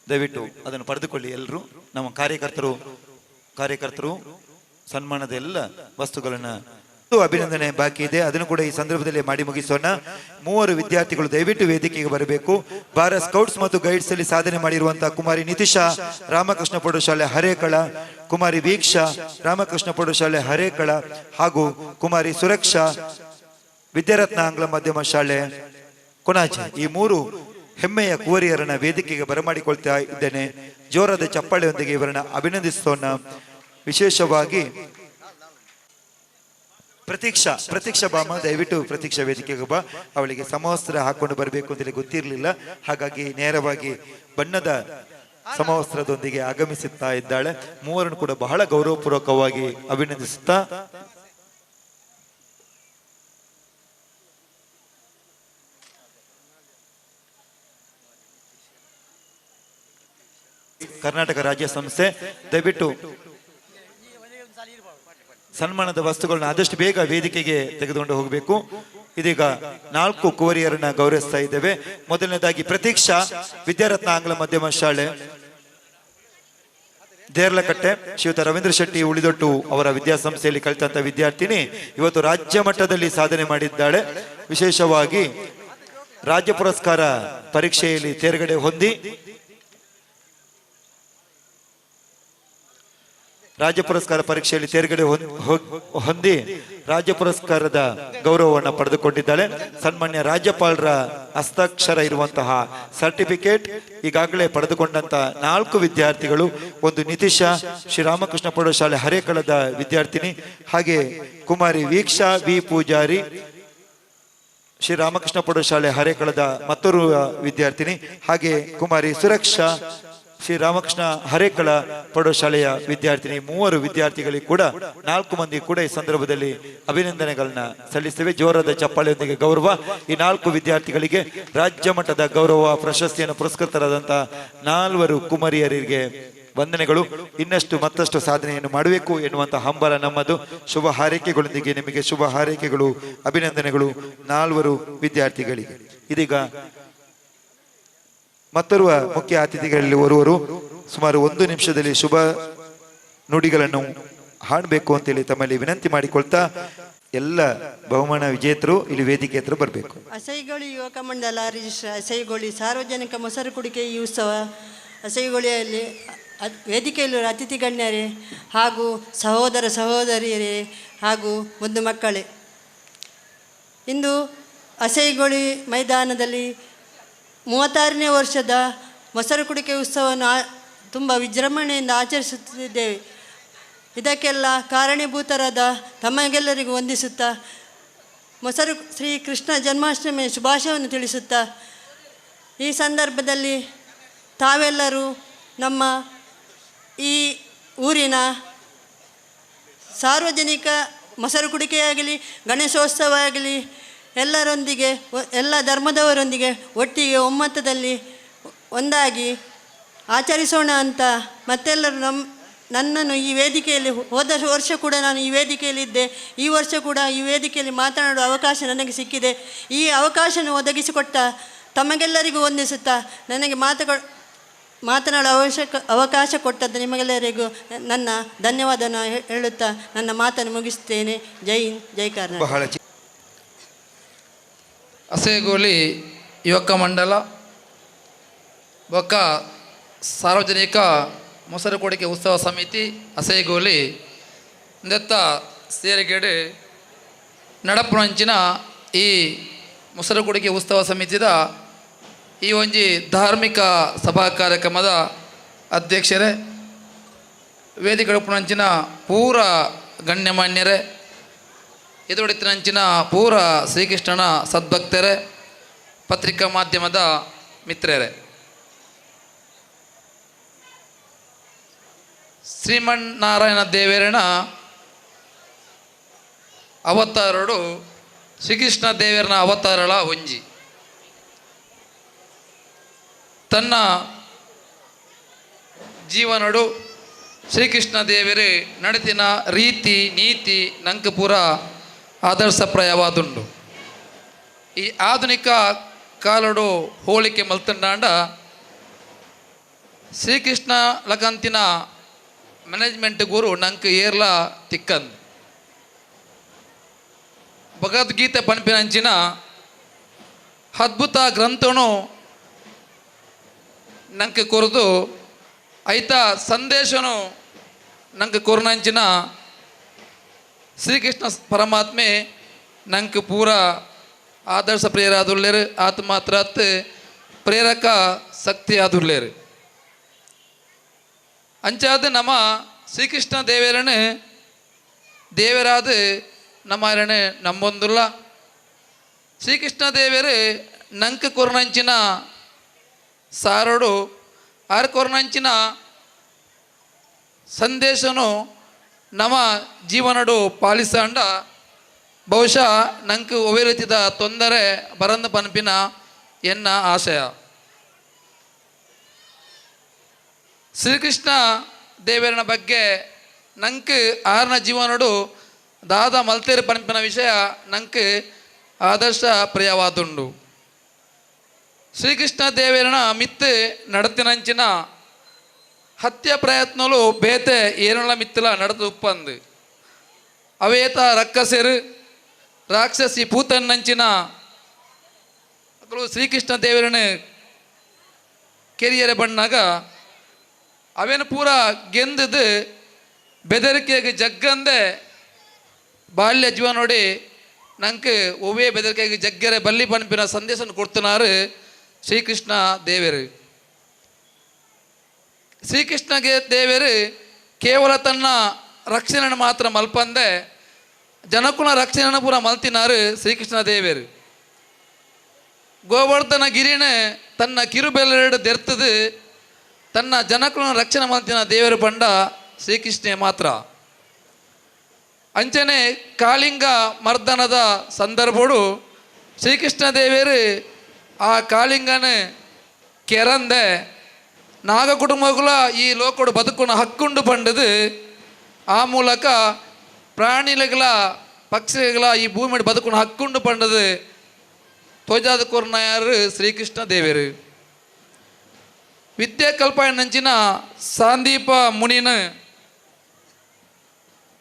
ದಯವಿಟ್ಟು ಅದನ್ನು ಪಡೆದುಕೊಳ್ಳಿ ಎಲ್ಲರೂ. ನಮ್ಮ ಕಾರ್ಯಕರ್ತರು ಸನ್ಮಾನದ ಎಲ್ಲ ವಸ್ತುಗಳನ್ನ ಅಭಿನಂದನೆ ಬಾಕಿ ಇದೆ, ಅದನ್ನು ಕೂಡ ಈ ಸಂದರ್ಭದಲ್ಲಿ ಮಾಡಿ ಮುಗಿಸೋಣ. 3 ವಿದ್ಯಾರ್ಥಿಗಳು ದಯವಿಟ್ಟು ವೇದಿಕೆಗೆ ಬರಬೇಕು. ಭಾರತ್ ಸ್ಕೌಟ್ಸ್ ಮತ್ತು ಗೈಡ್ಸ್ ಅಲ್ಲಿ ಸಾಧನೆ ಮಾಡಿರುವಂತಹ ಕುಮಾರಿ ನಿತಿಶಾ ರಾಮಕೃಷ್ಣ ಪ್ರೌಢಶಾಲೆ ಹರೇಕಳ, ಕುಮಾರಿ ವೀಕ್ಷಾ ರಾಮಕೃಷ್ಣ ಪ್ರೌಢಶಾಲೆ ಹರೇಕಳ ಹಾಗೂ ಕುಮಾರಿ ಸುರಕ್ಷಾ ವಿದ್ಯಾರತ್ನ ಆಂಗ್ಲ ಮಾಧ್ಯಮ ಶಾಲೆ ಕೊನಾಜೆ, ಈ 3 ಹೆಮ್ಮೆಯ ಕುವರಿಯರನ್ನ ವೇದಿಕೆಗೆ ಬರಮಾಡಿಕೊಳ್ತಾ ಇದ್ದೇನೆ. ಜೋರಾದ ಚಪ್ಪಾಳೆಯೊಂದಿಗೆ ಇವರನ್ನ ಅಭಿನಂದಿಸೋಣ. ವಿಶೇಷವಾಗಿ ಪ್ರತೀಕ್ಷಾ ಬಾಮ, ದಯವಿಟ್ಟು ಪ್ರತೀಕ್ಷಾ ವೇದಿಕೆಗೆ ಬಾ. ಅವಳಿಗೆ ಸಮವಸ್ತ್ರ ಹಾಕೊಂಡು ಬರಬೇಕು ಅಂತೇಳಿ ಗೊತ್ತಿರಲಿಲ್ಲ, ಹಾಗಾಗಿ ನೇರವಾಗಿ ಬಣ್ಣದ ಸಮವಸ್ತ್ರದೊಂದಿಗೆ ಆಗಮಿಸುತ್ತಾ ಇದ್ದಾಳೆ. 3 ಕೂಡ ಬಹಳ ಗೌರವಪೂರ್ವಕವಾಗಿ ಅಭಿನಂದಿಸುತ್ತಾ ಕರ್ನಾಟಕ ರಾಜ್ಯ ಸಂಸ್ಥೆ ದಯವಿಟ್ಟು ಸನ್ಮಾನದ ವಸ್ತುಗಳನ್ನ ಆದಷ್ಟು ಬೇಗ ವೇದಿಕೆಗೆ ತೆಗೆದುಕೊಂಡು ಹೋಗಬೇಕು. ಇದೀಗ 4 ಕುವರಿಯರನ್ನ ಗೌರವಿಸ್ತಾ ಇದ್ದೇವೆ. ಮೊದಲನೇದಾಗಿ ಪ್ರತೀಕ್ಷಾ ವಿದ್ಯಾರತ್ನ ಆಂಗ್ಲ ಮಾಧ್ಯಮ ಶಾಲೆ, ದೇರ್ಲಕಟ್ಟೆ ಶ್ರೀಯುತ ರವೀಂದ್ರ ಶೆಟ್ಟಿ ಉಳಿದೊಟ್ಟು ಅವರ ವಿದ್ಯಾಸಂಸ್ಥೆಯಲ್ಲಿ ಕಲಿತಂತ ವಿದ್ಯಾರ್ಥಿನಿ ಇವತ್ತು ರಾಜ್ಯ ಮಟ್ಟದಲ್ಲಿ ಸಾಧನೆ ಮಾಡಿದ್ದಾಳೆ. ವಿಶೇಷವಾಗಿ ರಾಜ್ಯ ಪುರಸ್ಕಾರ ಪರೀಕ್ಷೆಯಲ್ಲಿ ತೇರ್ಗಡೆ ಹೊಂದಿ ರಾಜ್ಯ ಪುರಸ್ಕಾರದ ಗೌರವವನ್ನು ಪಡೆದುಕೊಂಡಿದ್ದಾಳೆ. ಸನ್ಮಾನ್ಯ ರಾಜ್ಯಪಾಲರ ಹಸ್ತಾಕ್ಷರ ಇರುವಂತಹ ಸರ್ಟಿಫಿಕೇಟ್ ಈಗಾಗಲೇ ಪಡೆದುಕೊಂಡಂತ 4 ವಿದ್ಯಾರ್ಥಿಗಳು, ಒಂದು ನಿತಿಶಾ ಶ್ರೀರಾಮಕೃಷ್ಣ ಪ್ರೌಢಶಾಲೆ ಹರೇಕಳದ ವಿದ್ಯಾರ್ಥಿನಿ, ಹಾಗೆ ಕುಮಾರಿ ವೀಕ್ಷಾ ವಿ ಪೂಜಾರಿ ಶ್ರೀರಾಮಕೃಷ್ಣ ಪ್ರೌಢಶಾಲೆ ಹರೇಕಳದ ಮತ್ತೊರು ವಿದ್ಯಾರ್ಥಿನಿ, ಹಾಗೆ ಕುಮಾರಿ ಸುರಕ್ಷಾ ಶ್ರೀರಾಮಕೃಷ್ಣ ಹರೇಕಳ ಪ್ರೌಢಶಾಲೆಯ ವಿದ್ಯಾರ್ಥಿನಿ. 3 ವಿದ್ಯಾರ್ಥಿಗಳಿಗೆ ಕೂಡ 4 ಮಂದಿ ಕೂಡ ಈ ಸಂದರ್ಭದಲ್ಲಿ ಅಭಿನಂದನೆಗಳನ್ನ ಸಲ್ಲಿಸ್ತೇವೆ. ಜೋರಾದ ಚಪ್ಪಾಳೆಯೊಂದಿಗೆ ಗೌರವ. ಈ 4 ವಿದ್ಯಾರ್ಥಿಗಳಿಗೆ ರಾಜ್ಯ ಮಟ್ಟದ ಗೌರವ ಪ್ರಶಸ್ತಿಯನ್ನು ಪುರಸ್ಕೃತರಾದಂತಹ 4 ಕುಮಾರಿಯರಿಗೆ ವಂದನೆಗಳು. ಇನ್ನಷ್ಟು ಮತ್ತಷ್ಟು ಸಾಧನೆಯನ್ನು ಮಾಡಬೇಕು ಎನ್ನುವಂತಹ ಹಂಬಲ ನಮ್ಮದು. ಶುಭ ಹಾರೈಕೆಗಳೊಂದಿಗೆ ನಿಮಗೆ ಶುಭ ಹಾರೈಕೆಗಳು, ಅಭಿನಂದನೆಗಳು 4 ವಿದ್ಯಾರ್ಥಿಗಳಿಗೆ. ಇದೀಗ ಮತ್ತೋರ್ವ ಮುಖ್ಯ ಅತಿಥಿಗಳಲ್ಲಿ ಓರ್ವರು ಸುಮಾರು 1 ನಿಮಿಷದಲ್ಲಿ ಶುಭ ನುಡಿಗಳನ್ನು ಹಾಡಬೇಕು ಅಂತೇಳಿ ತಮ್ಮಲ್ಲಿ ವಿನಂತಿ ಮಾಡಿಕೊಳ್ತಾ ಎಲ್ಲ ಬಹುಮಾನ ವಿಜೇತರು ಇಲ್ಲಿ ವೇದಿಕೆ ಹತ್ರ ಬರಬೇಕು. ಅಸೈಗೋಳಿ ಯುವಕ ಮಂಡಲ ರಿಜಿಸ್ಟ್ರಾರ್ ಅಸೈಗೋಳಿ ಸಾರ್ವಜನಿಕ ಮೊಸರು ಕುಡಿಕೆ ಈ ಉತ್ಸವ ಅಸೈಗೋಳಿಯಲ್ಲಿ ವೇದಿಕೆಯಲ್ಲಿ ಅತಿಥಿ ಗಣ್ಯರೇ ಹಾಗೂ ಸಹೋದರ ಸಹೋದರಿಯರೇ ಹಾಗೂ ಮುದ್ದು ಮಕ್ಕಳೇ, ಇಂದು ಅಸೈಗೋಳಿ ಮೈದಾನದಲ್ಲಿ 36ನೇ ವರ್ಷದ ಮೊಸರು ಕುಡಿಕೆ ಉತ್ಸವವನ್ನು ತುಂಬ ವಿಜೃಂಭಣೆಯಿಂದ ಆಚರಿಸುತ್ತಿದ್ದೇವೆ. ಇದಕ್ಕೆಲ್ಲ ಕಾರಣೀಭೂತರಾದ ತಮಗೆಲ್ಲರಿಗೂ ವಂದಿಸುತ್ತಾ ಮೊಸರು ಶ್ರೀ ಕೃಷ್ಣ ಜನ್ಮಾಷ್ಟಮಿಯ ಶುಭಾಶಯವನ್ನು ತಿಳಿಸುತ್ತಾ, ಈ ಸಂದರ್ಭದಲ್ಲಿ ತಾವೆಲ್ಲರೂ ನಮ್ಮ ಈ ಊರಿನ ಸಾರ್ವಜನಿಕ ಮೊಸರು ಕುಡಿಕೆಯಾಗಲಿ ಗಣೇಶೋತ್ಸವ ಆಗಲಿ ಎಲ್ಲರೊಂದಿಗೆ ಎಲ್ಲ ಧರ್ಮದವರೊಂದಿಗೆ ಒಟ್ಟಿಗೆ ಒಮ್ಮತದಲ್ಲಿ ಒಂದಾಗಿ ಆಚರಿಸೋಣ ಅಂತ ಮತ್ತೆಲ್ಲರೂ ನನ್ನನ್ನು ಈ ವೇದಿಕೆಯಲ್ಲಿ ಹೋದ ವರ್ಷ ಕೂಡ ನಾನು ಈ ವೇದಿಕೆಯಲ್ಲಿದ್ದೆ. ಈ ವರ್ಷ ಕೂಡ ಈ ವೇದಿಕೆಯಲ್ಲಿ ಮಾತನಾಡುವ ಅವಕಾಶ ನನಗೆ ಸಿಕ್ಕಿದೆ. ಈ ಅವಕಾಶವನ್ನು ಒದಗಿಸಿಕೊಟ್ಟ ತಮಗೆಲ್ಲರಿಗೂ ವಂದಿಸುತ್ತಾ ನನಗೆ ಮಾತನಾಡುವ ಅವಕಾಶ ಕೊಟ್ಟದ್ದು ನಿಮಗೆಲ್ಲರಿಗೂ ನನ್ನ ಧನ್ಯವಾದವನ್ನು ಹೇಳುತ್ತಾ ನನ್ನ ಮಾತನ್ನು ಮುಗಿಸುತ್ತೇನೆ. ಜೈ ಹಿಂದ್, ಜೈ ಕರ್ನಾಟಕ. ಅಸೈಗೋಳಿ ಯುವಕ ಮಂಡಲ ಬೊಕ್ಕ ಸಾರ್ವಜನಿಕ ಮೊಸರು ಕುಡಿಕೆ ಉತ್ಸವ ಸಮಿತಿ ಅಸೈಗೋಳಿ ಇಂದೆತ್ತ ಸೇರಿಗೆಡೆ ನಡಪುನಂಚಿನ ಈ ಮೊಸರು ಕುಡಿಕೆ ಉತ್ಸವ ಸಮಿತಿದ ಈ ಒಂಜಿ ಧಾರ್ಮಿಕ ಸಭಾ ಕಾರ್ಯಕ್ರಮದ ಅಧ್ಯಕ್ಷರೇ, ವೇದಿಕೆ ನಡಪುನಂಚಿನ ಪೂರ ಗಣ್ಯಮಾನ್ಯರೇ, ಎದುಡಿತ್ತಿನಂಚಿನ ಪೂರ ಶ್ರೀಕೃಷ್ಣನ ಸದ್ಭಕ್ತರೇ, ಪತ್ರಿಕಾ ಮಾಧ್ಯಮದ ಮಿತ್ರರೇ, ಶ್ರೀಮನ್ನಾರಾಯಣ ದೇವೇರನ ಅವತಾರಡು ಶ್ರೀಕೃಷ್ಣ ದೇವೇರನ ಅವತಾರಳ ಒಂಜಿ ತನ್ನ ಜೀವನಡು ಶ್ರೀಕೃಷ್ಣ ದೇವರೇ ನಡೆತಿನ ರೀತಿ ನೀತಿ ನಂಗೆ ಪೂರ ಆದರ್ಶಪ್ರಾಯವಾದುಂಡು. ಈ ಆಧುನಿಕ ಕಾಲಡು ಹೋಲಿಕೆ ಮಲ್ತಂಡಾಂಡ ಶ್ರೀಕೃಷ್ಣ ಲಗಂತಿನ ಮ್ಯಾನೇಜ್ಮೆಂಟ್ ಗುರು ನಂಗೆ ಏರ್ಲ ತಿಕ್ಕಂದು ಭಗವದ್ಗೀತೆ ಪಂಪಿನಂಚಿನ ಅದ್ಭುತ ಗ್ರಂಥನು ನಂಗೆ ಕೊರದು ಐತ ಸಂದೇಶನು ನಂಗೆ ಕೊರನಂಚಿನ ಶ್ರೀಕೃಷ್ಣ ಪರಮಾತ್ಮೆ ನಂಗೆ ಪೂರ ಆದರ್ಶ ಪ್ರೇರಾದುಲ್ಲೇರು ಆತ ಮಾತ್ರ ಪ್ರೇರಕ ಶಕ್ತಿ ಆದುಲ್ಲೇರು ಅಂಚಾದ ನಮ್ಮ ಶ್ರೀಕೃಷ್ಣ ದೇವೇರನು ದೇವರಾದ ನಮ್ಮರನೆ ನಂಬೊಂದುಲ್ಲ. ಶ್ರೀಕೃಷ್ಣ ದೇವರು ನಂಗೆ ಕೊರನಂಚಿನ ಸಾರೋಡು ಆರು ಕೊರನಂಚಿನ ಸಂದೇಶನು ನಮ್ಮ ಜೀವನಡು ಪಾಲಿಸಂಡ ಬಹುಶಃ ನಂಗೆ ಒವೇ ರೀತಿದ ತೊಂದರೆ ಬರಂದ ಪನ್ಪಿನ ಎನ್ನ ಆಶಯ. ಶ್ರೀಕೃಷ್ಣ ದೇವರನ ಬಗ್ಗೆ ನಂಗೆ ಆರನ ಜೀವನಡು ದಾದ ಮಲ್ತೇರು ಪನ್ಪಿನ ವಿಷಯ ನಂಗೆ ಆದರ್ಶ ಪ್ರಿಯವಾದುಂಡು. ಶ್ರೀಕೃಷ್ಣ ದೇವರನ ಮಿತ್ತು ನಡತಿನಂಚಿನ ಹತ್ಯೆ ಪ್ರಯತ್ನಲು ಬೇತೆ ಏರಳ ಮಿತ್ತಲ ನಡೆದು ಉಪ್ಪಂದು ಅವೇತ ರಕ್ಕಸೆರು ರಾಕ್ಷಸಿ ಪೂತನ್ನಂಚಿನ ಶ್ರೀಕೃಷ್ಣ ದೇವರನ್ನು ಕೆರಿಯರೆ ಬಣ್ಣಾಗ ಅವೇನು ಪೂರ ಗೆಂದದು ಬೆದರಿಕೆಗೆ ಜಗ್ಗಂದೆ ಬಾಲ್ಯ ಜೀವ ನೋಡಿ ನಂಗೆ ಒವ್ವೇ ಬೆದರಿಕೆಗೆ ಜಗ್ಗರೆ ಬಲ್ಲಿ ಪಂಪಿನ ಸಂದೇಶ ಕೊಡ್ತನಾರು ಶ್ರೀಕೃಷ್ಣ ದೇವರು. ಶ್ರೀಕೃಷ್ಣ ದೇವರು ಕೇವಲ ತನ್ನ ರಕ್ಷಣೆ ಮಾತ್ರ ಮಲ್ಪಂದೆ ಜನಕುಲ ರಕ್ಷಣೆ ಪೂರ ಮಲ್ತಿನಾರು ಶ್ರೀಕೃಷ್ಣ ದೇವರು. ಗೋವರ್ಧನ ಗಿರಿನ ತನ್ನ ಕಿರುಬೆರಡು ದೆರ್ತದು ತನ್ನ ಜನಕುಲ ರಕ್ಷಣೆ ಮಲ್ತಿನ ದೇವರು ಬಂಡ ಶ್ರೀಕೃಷ್ಣ ಮಾತ್ರ. ಅಂಚನೆ ಕಾಳಿಂಗ ಮರ್ದನದ ಸಂದರ್ಭಡು ಶ್ರೀಕೃಷ್ಣ ದೇವರು ಆ ಕಾಳಿಂಗನ ಕೆರಂದೆ ನಾಗ ಕುಟುಂಬಗಳ ಈ ಲೋಕಡು ಬದುಕುನ ಹಕ್ಕುಂಡು ಪಂಡದು ಆ ಮೂಲಕ ಪ್ರಾಣಿಗಳ ಪಕ್ಷಿಗಳ ಈ ಭೂಮಿ ಬದುಕುನ ಹಕ್ಕುಂಡು ಪಂಡದು ತೋಜಾದ ಕೊರ್ನಾಯರು ಶ್ರೀಕೃಷ್ಣ ದೇವರು. ವಿದ್ಯೆ ಕಲ್ಪನಂಚಿನ ಸಾಂದೀಪ ಮುನಿನ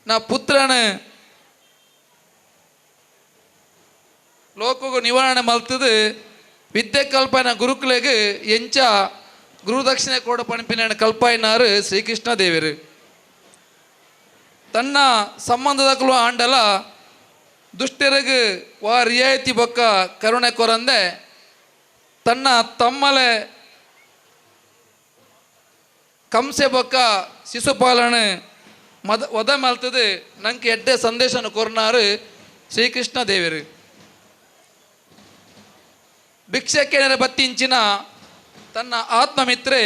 ನಾ ಪುತ್ರನ ಲೋಕಗೂ ನಿವಾರಣೆ ಮಲ್ತದು ವಿದ್ಯೆ ಕಲ್ಪನ ಗುರುಕುಲೆಗೆ ಎಂಚ ಗುರುದಕ್ಷಿಣೆ ಕೋಡ ಪಣಿಪಿನ ಕಲ್ಪಾಯಿನಾರು ಶ್ರೀಕೃಷ್ಣ ದೇವರು. ತನ್ನ ಸಂಬಂಧದಕ್ಕೂ ಆಂಡಲ ದುಷ್ಟರಿಗೆ ವಾ ರಿಯಾಯಿತಿ ಬೊಕ್ಕ ಕರುಣೆ ಕೊರಂದೆ ತನ್ನ ತಮ್ಮಲೆ ಕಂಸೆ ಬೊಕ್ಕ ಶಿಶುಪಾಲನೆ ಒದ ಮಲ್ತದು ನಂಗೆ ಎಡ್ಡೆ ಸಂದೇಶನ ಕೊರ್ನಾರು ಶ್ರೀಕೃಷ್ಣ ದೇವರು. ಭಿಕ್ಷೆಕ್ಕೆ ಬತ್ತಿಂಚಿನ ತನ್ನ ಆತ್ಮಮಿತ್ರೆ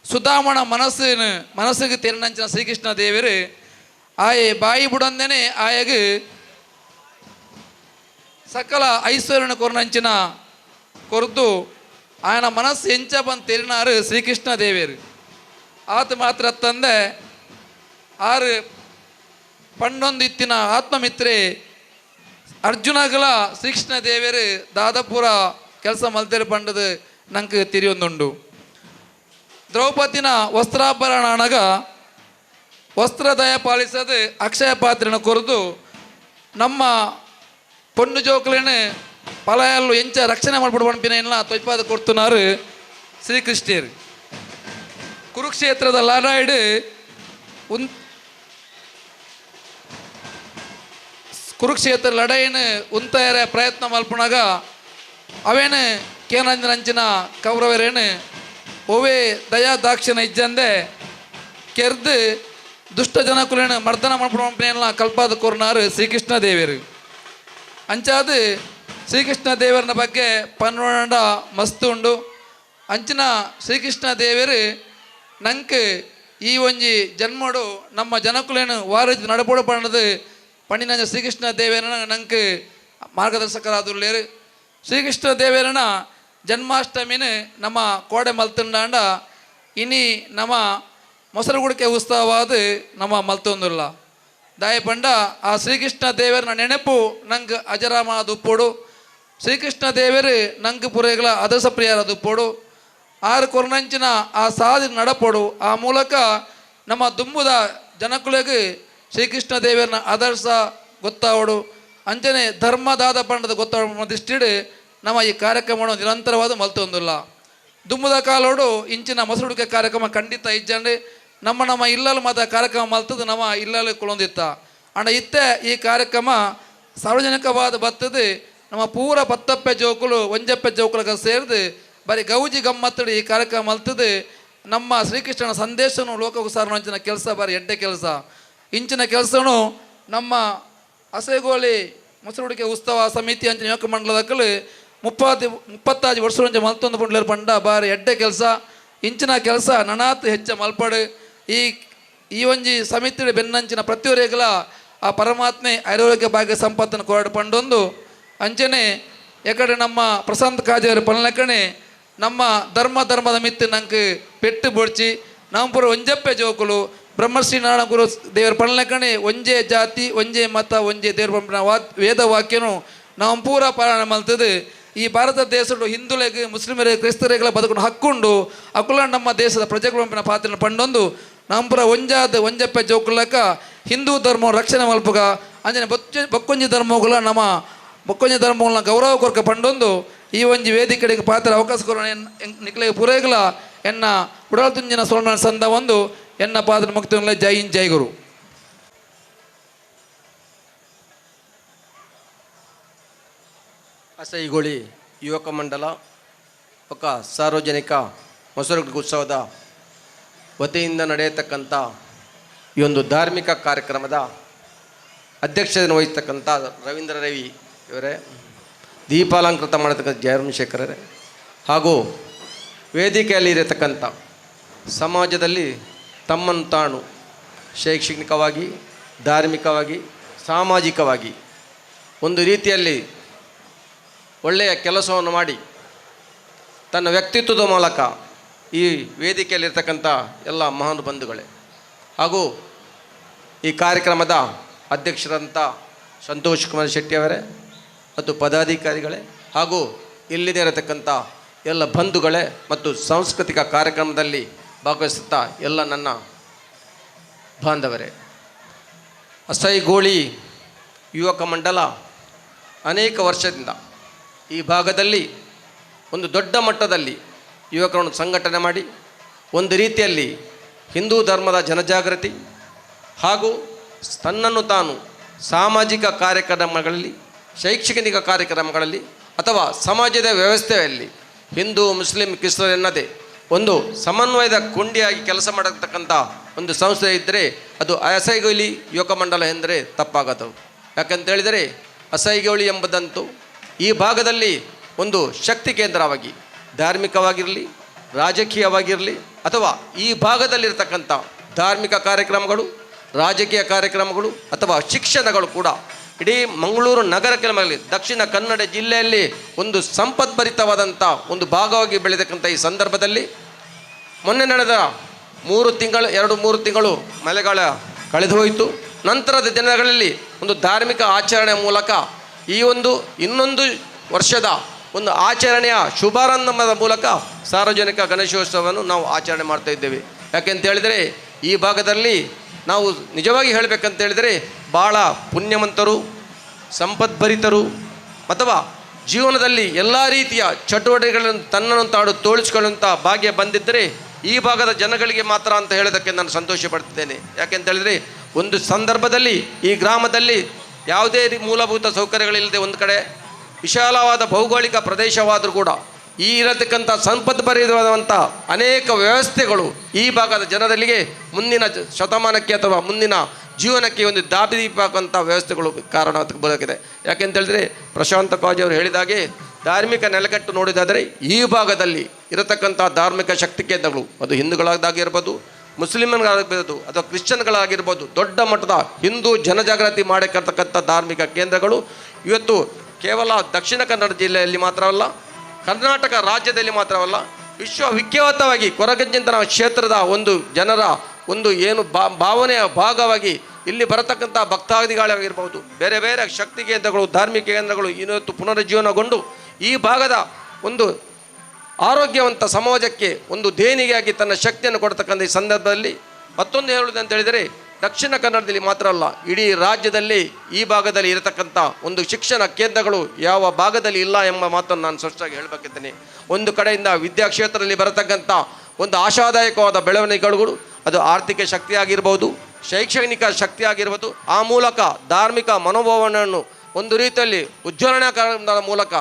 ಸುಧಾಮಣ ಮನಸ್ಸಿಗೆ ತೆರನಂಚಿನ ಶ್ರೀಕೃಷ್ಣ ದೇವರು ಆಯೆ ಬಾಯಿ ಬುಡಂದೇನೆ ಆಯಗೆ ಸಕಲ ಐಶ್ವರ್ಯನ ಕೊರನಂಚಿನ ಕೊರ್ದು ಆಯನ ಮನಸ್ಸು ಎಂಚ ಬಂದು ತೆರಿನಾರು ಶ್ರೀಕೃಷ್ಣ ದೇವರು. ಆತ ಮಾತ್ರ ತಂದೆ ಆರು ಪಂಡೊಂದು ಇತ್ತಿನ ಆತ್ಮಮಿತ್ರೆ ಅರ್ಜುನಗಳ ಶ್ರೀಕೃಷ್ಣ ದೇವರು ದಾದಪುರ ಕೆಲಸ ಮಲ್ತೇರು ಪಂಡದು ನಂಗೆ ತಿರಿಯೊಂದುಂಡು. ದ್ರೌಪದಿನ ವಸ್ತ್ರಾಭರಣ ಅಣಗ ವಸ್ತ್ರದಯ ಪಾಲಿಸದು ಅಕ್ಷಯ ಪಾತ್ರೆನ ಕೊರೆದು ನಮ್ಮ ಪೊಣ್ಣು ಜೋಕಲೇನು ಪಲಯಲ್ಲು ಎಂಚ ರಕ್ಷಣೆ ಮಾಡ್ಬಿಡು ಪಂಪಿನ ಎಲ್ಲ ತೊಯ್ಪಾದ ಕೊಡ್ತುನಾರು ಶ್ರೀಕೃಷ್ಣರು. ಕುರುಕ್ಷೇತ್ರದ ಲಡಾಯಿಡು ಕುರುಕ್ಷೇತ್ರ ಲಡಾಯಿನ ಉಂತಾಯರ ಪ್ರಯತ್ನ ಮಲ್ಪನಾಗ ಅವೇನು ಕೇನಂಚಿನ ಕೌರವರೇನು ಒವೇ ದಯಾ ದಾಕ್ಷಿಣ ಇಜ್ಜಂದೆ ಕೆರ್ದು ದುಷ್ಟ ಜನಕುಲೇನು ಮರ್ದನ ಮಾಡ್ಬಿಡೋಲ್ಲ ಕಲ್ಪಾದ ಕೊರ್ನಾರು ಶ್ರೀಕೃಷ್ಣ ದೇವರು. ಅಂಚಾದು ಶ್ರೀಕೃಷ್ಣ ದೇವರನ ಬಗ್ಗೆ ಪನ್ನೊಂಡ ಮಸ್ತು ಉಂಡು. ಅಂಚಿನ ಶ್ರೀಕೃಷ್ಣ ದೇವರು ನಂಗೆ ಈ ಒಂಜಿ ಜನ್ಮಡು ನಮ್ಮ ಜನಕುಲೇನು ವಾರಜ್ ನಡಪೋಡು ಪಣ್ಣದು ಪಣ್ಣಿನ ಶ್ರೀಕೃಷ್ಣ ದೇವರನ ನಂಗೆ ಮಾರ್ಗದರ್ಶಕರಾದುಲ್ಲೇರು. ಶ್ರೀಕೃಷ್ಣ ದೇವರನ ಜನ್ಮಾಷ್ಟಮಿನ ನಮ್ಮ ಕೋಡೆ ಮಲ್ತುಂಡಾಂಡ ಇನಿ ನಮ್ಮ ಮೊಸರುಗುಡಿಕೆ ಉತ್ಸವವಾದ ನಮ್ಮ ಮಲ್ತೊಂದುಲ್ಲ ದಾಯಪಂಡ ಆ ಶ್ರೀಕೃಷ್ಣ ದೇವರನ ನೆನಪು ನಂಗೆ ಅಜರಾಮದ ಉಪ್ಪೋಡು. ಶ್ರೀಕೃಷ್ಣ ದೇವರು ನಂಗೆ ಪುರೇಗಳ ಅದಸ ಪ್ರಿಯರಾದ ಉಪ್ಪೋಡು. ಆರು ಕೊರನಂಚಿನ ಆ ಸಾಧಿ ನಡಪೋಡು. ಆ ಮೂಲಕ ನಮ್ಮ ದುಂಬುದ ಜನಕುಲೆಗೆ ಶ್ರೀಕೃಷ್ಣ ದೇವರನ ಆದರ್ಶ ಗೊತ್ತಾವಡು. ಅಂಚನೆ ಧರ್ಮದಾದ ಪಂಡದ ಗೊತ್ತಾವ ದೃಷ್ಟಿಡು ನಮ್ಮ ಈ ಕಾರ್ಯಕ್ರಮವನ್ನು ನಿರಂತರವಾದ ಮಲ್ತೊಂದಿಲ್ಲ. ದುಂಬುದ ಕಾಲೋಡು ಇಂಚಿನ ಮೊಸರುಡಿಕೆ ಕಾರ್ಯಕ್ರಮ ಖಂಡಿತ ಇಜ್ಜಂಡು ನಮ್ಮ ಇಲ್ಲಲು ಮಾತ್ರ ಕಾರ್ಯಕ್ರಮ ಮಲ್ತದ್ದು ನಮ್ಮ ಇಲ್ಲಲು ಕುಳೊಂದಿತ್ತ ಅಂಡ ಇತ್ತೆ ಈ ಕಾರ್ಯಕ್ರಮ ಸಾರ್ವಜನಿಕವಾದ ಬತ್ತದು ನಮ್ಮ ಪೂರ ಪತ್ತಪ್ಪೆ ಜೋಕುಲು ಒಂಜಪ್ಪೆ ಜೋಕುಲಗ ಸೇರಿದು ಬರೀ ಗೌಜಿ ಗಮ್ಮತ್ತಡಿ ಈ ಕಾರ್ಯಕ್ರಮ ಮಲ್ತದು. ನಮ್ಮ ಶ್ರೀಕೃಷ್ಣನ ಸಂದೇಶನು ಲೋಕಕ್ಕೆ ಸಾರುವಂಚಿನ ಕೆಲಸ ಬಾರಿ ಎಡ್ಡೆ ಕೆಲಸ. ಇಂಚಿನ ಕೆಲಸನು ನಮ್ಮ ಹಸೆಗೋಳಿ ಮೊಸರುಡಿಕೆ ಉತ್ಸವ ಸಮಿತಿ ಅಂಚಿನ ಯುವಕ ಮಂಡಲದಕ್ಕಲು 30 ವರ್ಷ ಮಲ್ತೊಂದು ಪುಂಡ್ಲೇರು ಪಂಡ ಬಾರಿ ಎಡ್ಡೆ ಕೆಲಸ. ಇಂಚಿನ ಕೆಲಸ ನನಾತ್ ಹೆಚ್ಚ ಮಲ್ಪಡು. ಈ ಒಂಜಿ ಸಮಿತಿ ಬೆನ್ನಂಚಿನ ಪ್ರತಿಯೊರೆಗಳ ಆ ಪರಮಾತ್ಮೆ ಆರೋಗ್ಯ ಭಾಗ್ಯ ಸಂಪತ್ತನ್ನು ಕೊರಡು ಪಂಡೊಂದು ಅಂಚನೆ ಎಕಡೆ ನಮ್ಮ ಪ್ರಶಾಂತ್ ಕಾಜೇರು ಪನ್ಲಕ್ಕಣೆ ನಮ್ಮ ಧರ್ಮದ ಮಿತ್ತು ನಂಗೆ ಪೆಟ್ಟು ಬೊಡ್ಚಿ ನಮ್ಮ ಪುರ ಒಂಜಪ್ಪೆ ಜೋಕುಲು ಬ್ರಹ್ಮಶ್ರೀ ನಾರಾಯಣ ಗುರು ದೇವರ ಪನ್ಲಕ್ಕಣೆ ಒಂಜೇ ಜಾತಿ ಒಂಜೇ ಮತ ಒಂಜೇ ದೇವ್ರ ಪಂಪಿನ ವೇದ ವಾಕ್ಯನು ನಾವು ಪೂರ ಪಾರಾಯಣ ಮಲ್ತದು ಈ ಭಾರತ ದೇಶಡು ಹಿಂದುಳಿಗೆ ಮುಸ್ಲಿಮರಿಗೆ ಕ್ರೈಸ್ತರಿಗೆಲ್ಲ ಬದುಕೊಂಡು ಹಕ್ಕೊಂಡು ಅಕುಲ ನಮ್ಮ ದೇಶದ ಪ್ರಜೆಗಳ ಪಾತ್ರ ಪಂಡೊಂದು ನಂಪುರ ಒಂಜಪ್ಪೆ ಜೋಕುಲಕ ಹಿಂದೂ ಧರ್ಮ ರಕ್ಷಣೆ ಮಲ್ಪಗ ಅಂಜನೆ ಬೊಕ್ಕೊಂಜಿ ಧರ್ಮಗಳ ನಮ್ಮ ಬೊಕ್ಕೊಂಜಿ ಧರ್ಮಗಳನ್ನ ಗೌರವ ಕೊರಕ ಪಂಡೊಂದು ಈ ಒಂಜಿ ವೇದಿಕೆಗೆ ಪಾತ್ರ ಅವಕಾಶ ಕೊರೋಣ ನಿಕ್ಲೆಗೆ ಪೂರೈಗಲ ಎನ್ನ ಉಡಾಳ ತುಂಜಿನ ಸೋಣ ಸಂದ ಒಂದು ಎನ್ನ ಪಾತ್ರ ಮುಕ್ತಿ ಜೈ ಹಿಂದ್ ಜೈ ಗುರು. ಅಸೈಗೋಳಿ ಯುವಕ ಮಂಡಲ ఒక ಸಾರ್ವಜನಿಕ ಮೊಸರುಗುಡಿ ಉತ್ಸವದ ವತಿಯಿಂದ ನಡೆಯತಕ್ಕಂಥ ಈ ಒಂದು ಧಾರ್ಮಿಕ ಕಾರ್ಯಕ್ರಮದ ಅಧ್ಯಕ್ಷತೆಯನ್ನು ವಹಿಸ್ತಕ್ಕಂಥ ರವೀಂದ್ರ ರವಿ ಇವರೇ, ದೀಪಾಲಂಕೃತ ಮಾಡತಕ್ಕಂಥ ಜಯರಾಮಶೇಖರರೇ, ಹಾಗೂ ವೇದಿಕೆಯಲ್ಲಿ ಇರತಕ್ಕಂಥ ಸಮಾಜದಲ್ಲಿ ತಮ್ಮನ್ನು ತಾನು ಶೈಕ್ಷಣಿಕವಾಗಿ, ಧಾರ್ಮಿಕವಾಗಿ, ಸಾಮಾಜಿಕವಾಗಿ ಒಂದು ರೀತಿಯಲ್ಲಿ ಒಳ್ಳೆಯ ಕೆಲಸವನ್ನು ಮಾಡಿ ತನ್ನ ವ್ಯಕ್ತಿತ್ವದ ಮೂಲಕ ಈ ವೇದಿಕೆಯಲ್ಲಿರ್ತಕ್ಕಂಥ ಎಲ್ಲ ಮಹಾನ್ ಬಂಧುಗಳೇ, ಹಾಗೂ ಈ ಕಾರ್ಯಕ್ರಮದ ಅಧ್ಯಕ್ಷರಂಥ ಸಂತೋಷ್ ಕುಮಾರ್ ಶೆಟ್ಟಿಯವರೇ ಮತ್ತು ಪದಾಧಿಕಾರಿಗಳೇ, ಹಾಗೂ ಇಲ್ಲಿದೆ ಇರತಕ್ಕಂಥ ಎಲ್ಲ ಬಂಧುಗಳೇ ಮತ್ತು ಸಾಂಸ್ಕೃತಿಕ ಕಾರ್ಯಕ್ರಮದಲ್ಲಿ ಭಾಗವಹಿಸುತ್ತಾ ಎಲ್ಲ ನನ್ನ ಬಾಂಧವರೇ, ಅಸೈಗೋಳಿ ಯುವಕ ಮಂಡಲ ಅನೇಕ ವರ್ಷದಿಂದ ಈ ಭಾಗದಲ್ಲಿ ಒಂದು ದೊಡ್ಡ ಮಟ್ಟದಲ್ಲಿ ಯುವಕರನ್ನು ಸಂಘಟನೆ ಮಾಡಿ ಒಂದು ರೀತಿಯಲ್ಲಿ ಹಿಂದೂ ಧರ್ಮದ ಜನಜಾಗೃತಿ ಹಾಗೂ ತನ್ನನ್ನು ತಾನು ಸಾಮಾಜಿಕ ಕಾರ್ಯಕ್ರಮಗಳಲ್ಲಿ, ಶೈಕ್ಷಣಿಕ ಕಾರ್ಯಕ್ರಮಗಳಲ್ಲಿ ಅಥವಾ ಸಮಾಜದ ವ್ಯವಸ್ಥೆಯಲ್ಲಿ ಹಿಂದೂ ಮುಸ್ಲಿಂ ಕ್ರಿಸ್ತರು ಎನ್ನದೇ ಒಂದು ಸಮನ್ವಯದ ಕೊಂಡಿಯಾಗಿ ಕೆಲಸ ಮಾಡತಕ್ಕಂಥ ಒಂದು ಸಂಸ್ಥೆ ಇದ್ದರೆ ಅದು ಅಸೈಗೋಳಿ ಯುವಕ ಮಂಡಲ ಎಂದರೆ ತಪ್ಪಾಗದು. ಯಾಕಂತೇಳಿದರೆ ಅಸೈಗೋಳಿ ಎಂಬುದಂತೂ ಈ ಭಾಗದಲ್ಲಿ ಒಂದು ಶಕ್ತಿ ಕೇಂದ್ರವಾಗಿ, ಧಾರ್ಮಿಕವಾಗಿರಲಿ, ರಾಜಕೀಯವಾಗಿರಲಿ ಅಥವಾ ಈ ಭಾಗದಲ್ಲಿರ್ತಕ್ಕಂಥ ಧಾರ್ಮಿಕ ಕಾರ್ಯಕ್ರಮಗಳು, ರಾಜಕೀಯ ಕಾರ್ಯಕ್ರಮಗಳು ಅಥವಾ ಶಿಕ್ಷಣಗಳು ಕೂಡ ಇಡೀ ಮಂಗಳೂರು ನಗರ ಕೆಲಮಲ್ಲಿ ದಕ್ಷಿಣ ಕನ್ನಡ ಜಿಲ್ಲೆಯಲ್ಲಿ ಒಂದು ಸಂಪದ್ಭರಿತವಾದಂಥ ಒಂದು ಭಾಗವಾಗಿ ಬೆಳೆತಕ್ಕಂಥ ಈ ಸಂದರ್ಭದಲ್ಲಿ ಮೊನ್ನೆ ನಡೆದ 2-3 ತಿಂಗಳು ಮಳೆಗಾಲ ಕಳೆದು ಹೋಯಿತು. ನಂತರದ ದಿನಗಳಲ್ಲಿ ಒಂದು ಧಾರ್ಮಿಕ ಆಚರಣೆಯ ಮೂಲಕ ಈ ಒಂದು ಇನ್ನೊಂದು ವರ್ಷದ ಒಂದು ಆಚರಣೆಯ ಶುಭಾರಂಭದ ಮೂಲಕ ಸಾರ್ವಜನಿಕ ಗಣೇಶೋತ್ಸವವನ್ನು ನಾವು ಆಚರಣೆ ಮಾಡ್ತಾ ಇದ್ದೇವೆ. ಯಾಕೆಂತ ಹೇಳಿದರೆ ಈ ಭಾಗದಲ್ಲಿ ನಾವು ನಿಜವಾಗಿ ಹೇಳಬೇಕಂತ ಹೇಳಿದರೆ ಭಾಳ ಪುಣ್ಯವಂತರು, ಸಂಪದ್ಭರಿತರು ಅಥವಾ ಜೀವನದಲ್ಲಿ ಎಲ್ಲ ರೀತಿಯ ಚಟುವಟಿಕೆಗಳನ್ನು ತನ್ನನ್ನು ತಾನು ತೋಳಿಸಿಕೊಳ್ಳುವಂಥ ಭಾಗ್ಯ ಬಂದಿದ್ದರೆ ಈ ಭಾಗದ ಜನಗಳಿಗೆ ಮಾತ್ರ ಅಂತ ಹೇಳೋದಕ್ಕೆ ನಾನು ಸಂತೋಷ ಪಡ್ತಿದ್ದೇನೆ. ಯಾಕೆಂತ ಹೇಳಿದರೆ ಒಂದು ಸಂದರ್ಭದಲ್ಲಿ ಈ ಗ್ರಾಮದಲ್ಲಿ ಯಾವುದೇ ಮೂಲಭೂತ ಸೌಕರ್ಯಗಳಿಲ್ಲದೆ ಒಂದು ಕಡೆ ವಿಶಾಲವಾದ ಭೌಗೋಳಿಕ ಪ್ರದೇಶವಾದರೂ ಕೂಡ ಈ ಇರತಕ್ಕಂಥ ಸಂಪದ್ಭರಿತವಾದಂಥ ಅನೇಕ ವ್ಯವಸ್ಥೆಗಳು ಈ ಭಾಗದ ಜನರಿಗೆ ಮುಂದಿನ ಶತಮಾನಕ್ಕೆ ಅಥವಾ ಮುಂದಿನ ಜೀವನಕ್ಕೆ ಒಂದು ದಾರಿದೀಪಕ್ಕಂಥ ವ್ಯವಸ್ಥೆಗಳು ಕಾರಣ ಬರೋಗಿದೆ. ಯಾಕೆಂತ ಹೇಳಿದರೆ ಪ್ರಶಾಂತ ಕಾಜಿ ಅವರು ಹೇಳಿದಾಗೆ ಧಾರ್ಮಿಕ ನೆಲೆಗಟ್ಟು ನೋಡಿದಾದರೆ ಈ ಭಾಗದಲ್ಲಿ ಇರತಕ್ಕಂಥ ಧಾರ್ಮಿಕ ಶಕ್ತಿ ಕೇಂದ್ರಗಳು ಅದು ಹಿಂದೂಗಳಾಗಿರ್ಬೋದು, ಮುಸ್ಲಿಮನ್ಗಳಾಗಿರ್ಬೋದು ಅಥವಾ ಕ್ರಿಶ್ಚಿಯನ್ಗಳಾಗಿರ್ಬೋದು, ದೊಡ್ಡ ಮಟ್ಟದ ಹಿಂದೂ ಜನಜಾಗೃತಿ ಮಾಡಿರ್ತಕ್ಕಂಥ ಧಾರ್ಮಿಕ ಕೇಂದ್ರಗಳು ಇವತ್ತು ಕೇವಲ ದಕ್ಷಿಣ ಕನ್ನಡ ಜಿಲ್ಲೆಯಲ್ಲಿ ಮಾತ್ರವಲ್ಲ, ಕರ್ನಾಟಕ ರಾಜ್ಯದಲ್ಲಿ ಮಾತ್ರವಲ್ಲ, ವಿಶ್ವವಿಖ್ಯಾತವಾಗಿ ಕೊರಗಜ್ಜಂತನ ಕ್ಷೇತ್ರದ ಒಂದು ಜನರ ಒಂದು ಏನು ಭಾವನೆಯ ಭಾಗವಾಗಿ ಇಲ್ಲಿ ಬರತಕ್ಕಂಥ ಭಕ್ತಾದಿಗಳಾಗಿರ್ಬೋದು, ಬೇರೆ ಬೇರೆ ಶಕ್ತಿ ಕೇಂದ್ರಗಳು, ಧಾರ್ಮಿಕ ಕೇಂದ್ರಗಳು ಇವತ್ತು ಪುನರುಜ್ಜೀವನಗೊಂಡು ಈ ಭಾಗದ ಒಂದು ಆರೋಗ್ಯವಂತ ಸಮಾಜಕ್ಕೆ ಒಂದು ದೇಣಿಗೆಯಾಗಿ ತನ್ನ ಶಕ್ತಿಯನ್ನು ಕೊಡ್ತಕ್ಕಂಥ ಈ ಸಂದರ್ಭದಲ್ಲಿ ಮತ್ತೊಂದು ಹೇಳುವುದಂತ ಹೇಳಿದರೆ ದಕ್ಷಿಣ ಕನ್ನಡದಲ್ಲಿ ಮಾತ್ರ ಅಲ್ಲ, ಇಡೀ ರಾಜ್ಯದಲ್ಲಿ ಈ ಭಾಗದಲ್ಲಿ ಇರತಕ್ಕಂಥ ಒಂದು ಶಿಕ್ಷಣ ಕೇಂದ್ರಗಳು ಯಾವ ಭಾಗದಲ್ಲಿ ಇಲ್ಲ ಎಂಬ ಮಾತನ್ನು ನಾನು ಸ್ಪಷ್ಟವಾಗಿ ಹೇಳಬೇಕಿದ್ದೇನೆ. ಒಂದು ಕಡೆಯಿಂದ ವಿದ್ಯಾಕ್ಷೇತ್ರದಲ್ಲಿ ಬರತಕ್ಕಂಥ ಒಂದು ಆಶಾದಾಯಕವಾದ ಬೆಳವಣಿಗೆಗಳು ಅದು ಆರ್ಥಿಕ ಶಕ್ತಿಯಾಗಿರ್ಬೋದು, ಶೈಕ್ಷಣಿಕ ಶಕ್ತಿಯಾಗಿರ್ಬೋದು, ಆ ಮೂಲಕ ಧಾರ್ಮಿಕ ಮನೋಭಾವನೆಯನ್ನು ಒಂದು ರೀತಿಯಲ್ಲಿ ಉಜ್ವಲನದ ಮೂಲಕ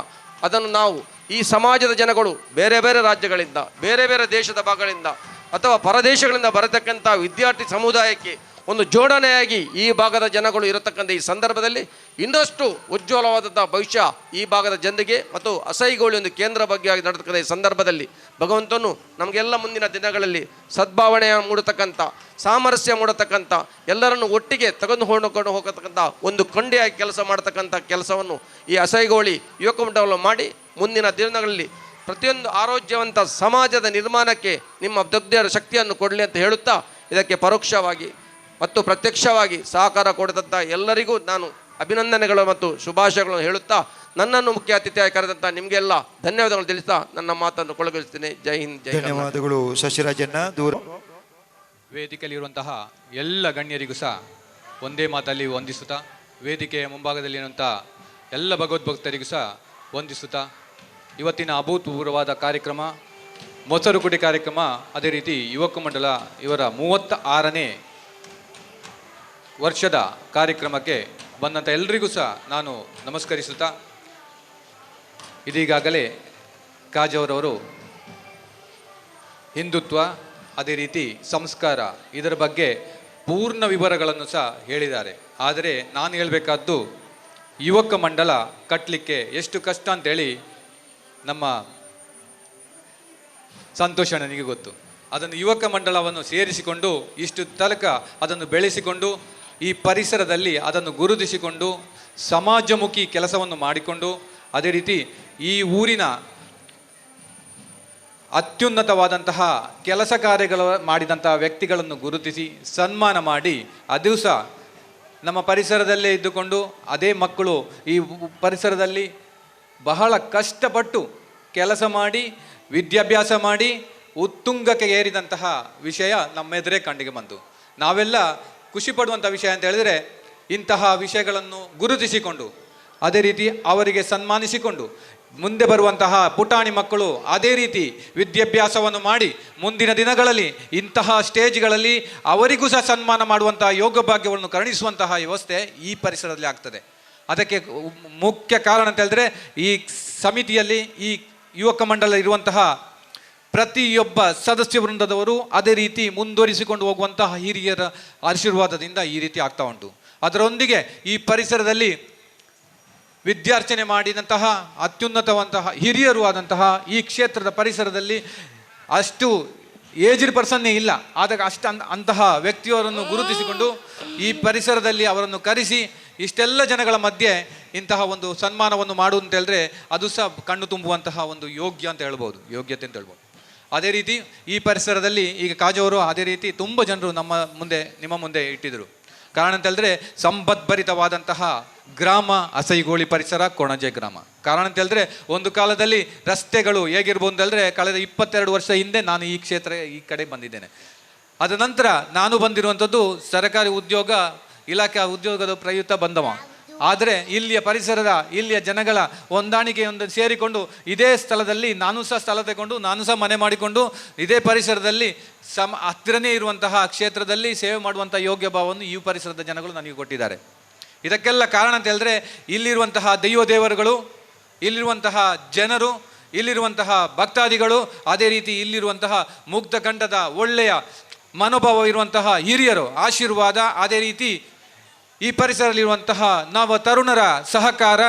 ಅದನ್ನು ನಾವು ಈ ಸಮಾಜದ ಜನಗಳು ಬೇರೆ ಬೇರೆ ರಾಜ್ಯಗಳಿಂದ, ಬೇರೆ ಬೇರೆ ದೇಶದ ಭಾಗಗಳಿಂದ ಅಥವಾ ಪರದೇಶಗಳಿಂದ ಬರತಕ್ಕಂಥ ವಿದ್ಯಾರ್ಥಿ ಸಮುದಾಯಕ್ಕೆ ಒಂದು ಜೋಡಣೆಯಾಗಿ ಈ ಭಾಗದ ಜನಗಳು ಇರತಕ್ಕಂಥ ಈ ಸಂದರ್ಭದಲ್ಲಿ ಇನ್ನಷ್ಟು ಉಜ್ವಲವಾದಂಥ ಭವಿಷ್ಯ ಈ ಭಾಗದ ಜನರಿಗೆ ಮತ್ತು ಅಸೈಗೋಳಿ ಒಂದು ಕೇಂದ್ರ ಬಗ್ಗೆ ನಡೆತಕ್ಕಂಥ ಈ ಸಂದರ್ಭದಲ್ಲಿ ಭಗವಂತನು ನಮಗೆಲ್ಲ ಮುಂದಿನ ದಿನಗಳಲ್ಲಿ ಸದ್ಭಾವನೆಯ ಮೂಡತಕ್ಕಂಥ, ಸಾಮರಸ್ಯ ಮೂಡತಕ್ಕಂಥ, ಎಲ್ಲರನ್ನು ಒಟ್ಟಿಗೆ ತೆಗೆದುಕೊಂಡು ಹೋಗತಕ್ಕಂಥ ಒಂದು ಕೊಂಡಿಯಾಗಿ ಕೆಲಸ ಮಾಡತಕ್ಕಂಥ ಕೆಲಸವನ್ನು ಈ ಅಸೈಗೋಳಿ ಯುವಕ ಮಂಡಲ ಮಾಡಿ ಮುಂದಿನ ದಿನಗಳಲ್ಲಿ ಪ್ರತಿಯೊಂದು ಆರೋಗ್ಯವಂತ ಸಮಾಜದ ನಿರ್ಮಾಣಕ್ಕೆ ನಿಮ್ಮ ದೊಡ್ಡ ಶಕ್ತಿಯನ್ನು ಕೊಡಲಿ ಅಂತ ಹೇಳುತ್ತಾ ಇದಕ್ಕೆ ಪರೋಕ್ಷವಾಗಿ ಮತ್ತು ಪ್ರತ್ಯಕ್ಷವಾಗಿ ಸಹಕಾರ ಕೊಡದಂಥ ಎಲ್ಲರಿಗೂ ನಾನು ಅಭಿನಂದನೆಗಳು ಮತ್ತು ಶುಭಾಶಯಗಳನ್ನು ಹೇಳುತ್ತಾ ನನ್ನನ್ನು ಮುಖ್ಯ ಅತಿಥಿಯಾಗಿ ಕರೆದಂಥ ನಿಮಗೆಲ್ಲ ಧನ್ಯವಾದಗಳು ತಿಳಿಸ್ತಾ ನನ್ನ ಮಾತನ್ನು ಕೊಳಗಿಸ್ತೇನೆ. ಜೈ ಹಿಂದ್, ಜೈ ಕರ್ನಾಟಕ. ಧನ್ಯವಾದಗಳು ಶಶಿರಾಜಣ್ಣ. ದೂರ ವೇದಿಕೆಯಲ್ಲಿರುವಂತಹ ಎಲ್ಲ ಗಣ್ಯರಿಗೂ ಸಹ ಒಂದೇ ಮಾತಲ್ಲಿ ವಂದಿಸುತ್ತಾ, ವೇದಿಕೆಯ ಮುಂಭಾಗದಲ್ಲಿರುವಂಥ ಎಲ್ಲ ಭಗವದ್ಭಕ್ತರಿಗೂ ಸಹ ವಂದಿಸುತ್ತಾ, ಇವತ್ತಿನ ಅಭೂತಪೂರ್ವವಾದ ಕಾರ್ಯಕ್ರಮ ಮೊಸರುಕುಡಿ ಕಾರ್ಯಕ್ರಮ, ಅದೇ ರೀತಿ ಯುವಕ ಮಂಡಲ ಇವರ 36ನೇ ವರ್ಷದ ಕಾರ್ಯಕ್ರಮಕ್ಕೆ ಬಂದಂಥ ಎಲ್ರಿಗೂ ಸಹ ನಾನು ನಮಸ್ಕರಿಸುತ್ತಾ, ಇದೀಗಾಗಲೇ ಕಾಜವರವರು ಹಿಂದುತ್ವ ಅದೇ ರೀತಿ ಸಂಸ್ಕಾರ ಇದರ ಬಗ್ಗೆ ಪೂರ್ಣ ವಿವರಗಳನ್ನು ಸಹ ಹೇಳಿದ್ದಾರೆ. ಆದರೆ ನಾನು ಹೇಳಬೇಕಾದ್ದು ಯುವಕ ಮಂಡಲ ಕಟ್ಟಲಿಕ್ಕೆ ಎಷ್ಟು ಕಷ್ಟ ಅಂತೇಳಿ ನಮ್ಮ ಸಂತೋಷ ನನಗೆ ಗೊತ್ತು. ಅದನ್ನು ಯುವಕ ಮಂಡಲವನ್ನು ಸೇರಿಸಿಕೊಂಡು ಇಷ್ಟು ತನಕ ಅದನ್ನು ಬೆಳೆಸಿಕೊಂಡು ಈ ಪರಿಸರದಲ್ಲಿ ಅದನ್ನು ಗುರುತಿಸಿಕೊಂಡು ಸಮಾಜಮುಖಿ ಕೆಲಸವನ್ನು ಮಾಡಿಕೊಂಡು ಅದೇ ರೀತಿ ಈ ಊರಿನ ಅತ್ಯುನ್ನತವಾದಂತಹ ಕೆಲಸ ಕಾರ್ಯಗಳು ಮಾಡಿದಂತಹ ವ್ಯಕ್ತಿಗಳನ್ನು ಗುರುತಿಸಿ ಸನ್ಮಾನ ಮಾಡಿ ಅದು ಸಹ ನಮ್ಮ ಪರಿಸರದಲ್ಲೇ ಇದ್ದುಕೊಂಡು ಅದೇ ಮಕ್ಕಳು ಈ ಪರಿಸರದಲ್ಲಿ ಬಹಳ ಕಷ್ಟಪಟ್ಟು ಕೆಲಸ ಮಾಡಿ ವಿದ್ಯಾಭ್ಯಾಸ ಮಾಡಿ ಉತ್ತುಂಗಕ್ಕೆ ಏರಿದಂತಹ ವಿಷಯ ನಮ್ಮೆದುರೇ ಕಣ್ಣಿಗೆ ಬಂತು. ನಾವೆಲ್ಲ ಖುಷಿ ಪಡುವಂಥ ವಿಷಯ ಅಂತ ಹೇಳಿದರೆ ಇಂತಹ ವಿಷಯಗಳನ್ನು ಗುರುತಿಸಿಕೊಂಡು ಅದೇ ರೀತಿ ಅವರಿಗೆ ಸನ್ಮಾನಿಸಿಕೊಂಡು ಮುಂದೆ ಬರುವಂತಹ ಪುಟಾಣಿ ಮಕ್ಕಳು ಅದೇ ರೀತಿ ವಿದ್ಯಾಭ್ಯಾಸವನ್ನು ಮಾಡಿ ಮುಂದಿನ ದಿನಗಳಲ್ಲಿ ಇಂತಹ ಸ್ಟೇಜ್ಗಳಲ್ಲಿ ಅವರಿಗೂ ಸಹ ಸನ್ಮಾನ ಮಾಡುವಂತಹ ಯೋಗ ಭಾಗ್ಯವನ್ನು ಕರುಣಿಸುವಂತಹ ವ್ಯವಸ್ಥೆ ಈ ಪರಿಸರದಲ್ಲಿ ಆಗ್ತದೆ. ಅದಕ್ಕೆ ಮುಖ್ಯ ಕಾರಣ ಅಂತ ಹೇಳಿದ್ರೆ ಈ ಸಮಿತಿಯಲ್ಲಿ ಈ ಯುವಕ ಮಂಡಲ ಇರುವಂತಹ ಪ್ರತಿಯೊಬ್ಬ ಸದಸ್ಯ ವೃಂದದವರು ಅದೇ ರೀತಿ ಮುಂದುವರಿಸಿಕೊಂಡು ಹೋಗುವಂತಹ ಹಿರಿಯರ ಆಶೀರ್ವಾದದಿಂದ ಈ ರೀತಿ ಆಗ್ತಾ ಉಂಟು. ಅದರೊಂದಿಗೆ ಈ ಪರಿಸರದಲ್ಲಿ ವಿದ್ಯಾರ್ಚನೆ ಮಾಡಿದಂತಹ ಅತ್ಯುನ್ನತವಂತಹ ಹಿರಿಯರು ಆದಂತಹ ಈ ಕ್ಷೇತ್ರದ ಪರಿಸರದಲ್ಲಿ ಅಷ್ಟು ಏಜ್ಡ್ ಪರ್ಸನ್ನೇ ಇಲ್ಲ. ಆದಾಗ ಅಂತಹ ವ್ಯಕ್ತಿಯವರನ್ನು ಗುರುತಿಸಿಕೊಂಡು ಈ ಪರಿಸರದಲ್ಲಿ ಅವರನ್ನು ಕರೆಸಿ ಇಷ್ಟೆಲ್ಲ ಜನಗಳ ಮಧ್ಯೆ ಇಂತಹ ಒಂದು ಸನ್ಮಾನವನ್ನು ಮಾಡುವುದು ಅಂತ ಹೇಳಿದ್ರೆ ಅದು ಸಹ ಕಣ್ಣು ತುಂಬುವಂತಹ ಒಂದು ಯೋಗ್ಯತೆ ಅಂತ ಹೇಳ್ಬೋದು. ಅದೇ ರೀತಿ ಈ ಪರಿಸರದಲ್ಲಿ ಈಗ ಕಾಜವರು ಅದೇ ರೀತಿ ತುಂಬ ಜನರು ನಿಮ್ಮ ಮುಂದೆ ಇಟ್ಟಿದ್ರು. ಕಾರಣ ಅಂತ ಹೇಳಿದ್ರೆ ಸಂಪದ್ಭರಿತವಾದಂತಹ ಗ್ರಾಮ ಅಸೈಗೋಳಿ ಪರಿಸರ ಕೊಣಜೆ ಗ್ರಾಮ. ಕಾರಣ ಅಂತ ಹೇಳಿದ್ರೆ ಒಂದು ಕಾಲದಲ್ಲಿ ರಸ್ತೆಗಳು ಹೇಗಿರ್ಬೋದು ಅಂತ ಹೇಳಿದ್ರೆ ಕಳೆದ 22 ವರ್ಷ ಹಿಂದೆ ನಾನು ಈ ಕಡೆ ಬಂದಿದ್ದೇನೆ. ಅದ ನಂತರ ನಾನು ಬಂದಿರುವಂಥದ್ದು ಸರ್ಕಾರಿ ಇಲಾಖೆ ಉದ್ಯೋಗದ ಪ್ರಯುಕ್ತ ಬಂದವ. ಆದರೆ ಇಲ್ಲಿಯ ಪರಿಸರದ ಇಲ್ಲಿಯ ಜನಗಳ ಹೊಂದಾಣಿಕೆಯೊಂದು ಸೇರಿಕೊಂಡು ಇದೇ ಸ್ಥಳದಲ್ಲಿ ನಾನು ಸಹ ಸ್ಥಳ ತಗೊಂಡು ನಾನು ಸಹ ಮನೆ ಮಾಡಿಕೊಂಡು ಇದೇ ಪರಿಸರದಲ್ಲಿ ಹತ್ತಿರನೇ ಇರುವಂತಹ ಕ್ಷೇತ್ರದಲ್ಲಿ ಸೇವೆ ಮಾಡುವಂಥ ಯೋಗ್ಯ ಭಾವವನ್ನು ಈ ಪರಿಸರದ ಜನಗಳು ನನಗೆ ಕೊಟ್ಟಿದ್ದಾರೆ. ಇದಕ್ಕೆಲ್ಲ ಕಾರಣ ಅಂತ ಹೇಳಿದ್ರೆ ಇಲ್ಲಿರುವಂತಹ ದೇವರುಗಳು, ಇಲ್ಲಿರುವಂತಹ ಜನರು, ಇಲ್ಲಿರುವಂತಹ ಭಕ್ತಾದಿಗಳು, ಅದೇ ರೀತಿ ಇಲ್ಲಿರುವಂತಹ ಮುಗ್ಧ ಕಂಠದ ಒಳ್ಳೆಯ ಮನೋಭಾವ ಇರುವಂತಹ ಹಿರಿಯರು ಆಶೀರ್ವಾದ, ಅದೇ ರೀತಿ ಈ ಪರಿಸರದಲ್ಲಿರುವಂತಹ ನವ ತರುಣರ ಸಹಕಾರ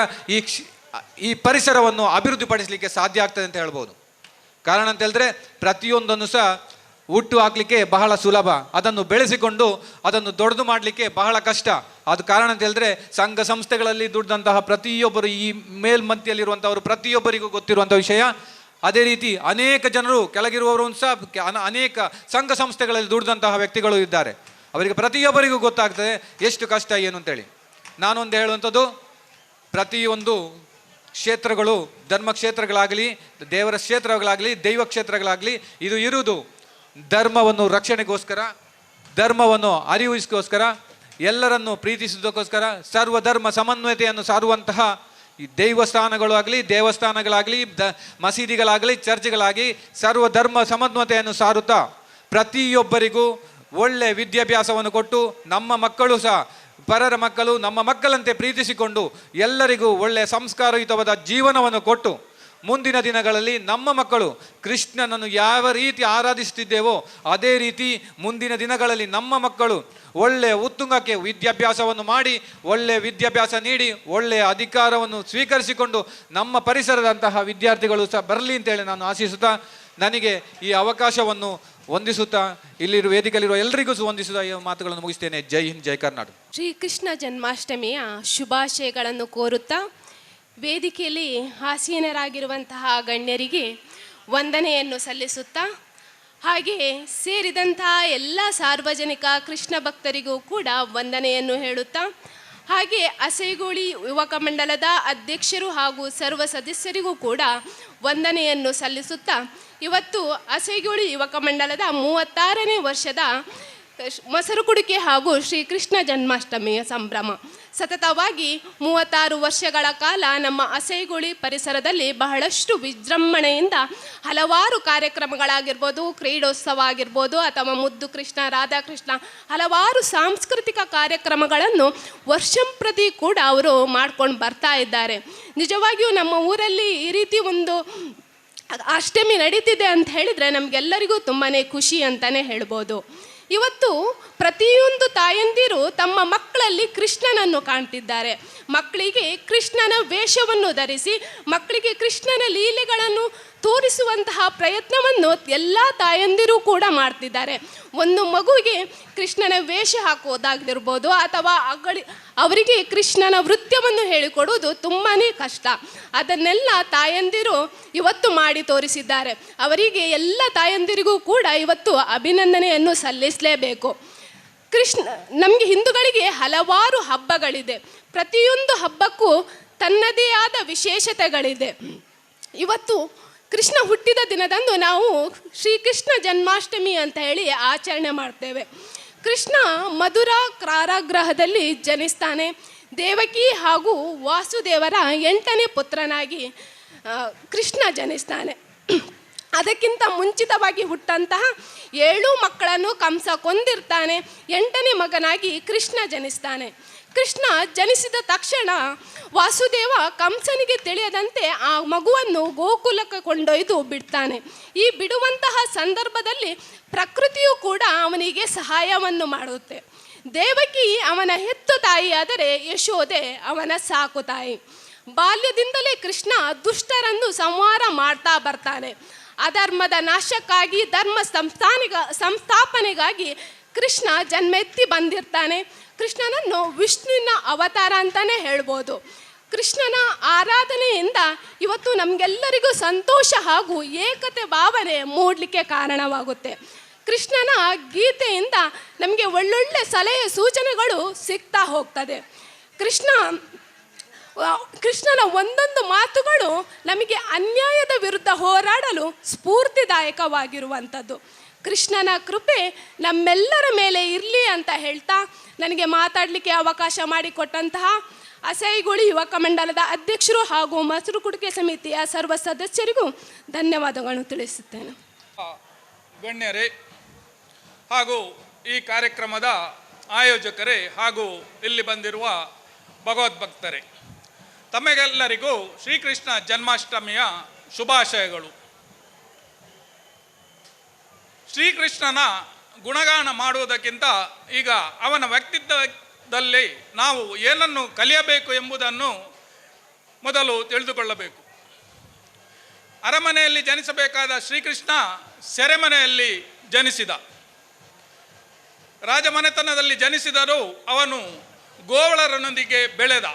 ಈ ಪರಿಸರವನ್ನು ಅಭಿವೃದ್ಧಿಪಡಿಸಲಿಕ್ಕೆ ಸಾಧ್ಯ ಆಗ್ತದೆ ಅಂತ ಹೇಳ್ಬೋದು. ಕಾರಣ ಅಂತ ಹೇಳಿದ್ರೆ ಪ್ರತಿಯೊಂದನ್ನು ಸಹ ಹುಟ್ಟು ಹಾಕಲಿಕ್ಕೆ ಬಹಳ ಸುಲಭ, ಅದನ್ನು ಬೆಳೆಸಿಕೊಂಡು ಅದನ್ನು ದೊಡ್ಡದು ಮಾಡಲಿಕ್ಕೆ ಬಹಳ ಕಷ್ಟ. ಅದು ಕಾರಣ ಅಂತ ಹೇಳಿದ್ರೆ ಸಂಘ ಸಂಸ್ಥೆಗಳಲ್ಲಿ ದುಡ್ದಂತಹ ಪ್ರತಿಯೊಬ್ಬರು ಈ ಮೇಲ್ಮಂತಿಯಲ್ಲಿರುವಂಥವರು ಪ್ರತಿಯೊಬ್ಬರಿಗೂ ಗೊತ್ತಿರುವಂಥ ವಿಷಯ. ಅದೇ ರೀತಿ ಅನೇಕ ಜನರು ಕೆಳಗಿರುವವರು ಸಹ ಅನೇಕ ಸಂಘ ಸಂಸ್ಥೆಗಳಲ್ಲಿ ದುಡ್ದಂತಹ ವ್ಯಕ್ತಿಗಳು ಇದ್ದಾರೆ. ಅವರಿಗೆ ಪ್ರತಿಯೊಬ್ಬರಿಗೂ ಗೊತ್ತಾಗ್ತದೆ ಎಷ್ಟು ಕಷ್ಟ ಏನು ಅಂತೇಳಿ. ನಾನೊಂದು ಹೇಳುವಂಥದ್ದು, ಪ್ರತಿಯೊಂದು ಕ್ಷೇತ್ರಗಳು ಧರ್ಮಕ್ಷೇತ್ರಗಳಾಗಲಿ ದೇವರ ಕ್ಷೇತ್ರಗಳಾಗಲಿ ದೈವ ಕ್ಷೇತ್ರಗಳಾಗಲಿ ಇದು ಇರುವುದು ಧರ್ಮವನ್ನು ರಕ್ಷಣೆಗೋಸ್ಕರ, ಧರ್ಮವನ್ನು ಅರಿವಿಗೋಸ್ಕರ, ಎಲ್ಲರನ್ನು ಪ್ರೀತಿಸುವುದಕ್ಕೋಸ್ಕರ, ಸರ್ವಧರ್ಮ ಸಮನ್ವಯತೆಯನ್ನು ಸಾರುವಂತಹ ಈ ದೇವಸ್ಥಾನಗಳಾಗಲಿ ಮಸೀದಿಗಳಾಗಲಿ ಚರ್ಚ್ಗಳಾಗಿ ಸರ್ವಧರ್ಮ ಸಮನ್ವಯತೆಯನ್ನು ಸಾರುತ್ತಾ ಪ್ರತಿಯೊಬ್ಬರಿಗೂ ಒಳ್ಳೆ ವಿದ್ಯಾಭ್ಯಾಸವನ್ನು ಕೊಟ್ಟು ನಮ್ಮ ಮಕ್ಕಳು ಸಹ ಪರರ ಮಕ್ಕಳು ನಮ್ಮ ಮಕ್ಕಳಂತೆ ಪ್ರೀತಿಸಿಕೊಂಡು ಎಲ್ಲರಿಗೂ ಒಳ್ಳೆಯ ಸಂಸ್ಕಾರಯುತವಾದ ಜೀವನವನ್ನು ಕೊಟ್ಟು ಮುಂದಿನ ದಿನಗಳಲ್ಲಿ ನಮ್ಮ ಮಕ್ಕಳು ಕೃಷ್ಣನನ್ನು ಯಾವ ರೀತಿ ಆರಾಧಿಸುತ್ತಿದ್ದೇವೋ ಅದೇ ರೀತಿ ಮುಂದಿನ ದಿನಗಳಲ್ಲಿ ನಮ್ಮ ಮಕ್ಕಳು ಒಳ್ಳೆಯ ಉತ್ತುಂಗಕ್ಕೆ ವಿದ್ಯಾಭ್ಯಾಸವನ್ನು ಮಾಡಿ ಒಳ್ಳೆಯ ವಿದ್ಯಾಭ್ಯಾಸ ನೀಡಿ ಒಳ್ಳೆಯ ಅಧಿಕಾರವನ್ನು ಸ್ವೀಕರಿಸಿಕೊಂಡು ನಮ್ಮ ಪರಿಸರದಂತಹ ವಿದ್ಯಾರ್ಥಿಗಳು ಸಹ ಬರಲಿ ಅಂತೇಳಿ ನಾನು ಆಶಿಸುತ್ತಾ ನನಗೆ ಈ ಅವಕಾಶವನ್ನು ವಂದಿಸುತ್ತಾ ಇಲ್ಲಿರುವ ವೇದಿಕೆಯಲ್ಲಿರುವ ಎಲ್ಲರಿಗೂ ವಂದಿಸುತ್ತಾ ಈ ಮಾತುಗಳನ್ನು ಮುಗಿಸ್ತೇನೆ. ಜೈ ಹಿಂದ್, ಜೈ ಕರ್ನಾಟಕ. ಶ್ರೀಕೃಷ್ಣ ಜನ್ಮಾಷ್ಟಮಿಯ ಶುಭಾಶಯಗಳನ್ನು ಕೋರುತ್ತಾ ವೇದಿಕೆಯಲ್ಲಿ ಆಸೀನರಾಗಿರುವಂತಹ ಗಣ್ಯರಿಗೆ ವಂದನೆಯನ್ನು ಸಲ್ಲಿಸುತ್ತಾ ಹಾಗೆಯೇ ಸೇರಿದಂತಹ ಎಲ್ಲ ಸಾರ್ವಜನಿಕ ಕೃಷ್ಣ ಭಕ್ತರಿಗೂ ಕೂಡ ವಂದನೆಯನ್ನು ಹೇಳುತ್ತಾ ಹಾಗೆ ಅಸೇಗೋಳಿ ಯುವಕ ಮಂಡಲದ ಅಧ್ಯಕ್ಷರು ಹಾಗೂ ಸರ್ವ ಸದಸ್ಯರಿಗೂ ಕೂಡ ವಂದನೆಯನ್ನು ಸಲ್ಲಿಸುತ್ತಾ, ಇವತ್ತು ಅಸೇಗೋಳಿ ಯುವಕ ಮಂಡಲದ 36ನೇ ವರ್ಷದ ಮೊಸರುಕುಡಿಕೆ ಹಾಗೂ ಶ್ರೀಕೃಷ್ಣ ಜನ್ಮಾಷ್ಟಮಿಯ ಸಂಭ್ರಮ ಸತತವಾಗಿ 36 ವರ್ಷಗಳ ಕಾಲ ನಮ್ಮ ಅಸೇಗೋಳಿ ಪರಿಸರದಲ್ಲಿ ಬಹಳಷ್ಟು ವಿಜೃಂಭಣೆಯಿಂದ ಹಲವಾರು ಕಾರ್ಯಕ್ರಮಗಳಾಗಿರ್ಬೋದು, ಕ್ರೀಡೋತ್ಸವ ಆಗಿರ್ಬೋದು ಅಥವಾ ಮುದ್ದು ಕೃಷ್ಣ ರಾಧಾಕೃಷ್ಣ ಹಲವಾರು ಸಾಂಸ್ಕೃತಿಕ ಕಾರ್ಯಕ್ರಮಗಳನ್ನು ವರ್ಷಂಪ್ರತಿ ಕೂಡ ಅವರು ಮಾಡ್ಕೊಂಡು ಬರ್ತಾ ಇದ್ದಾರೆ. ನಿಜವಾಗಿಯೂ ನಮ್ಮ ಊರಲ್ಲಿ ಈ ರೀತಿ ಒಂದು ಅಷ್ಟಮಿ ನಡೀತಿದೆ ಅಂತ ಹೇಳಿದರೆ ನಮಗೆಲ್ಲರಿಗೂ ತುಂಬಾ ಖುಷಿ ಅಂತಲೇ ಹೇಳ್ಬೋದು. ಇವತ್ತು ಪ್ರತಿಯೊಂದು ತಾಯಂದಿರು ತಮ್ಮ ಮಕ್ಕಳಲ್ಲಿ ಕೃಷ್ಣನನ್ನು ಕಾಣ್ತಿದ್ದಾರೆ. ಮಕ್ಕಳಿಗೆ ಕೃಷ್ಣನ ವೇಷವನ್ನು ಧರಿಸಿ ಮಕ್ಕಳಿಗೆ ಕೃಷ್ಣನ ಲೀಲೆಗಳನ್ನು ತೋರಿಸುವಂತಹ ಪ್ರಯತ್ನವನ್ನು ಎಲ್ಲ ತಾಯಂದಿರು ಕೂಡ ಮಾಡ್ತಿದ್ದಾರೆ. ಒಂದು ಮಗುವಿಗೆ ಕೃಷ್ಣನ ವೇಷ ಹಾಕೋದಾಗಿರ್ಬೋದು ಅಥವಾ ಅವರಿಗೆ ಕೃಷ್ಣನ ನೃತ್ಯವನ್ನು ಹೇಳಿಕೊಡುವುದು ತುಂಬಾ ಕಷ್ಟ. ಅದನ್ನೆಲ್ಲ ತಾಯಂದಿರು ಇವತ್ತು ಮಾಡಿ ತೋರಿಸಿದ್ದಾರೆ. ಅವರಿಗೆ ಎಲ್ಲ ತಾಯಂದಿರಿಗೂ ಕೂಡ ಇವತ್ತು ಅಭಿನಂದನೆಯನ್ನು ಸಲ್ಲಿಸಲೇಬೇಕು. ನಮಗೆ ಹಿಂದೂಗಳಿಗೆ ಹಲವಾರು ಹಬ್ಬಗಳಿದೆ. ಪ್ರತಿಯೊಂದು ಹಬ್ಬಕ್ಕೂ ತನ್ನದೇ ಆದ ವಿಶೇಷತೆಗಳಿದೆ. ಇವತ್ತು ಕೃಷ್ಣ ಹುಟ್ಟಿದ ದಿನದಂದು ನಾವು ಶ್ರೀಕೃಷ್ಣ ಜನ್ಮಾಷ್ಟಮಿ ಅಂತ ಹೇಳಿ ಆಚರಣೆ ಮಾಡ್ತೇವೆ. ಕೃಷ್ಣ ಮಧುರಾ ಕಾರಾಗೃಹದಲ್ಲಿ ಜನಿಸ್ತಾನೆ. ದೇವಕಿ ಹಾಗೂ ವಾಸುದೇವರ 8ನೇ ಪುತ್ರನಾಗಿ ಕೃಷ್ಣ ಜನಿಸ್ತಾನೆ. ಅದಕ್ಕಿಂತ ಮುಂಚಿತವಾಗಿ ಹುಟ್ಟಂತಹ 7 ಮಕ್ಕಳನ್ನು ಕಂಸ ಕೊಂದಿರ್ತಾನೆ. 8ನೇ ಮಗನಾಗಿ ಕೃಷ್ಣ ಜನಿಸ್ತಾನೆ. ಕೃಷ್ಣ ಜನಿಸಿದ ತಕ್ಷಣ ವಾಸುದೇವ ಕಂಸನಿಗೆ ತಿಳಿಯದಂತೆ ಆ ಮಗುವನ್ನು ಗೋಕುಲಕ್ಕೆ ಕೊಂಡೊಯ್ದು ಬಿಡ್ತಾನೆ. ಈ ಬಿಡುವಂತಹ ಸಂದರ್ಭದಲ್ಲಿ ಪ್ರಕೃತಿಯು ಕೂಡ ಅವನಿಗೆ ಸಹಾಯವನ್ನು ಮಾಡುತ್ತೆ. ದೇವಕಿ ಅವನ ಹೆತ್ತು ತಾಯಿಯಾದರೆ ಯಶೋದೆ ಅವನ ಸಾಕು ತಾಯಿ. ಬಾಲ್ಯದಿಂದಲೇ ಕೃಷ್ಣ ದುಷ್ಟರನ್ನು ಸಂಹಾರ ಮಾಡ್ತಾ ಬರ್ತಾನೆ. ಅಧರ್ಮದ ನಾಶಕ್ಕಾಗಿ ಧರ್ಮ ಸಂಸ್ಥಾಪನೆಗಾಗಿ ಕೃಷ್ಣ ಜನ್ಮೆತ್ತಿ ಬಂದಿರ್ತಾನೆ. ಕೃಷ್ಣನನ್ನು ವಿಷ್ಣುವಿನ ಅವತಾರ ಅಂತಲೇ ಹೇಳ್ಬೋದು. ಕೃಷ್ಣನ ಆರಾಧನೆಯಿಂದ ಇವತ್ತು ನಮಗೆಲ್ಲರಿಗೂ ಸಂತೋಷ ಹಾಗೂ ಏಕತೆ ಭಾವನೆ ಮೂಡಲಿಕ್ಕೆ ಕಾರಣವಾಗುತ್ತೆ. ಕೃಷ್ಣನ ಗೀತೆಯಿಂದ ನಮಗೆ ಒಳ್ಳೊಳ್ಳೆ ಸಲಹೆ ಸೂಚನೆಗಳು ಸಿಗ್ತಾ ಹೋಗ್ತದೆ. ಕೃಷ್ಣನ ಒಂದೊಂದು ಮಾತುಗಳು ನಮಗೆ ಅನ್ಯಾಯದ ವಿರುದ್ಧ ಹೋರಾಡಲು ಸ್ಫೂರ್ತಿದಾಯಕವಾಗಿರುವಂಥದ್ದು. ಕೃಷ್ಣನ ಕೃಪೆ ನಮ್ಮೆಲ್ಲರ ಮೇಲೆ ಇರಲಿ ಅಂತ ಹೇಳ್ತಾ, ನನಗೆ ಮಾತಾಡಲಿಕ್ಕೆ ಅವಕಾಶ ಮಾಡಿಕೊಟ್ಟಂತಹ ಅಸೈಗುಳಿ ಯುವಕ ಮಂಡಲದ ಅಧ್ಯಕ್ಷರು ಹಾಗೂ ಮೊಸರುಕುಡಿಕೆ ಸಮಿತಿಯ ಸರ್ವ ಸದಸ್ಯರಿಗೂ ಧನ್ಯವಾದಗಳನ್ನು ತಿಳಿಸುತ್ತೇನೆ. ಗಣ್ಯರೇ ಹಾಗೂ ಈ ಕಾರ್ಯಕ್ರಮದ ಆಯೋಜಕರೇ ಹಾಗೂ ಇಲ್ಲಿ ಬಂದಿರುವ ಭಗವದ್ಭಕ್ತರೇ, ತಮಗೆಲ್ಲರಿಗೂ ಶ್ರೀಕೃಷ್ಣ ಜನ್ಮಾಷ್ಟಮಿಯ ಶುಭಾಶಯಗಳು. ಶ್ರೀಕೃಷ್ಣನ ಗುಣಗಾನ ಮಾಡುವುದಕ್ಕಿಂತ ಈಗ ಅವನ ವ್ಯಕ್ತಿತ್ವದಲ್ಲಿ ನಾವು ಏನನ್ನು ಕಲಿಯಬೇಕು ಎಂಬುದನ್ನು ಮೊದಲು ತಿಳಿದುಕೊಳ್ಳಬೇಕು. ಅರಮನೆಯಲ್ಲಿ ಜನಿಸಬೇಕಾದ ಶ್ರೀಕೃಷ್ಣ ಸೆರೆಮನೆಯಲ್ಲಿ ಜನಿಸಿದ. ರಾಜಮನೆತನದಲ್ಲಿ ಜನಿಸಿದರೂ ಅವನು ಗೋವಳರನೊಂದಿಗೆ ಬೆಳೆದ.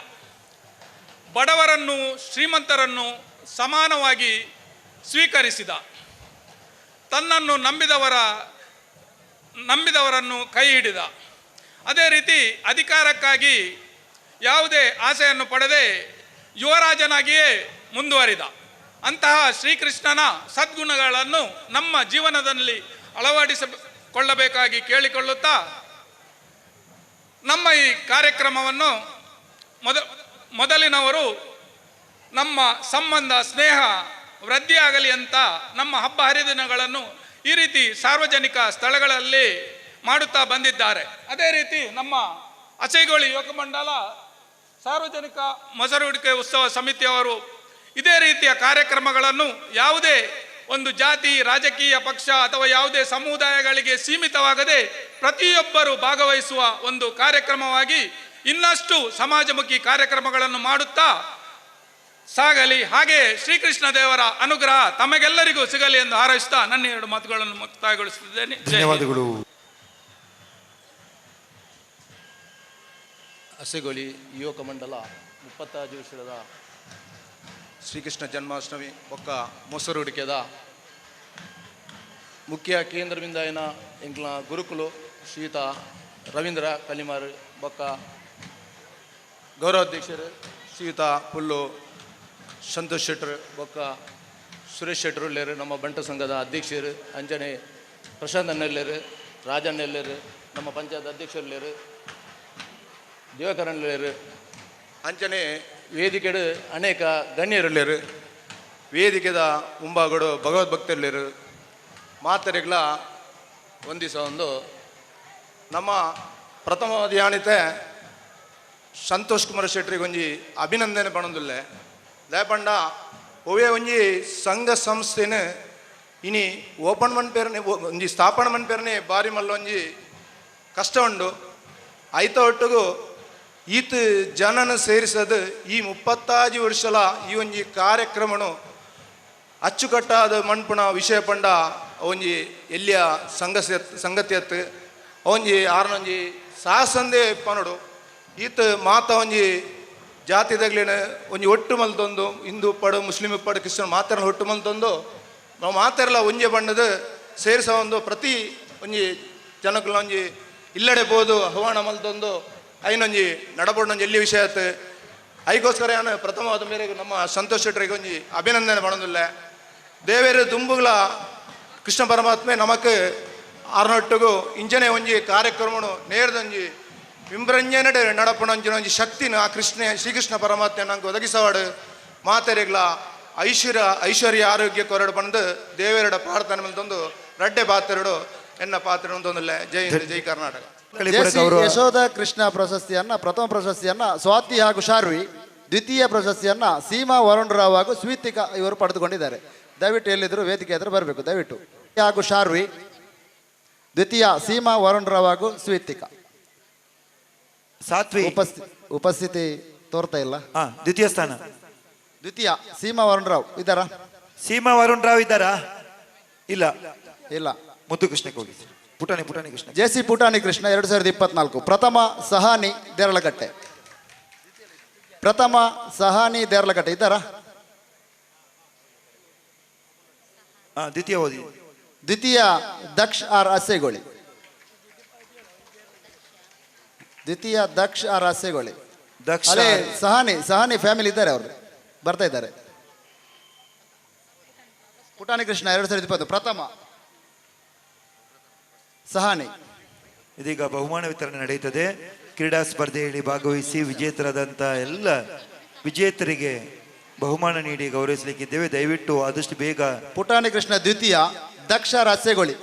ಬಡವರನ್ನು ಶ್ರೀಮಂತರನ್ನು ಸಮಾನವಾಗಿ ಸ್ವೀಕರಿಸಿದ. ತನ್ನನ್ನು ನಂಬಿದವರನ್ನು ಕೈ ಹಿಡಿದ. ಅದೇ ರೀತಿ ಅಧಿಕಾರಕ್ಕಾಗಿ ಯಾವುದೇ ಆಸೆಯನ್ನು ಪಡೆದೇ ಯುವರಾಜನಾಗಿಯೇ ಮುಂದುವರಿದ. ಅಂತಹ ಶ್ರೀಕೃಷ್ಣನ ಸದ್ಗುಣಗಳನ್ನು ನಮ್ಮ ಜೀವನದಲ್ಲಿ ಅಳವಡಿಸಿಕೊಳ್ಳಬೇಕಾಗಿ ಕೇಳಿಕೊಳ್ಳುತ್ತಾ, ನಮ್ಮ ಈ ಕಾರ್ಯಕ್ರಮವನ್ನು ಮೊದಲಿನವರು ನಮ್ಮ ಸಂಬಂಧ ಸ್ನೇಹ ವೃದ್ಧಿಯಾಗಲಿ ಅಂತ ನಮ್ಮ ಹಬ್ಬ ಹರಿದಿನಗಳನ್ನು ಈ ರೀತಿ ಸಾರ್ವಜನಿಕ ಸ್ಥಳಗಳಲ್ಲಿ ಮಾಡುತ್ತಾ ಬಂದಿದ್ದಾರೆ. ಅದೇ ರೀತಿ ನಮ್ಮ ಅಸೈಗೋಳಿ ಯುವಕ ಮಂಡಲ ಸಾರ್ವಜನಿಕ ಮೊಸರುಕುಡಿಕೆ ಉತ್ಸವ ಸಮಿತಿಯವರು ಇದೇ ರೀತಿಯ ಕಾರ್ಯಕ್ರಮಗಳನ್ನು ಯಾವುದೇ ಒಂದು ಜಾತಿ, ರಾಜಕೀಯ ಪಕ್ಷ ಅಥವಾ ಯಾವುದೇ ಸಮುದಾಯಗಳಿಗೆ ಸೀಮಿತವಾಗದೆ ಪ್ರತಿಯೊಬ್ಬರು ಭಾಗವಹಿಸುವ ಒಂದು ಕಾರ್ಯಕ್ರಮವಾಗಿ ಇನ್ನಷ್ಟು ಸಮಾಜಮುಖಿ ಕಾರ್ಯಕ್ರಮಗಳನ್ನು ಮಾಡುತ್ತಾ ಸಾಗಲಿ. ಹಾಗೆ ಶ್ರೀಕೃಷ್ಣ ದೇವರ ಅನುಗ್ರಹ ತಮಗೆಲ್ಲರಿಗೂ ಸಿಗಲಿ ಎಂದು ಹಾರೈಸುತ್ತಾ ನನ್ನ 2 ಮಾತುಗಳನ್ನು ಮುಕ್ತಾಯಗೊಳಿಸುತ್ತಿದ್ದೇನೆ. ಧನ್ಯವಾದಗಳು. ಅಸೆಗೋಳಿ ಯುವಕ ಮಂಡಲ 25 ವರ್ಷದ ಶ್ರೀಕೃಷ್ಣ ಜನ್ಮಾಷ್ಟಮಿ ಬೊಕ್ಕ ಮೊಸರುಡಿಕೆದ ಮುಖ್ಯ ಕೇಂದ್ರದಿಂದ ಏನ ಎಂಕ್ಲ ಗುರುಕುಲು ಶ್ರೀಯುತ ರವೀಂದ್ರ ಕಲಿಮಾರ್ ಬೊಕ್ಕ ಗೌರವಾಧ್ಯಕ್ಷರು ಶ್ರೀಯುತ ಪುಲ್ಲು ಸಂತೋಷ್ ಶೆಟ್ಟರು ಬೊಕ್ಕ ಸುರೇಶ್ ಶೆಟ್ಟರು ಇಲ್ಲೇರು, ನಮ್ಮ ಬಂಟ ಸಂಘದ ಅಧ್ಯಕ್ಷರು ಅಂಜನೆ ಪ್ರಶಾಂತ್ ಅನ್ನಲ್ಲೇರು, ರಾಜಣ್ಣ ಎಲ್ಲರು, ನಮ್ಮ ಪಂಚಾಯತ್ ಅಧ್ಯಕ್ಷರು ದೇವಕರಣ್ಣರು ಅಂಚನೆ ವೇದಿಕೆಡು ಅನೇಕ ಗಣ್ಯರಿಲ್ಲೇರು, ವೇದಿಕೆದ ಮುಂಭಾಗಡು ಭಗವದ್ಭಕ್ತರಿಲ್ಲೇರು ಮಾತರಿಗಳ ಒಂದಿಸ ಒಂದು ನಮ್ಮ ಪ್ರಥಮ ಧ್ಯಾನಿತೆ ಸಂತೋಷ್ ಕುಮಾರ್ ಶೆಟ್ಟರಿಗೆ ಒಂಜಿ ಅಭಿನಂದನೆ ಪಣೊಂದುಲ್ಲ ಲೇಪಂಡ ಒವೇ ಒಂಜಿ ಸಂಘ ಸಂಸ್ಥೆನ ಇನಿ ಓಪನ್ ಮನ್ಪೇರನೆ ಒಂಜಿ ಸ್ಥಾಪನೆ ಮನ್ಪೇರನೆ ಬಾರಿ ಮಲ್ಲ ಒಂಜಿ ಕಷ್ಟ ಉಂಡು ಐತ ಒಟ್ಟಿಗೂ ಈತ ಜನನ ಸೇರಿಸದು ಈ 35 ವರ್ಷಲ ಈ ಒಂಜಿ ಕಾರ್ಯಕ್ರಮನು ಅಚ್ಚುಕಟ್ಟಾದ ಮಣ್ಪುಣ ವಿಷಯ ಪಂಡ ಒಂಜಿ ಎಲ್ಲಿಯ ಸಂಗತಿಯತ್ತು ಒಂಜಿ ಆರ್ನೊಂಜಿ ಸಾಹಸಂದೇ ಪನಡು ಈತ ಮಾತ ಒಂಜಿ ಜಾತಿದಾಗ್ಲಿನ ಒಂಜಿ ಒಟ್ಟು ಮಲ್ತೊಂದು ಹಿಂದೂ ಪಡು ಮುಸ್ಲಿಂ ಪಡು ಕ್ರಿಶ್ಚಿಯನ್ ಮಾತಾಡ ಒಟ್ಟು ಮಲ್ತೊಂದು ನಾವು ಮಾತಾಡಲ್ಲ ಒಂಜಿ ಬಣ್ಣದ ಸೇರಿಸ ಒಂದು ಪ್ರತಿ ಒಂಜಿ ಜನಕ್ಕಲ್ಲ ಒಂಜಿ ಇಲ್ಲಡೆ ಬೋದು ಹವಾಣ ಮಲ್ತೊಂದು ಐನೊಂಜಿ ನಡಬೋಡೊಂಜಿ ಎಲ್ಲಿ ವಿಷಯ ಆಯ್ತು ಐಗೋಸ್ಕರ ಏನು ಪ್ರಥಮವಾದ ಮೇರೆಗೆ ನಮ್ಮ ಸಂತೋಷ್ ಶೆಟ್ಟರಿಗೆ ಒಂಜಿ ಅಭಿನಂದನೆ ಮಾಡೋದಿಲ್ಲ ದೇವೇರು ದುಂಬುಗಳ ಕೃಷ್ಣ ಪರಮಾತ್ಮೆ ನಮಕ್ ಆರ್ನೊಟ್ಟಿಗೂ ಇಂಜನೆ ಒಂಜಿ ಕಾರ್ಯಕ್ರಮನು ನೇರದೊಂಜಿ ವಿಂಬ್ರಂಜನಡೆ ನಡಪಣೊಂಜಿನ ಒಂಜಿ ಶಕ್ತಿನ ಆ ಶ್ರೀಕೃಷ್ಣ ಪರಮಾತ್ಮೆ ನಂಗೆ ಒದಗಿಸವಾಡು ಮಾತೆರೆಗಳ ಐಶ್ವರ್ಯ ಆರೋಗ್ಯ ಕೊರಡು ಬಂದು ದೇವೇರಡ ಪ್ರಾರ್ಥನೆ ಮೇಲ್ತೊಂದು ರಡ್ಡೆ ಪಾತ್ರೆಡು ಎನ್ನ ಪಾತ್ರೆ ಒಂದೊಂದಿಲ್ಲ ಜೈ ಹಿಂದ್ ಜೈ ಕರ್ನಾಟಕ. ಯಶೋಧ ಕೃಷ್ಣ ಪ್ರಶಸ್ತಿಯನ್ನ ಪ್ರಥಮ ಪ್ರಶಸ್ತಿಯನ್ನ ಸ್ವಾತಿ ಹಾಗೂ ಶಾರ್ವಿ, ದ್ವಿತೀಯ ಪ್ರಶಸ್ತಿಯನ್ನ ಸೀಮಾ ವರುಣ್ ರಾವ್ ಹಾಗೂ ಸ್ವೀತಿಕಾ ಇವರು ಪಡೆದುಕೊಂಡಿದ್ದಾರೆ. ದಯವಿಟ್ಟು ಎಲ್ಲಿದ್ರು ವೇದಿಕೆ ಹತ್ರ ಬರಬೇಕು ದಯವಿಟ್ಟು. ಹಾಗೂ ಶಾರ್ವಿ, ದ್ವಿತೀಯ ಸೀಮಾ ವರುಣ್ ರಾವ್ ಹಾಗೂ ಸ್ವೀತಿಕಾ. ಸಾತ್ವಿ ಉಪಸ್ಥಿತಿ ತೋರ್ತಾ ಇಲ್ಲ. ದ್ವಿತೀಯ ಸ್ಥಾನ ದ್ವಿತೀಯ ಸೀಮಾ ವರುಣ್ ರಾವ್ ಇದ್ದಾರಾ? ಸೀಮಾ ವರುಣ್ ರಾವ್ ಇದ್ದಾರಾ? ಇಲ್ಲ ಇಲ್ಲ. ಮುದ್ದು ಕೃಷ್ಣಕ್ಕೆ ಹೋಗಿ ಪುಟಾಣಿ ಕೃಷ್ಣ ಜೆಸಿ ಪುಟಾಣಿ ಕೃಷ್ಣ 2024. ಪ್ರಥಮ ಸಹಾನಿ ದೇರಳಕಟ್ಟೆ. ಪ್ರಥಮ ಸಹಾನಿ ದೇರಳಕಟ್ಟೆ ಇದ್ದಾರಾ? ದ್ವಿತೀಯ ಓದಿ. ದ್ವಿತೀಯ ದಕ್ಷ ಆರ್ ಅಸೆಗೋಳಿ. ದ್ವಿತೀಯ ದಕ್ಷ ಆರ್ ಅಸೆಗೋಳಿ. ಅಲ್ಲೇ ಸಹಾನಿ ಫ್ಯಾಮಿಲಿ ಇದ್ದಾರೆ, ಅವರು ಬರ್ತಾ ಇದ್ದಾರೆ. ಪುಟಾಣಿ ಕೃಷ್ಣ 2020 ಪ್ರಥಮ ಸಹಾನಿ. ಇದೀಗ ಬಹುಮಾನ ವಿತರಣೆ ನಡೆಯುತ್ತದೆ. ಕ್ರೀಡಾ ಸ್ಪರ್ಧೆಯಲ್ಲಿ ಭಾಗವಹಿಸಿ ವಿಜೇತರಾದಂಥ ಎಲ್ಲ ವಿಜೇತರಿಗೆ ಬಹುಮಾನ ನೀಡಿ ಗೌರವಿಸಲಿಕ್ಕಿದ್ದೇವೆ. ದಯವಿಟ್ಟು ಆದಷ್ಟು ಬೇಗ. ಪುಟಾಣಿ ಕೃಷ್ಣ ದ್ವಿತೀಯ, ದಕ್ಷ ರಾಸೆಗೋಳಿ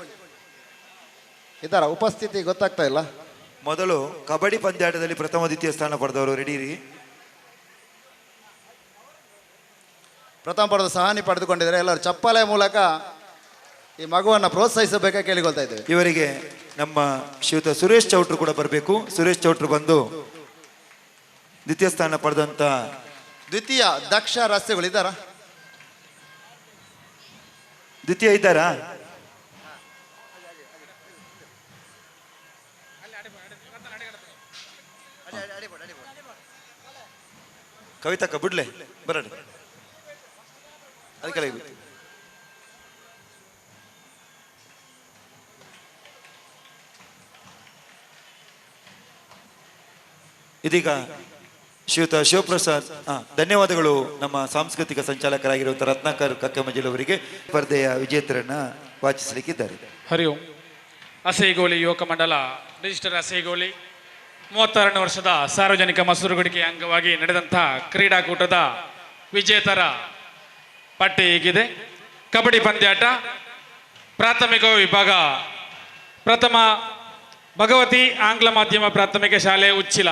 ಇದ್ದಾರ? ಉಪಸ್ಥಿತಿ ಗೊತ್ತಾಗ್ತಾ ಇಲ್ಲ. ಮೊದಲು ಕಬಡ್ಡಿ ಪಂದ್ಯಾಟದಲ್ಲಿ ಪ್ರಥಮ ದ್ವಿತೀಯ ಸ್ಥಾನ ಪಡೆದವರು ರೆಡಿರಿ. ಪ್ರಥಮ ಪಡೆದ ಸಹಾನಿ ಪಡೆದುಕೊಂಡಿದ್ದಾರೆ. ಎಲ್ಲರೂ ಚಪ್ಪಾಳೆ ಮೂಲಕ ಈ ಮಗುವನ್ನು ಪ್ರೋತ್ಸಾಹಿಸಬೇಕಾಗಿ ಕೇಳಿಕೊಳ್ತಾ ಇದ್ದೇವೆ. ಇವರಿಗೆ ನಮ್ಮ ಶ್ರೀಯುತ ಸುರೇಶ್ ಚೌಟ್ರು ಕೂಡ ಬರಬೇಕು. ಸುರೇಶ್ ಚೌಟ್ರು ಬಂದು ದ್ವಿತೀಯ ಸ್ಥಾನ ಪಡೆದಂತ ದ್ವಿತೀಯ ದಕ್ಷ ರಾಸ್ಯಗಳು ಇದ್ದಾರಾ? ದ್ವಿತೀಯ ಇದ್ದಾರಾ? ಕವಿತಕ್ಕ ಬಿಡ್ಲೆ ಬರಡಿ ಅದಕ್ಕೆಲ್ಲ ಇದೀಗ ಶ್ರೀಯುತ ಶಿವಪ್ರಸಾದ್ ಧನ್ಯವಾದಗಳು. ನಮ್ಮ ಸಾಂಸ್ಕೃತಿಕ ಸಂಚಾಲಕರಾಗಿರುವಂಥ ರತ್ನಾಕರ್ ಕಕ್ಕಮಜಲ್ ಅವರಿಗೆ ಸ್ಪರ್ಧೆಯ ವಿಜೇತರನ್ನ ವಾಚಿಸಲಿಕ್ಕಿದ್ದಾರೆ. ಹರಿ ಓಂ. ಅಸೈಗೋಳಿ ಯುವಕ ಮಂಡಲ ರಿಜಿಸ್ಟರ್ ಅಸೈಗೋಳಿ 32ನೇ ವರ್ಷದ ಸಾರ್ವಜನಿಕ ಮಸೂರುಗುಡಿಕೆ ಅಂಗವಾಗಿ ನಡೆದಂತಹ ಕ್ರೀಡಾಕೂಟದ ವಿಜೇತರ ಪಟ್ಟಿ ಹೀಗಿದೆ. ಕಬಡ್ಡಿ ಪಂದ್ಯಾಟ ಪ್ರಾಥಮಿಕ ವಿಭಾಗ ಪ್ರಥಮ ಭಗವತಿ ಆಂಗ್ಲ ಮಾಧ್ಯಮ ಪ್ರಾಥಮಿಕ ಶಾಲೆ ಉಚ್ಚಿಲ.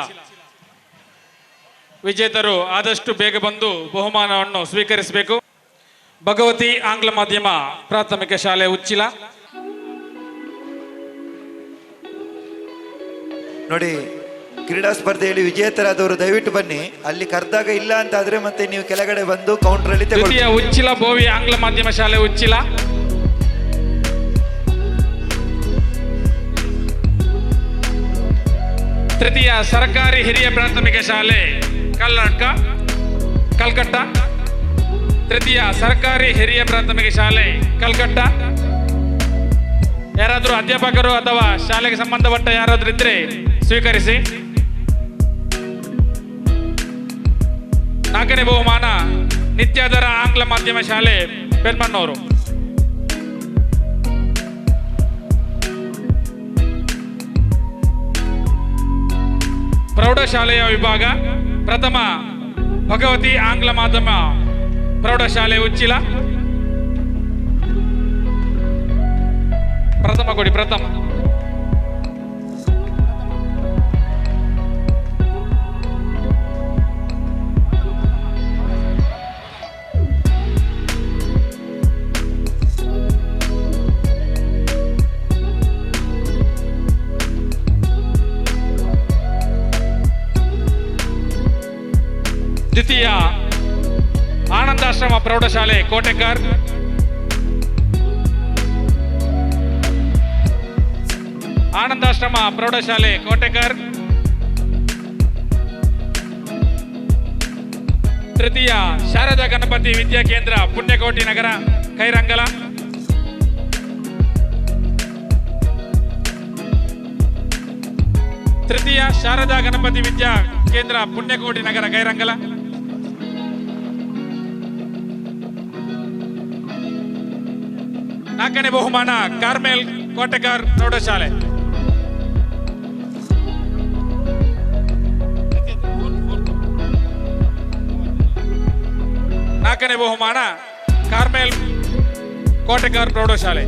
ವಿಜೇತರು ಆದಷ್ಟು ಬೇಗ ಬಂದು ಬಹುಮಾನವನ್ನು ಸ್ವೀಕರಿಸಬೇಕು. ಭಗವತಿ ಆಂಗ್ಲ ಮಾಧ್ಯಮ ಪ್ರಾಥಮಿಕ ಶಾಲೆ ಉಚ್ಚಿಲ. ನೋಡಿ, ಕ್ರೀಡಾ ಸ್ಪರ್ಧೆಯಲ್ಲಿ ವಿಜೇತರಾದವರು ದಯವಿಟ್ಟು ಬನ್ನಿ. ಅಲ್ಲಿ ಕರೆದಾಗ ಇಲ್ಲ ಅಂತ ಆದ್ರೆ ಮತ್ತೆ ನೀವು ಕೆಳಗಡೆ ಬಂದು ಕೌಂಟರ್ ಅಲ್ಲಿ ದ್ವಿತೀಯ ಉಚ್ಚಿಲ ಬೋವಿ ಆಂಗ್ಲ ಮಾಧ್ಯಮ ಶಾಲೆ ಉಚ್ಚಿಲ. ತೃತೀಯ ಸರ್ಕಾರಿ ಹಿರಿಯ ಪ್ರಾಥಮಿಕ ಶಾಲೆ ಕಲ್ಕಟ್ಟ. ತೃತೀಯ ಸರ್ಕಾರಿ ಹಿರಿಯ ಪ್ರಾಥಮಿಕ ಶಾಲೆ ಕಲ್ಕಟ್ಟ. ಯಾರಾದರೂ ಅಧ್ಯಾಪಕರು ಅಥವಾ ಶಾಲೆಗೆ ಸಂಬಂಧಪಟ್ಟ ಯಾರಾದರೂ ಇದ್ರೆ ಸ್ವೀಕರಿಸಿ. ನಾಲ್ಕನೇ ಬಹುಮಾನ ನಿತ್ಯಾಧಾರ ಆಂಗ್ಲ ಮಾಧ್ಯಮ ಶಾಲೆ ಪೆನ್ಮನ್ನೂರು. ಪ್ರೌಢಶಾಲೆಯ ವಿಭಾಗ ಪ್ರಥಮ ಭಗವತಿ ಆಂಗ್ಲ ಮಾಧ್ಯಮ ಪ್ರೌಢಶಾಲೆ ಉಚ್ಚಿಲ. ಪ್ರಥಮ ಕೊಡಿ, ಪ್ರಥಮ. ದ್ವಿತೀಯ ಆನಂದಾಶ್ರಮ ಪ್ರೌಢಶಾಲೆ ಕೋಟೆಕರ್. ಆನಂದಾಶ್ರಮ ಪ್ರೌಢಶಾಲೆ ಕೋಟೆಕರ್. ತೃತೀಯ ಶಾರದಾ ಗಣಪತಿ ವಿದ್ಯಾಕೇಂದ್ರ ಪುಣ್ಯಕೋಟಿ ನಗರ ಕೈರಂಗಲ. ತೃತೀಯ ಶಾರದಾ ಗಣಪತಿ ವಿದ್ಯಾ ಕೇಂದ್ರ ಪುಣ್ಯಕೋಟಿ ನಗರ ಕೈರಂಗಲ. ನಾಲ್ಕನೇ ಬಹುಮಾನ ಕಾರ್ಮೆಲ್ ಕೋಟೆಕರ್ ಪ್ರೌಢಶಾಲೆ. ನಾಲ್ಕನೇ ಬಹುಮಾನ ಕಾರ್ಮೆಲ್ ಕೋಟೆಕರ್ ಪ್ರೌಢಶಾಲೆ.